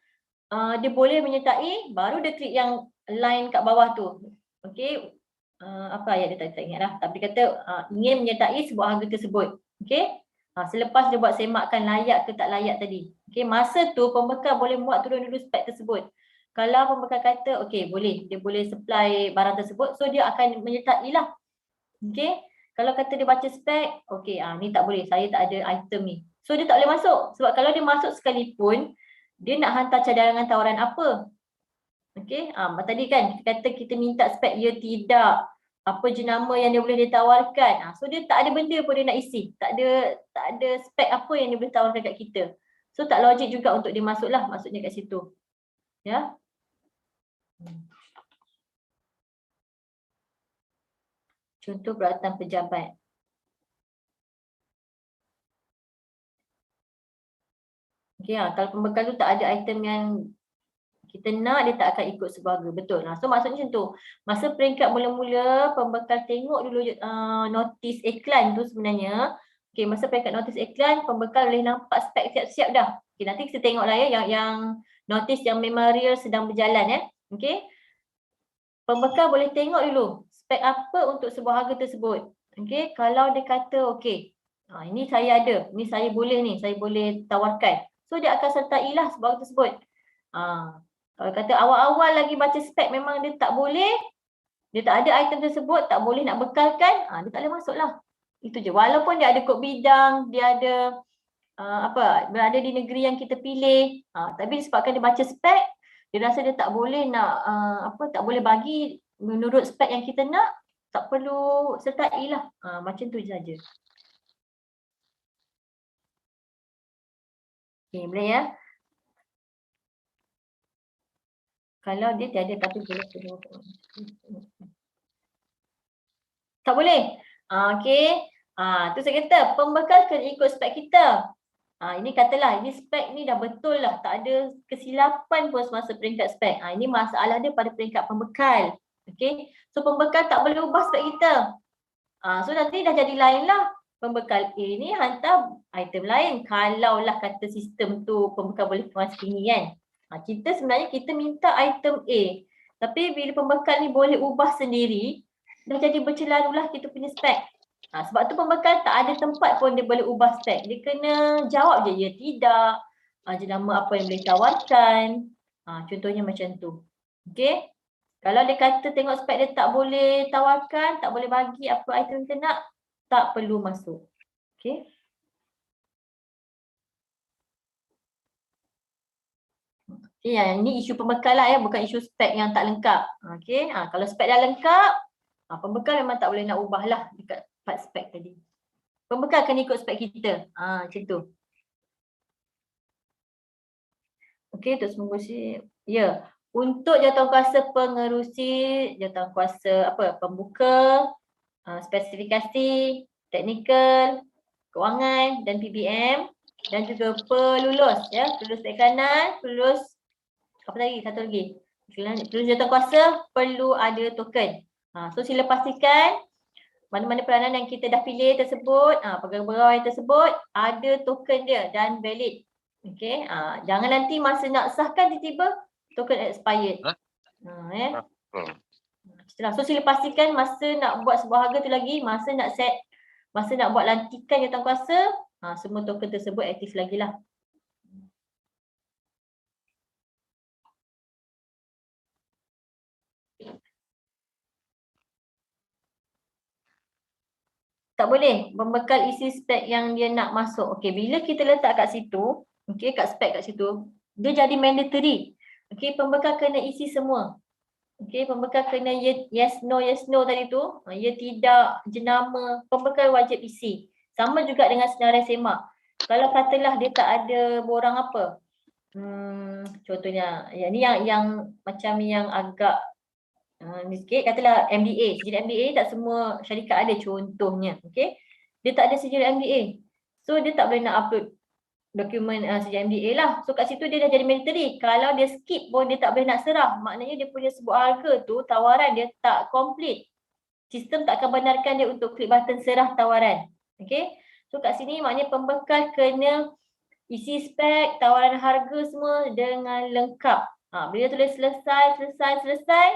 dia boleh menyertai, baru dia klik yang line kat bawah tu. Okey. apa ayat dia tak ingat lah. Tapi kata ingin menyertai sebuah harga tersebut. Okey. Selepas dia buat semakkan layak ke tak layak tadi. Okey, masa tu pembekal boleh muat turun dulu spek tersebut. Kalau pembekal kata okey boleh, dia boleh supply barang tersebut, so dia akan menyertai lah. Okey. Kalau kata dia baca spek, okey ni tak boleh, saya tak ada item ni. So dia tak boleh masuk. Sebab kalau dia masuk sekalipun, dia nak hantar cadangan tawaran apa? Okey, tadi kan kita kata kita minta spek dia tidak apa jenama yang dia boleh ditawarkan. So dia tak ada benda pun dia nak isi. Tak ada spek apa yang dia boleh tawarkan kat kita. So tak logik juga untuk dia masuk lah maksudnya kat situ. Ya. Contoh peralatan pejabat. Okey, kalau pembekal tu tak ada item yang kita nak, dia tak akan ikut sebuah harga. Betul. So maksudnya macam tu. Masa peringkat mula-mula, pembekal tengok dulu notis iklan tu sebenarnya. Okey, masa peringkat notis iklan, pembekal boleh nampak spek siap-siap dah. Okey, nanti kita tengoklah ya yang notis yang memang real sedang berjalan ya. Okey. Pembekal boleh tengok dulu spek apa untuk sebuah harga tersebut. Okey, kalau dia kata okey, ini saya ada, ini saya boleh tawarkan. So dia akan sertailah sebuah harga tersebut. Kalau kata awal-awal lagi baca spek memang dia tak boleh, dia tak ada item tersebut, tak boleh nak bekalkan, dia tak boleh masuk lah. Itu je. Walaupun dia ada kod bidang, dia ada berada di negeri yang kita pilih, tapi disebabkan dia baca spek, dia rasa dia tak boleh nak tak boleh bagi menurut spek yang kita nak, tak perlu sertai lah. Macam tu je saja. Okay, boleh ya? Kalau dia tiada tapi boleh perlu. Tak boleh. Okey. Tu saya kata pembekal kena ikut spek kita. Ini katalah ini spek ni dah betul lah, tak ada kesilapan pun semasa peringkat spek. Ini masalah dia pada peringkat pembekal. Okey. So pembekal tak boleh ubah spek kita. So nanti dah jadi lain lah. Pembekal A ni hantar item lain. Kalaulah kata sistem tu pembekal boleh kemas kini kan. Kita sebenarnya kita minta item A. Tapi bila pembekal ni boleh ubah sendiri, dah jadi bercelarulah kita punya spek. Sebab tu pembekal tak ada tempat pun dia boleh ubah spek. Dia kena jawab je ya tidak. Jenama apa yang boleh tawarkan. Contohnya macam tu. Okey. Kalau dia kata tengok spek dia tak boleh tawarkan, tak boleh bagi apa item kita nak, tak perlu masuk. Okey. Ya, ini isu pembekal lah ya, bukan isu spek yang tak lengkap. Okey, kalau spek dah lengkap, pembekal memang tak boleh nak ubah lah dekat part spek tadi. Pembekal kena ikut spek kita. Macam tu. Okey, terus mengurusi. Ya, untuk jawatankuasa pengerusi, jawatankuasa pembuka, spesifikasi, teknikal, kewangan dan PBM dan juga pelulus ya, pelulus tekanan, pelulus apa lagi? Satu lagi. Pelulus jawatankuasa perlu ada token. So sila pastikan mana-mana peranan yang kita dah pilih tersebut, pegawai tersebut ada token dia dan valid. Okey, jangan nanti masa nak sahkan tiba-tiba token expired. So sila pastikan masa nak buat sebuah harga tu lagi, masa nak buat lantikan jawatankuasa, semua token tersebut aktif lagi lah. Tak boleh membekal isi spek yang dia nak masuk. Okey, bila kita letak kat situ, okey, kat spek kat situ, dia jadi mandatory. Okey, pembekal kena isi semua. Okey, pembekal kena yes no tadi tu. Ya tidak, jenama, pembekal wajib isi. Sama juga dengan senarai semak. Kalau katalah dia tak ada borang apa. Contohnya, ni yang macam yang agak ni sikit, katalah MDA. Sijil MDA tak semua syarikat ada contohnya. Okey. Dia tak ada sijil MDA. So dia tak boleh nak upload dokumen sijil MDA lah. So kat situ dia dah jadi mandatory. Kalau dia skip pun dia tak boleh nak serah. Maknanya dia punya sebuah harga tu, tawaran dia tak complete. Sistem tak akan benarkan dia untuk klik button serah tawaran. Okey. So kat sini maknanya pembekal kena isi spek, tawaran harga semua dengan lengkap. Bila tulis selesai,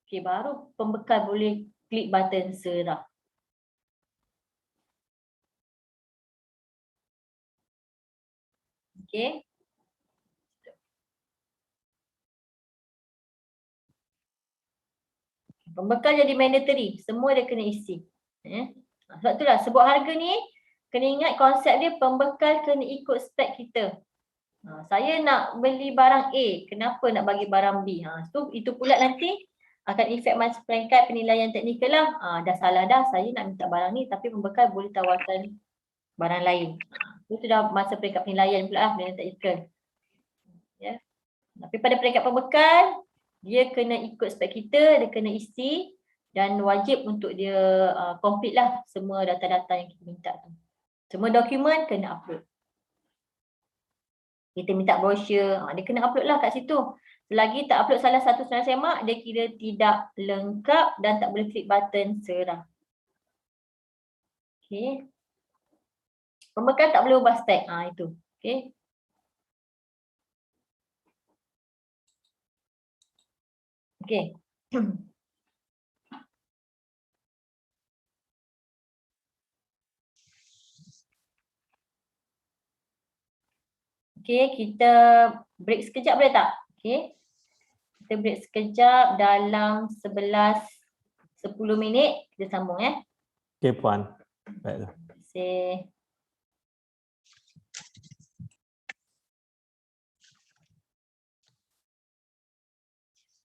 okey, baru pembekal boleh klik button serah. Okey. Pembekal jadi mandatory, semua dia kena isi. Sebab itulah sebut harga ni, kena ingat konsep dia pembekal kena ikut spek kita. Saya nak beli barang A, kenapa nak bagi barang B? Itu pula nanti akan efek masa peringkat penilaian teknikal lah. Dah salah dah, saya nak minta barang ni tapi pembekal boleh tawarkan barang lain. Itu dah masa peringkat penilaian pula lah, penilaian teknikal. Ya. Tapi pada peringkat pembekal, dia kena ikut spek kita, dia kena isi dan wajib untuk dia complete lah semua data-data yang kita minta tu. Semua dokumen kena upload. Kita minta brochure, dia kena upload lah kat situ. Selagi tak upload salah satu salah semak, dia kira tidak lengkap dan tak boleh klik button serah. Okay. Pembekal tak boleh ubah spek, itu. Okay. Okay. Okay, kita break sekejap boleh tak? Okay. Kita break sekejap dalam 10 minit kita sambung . Okay Puan. Baiklah. Terima kasih.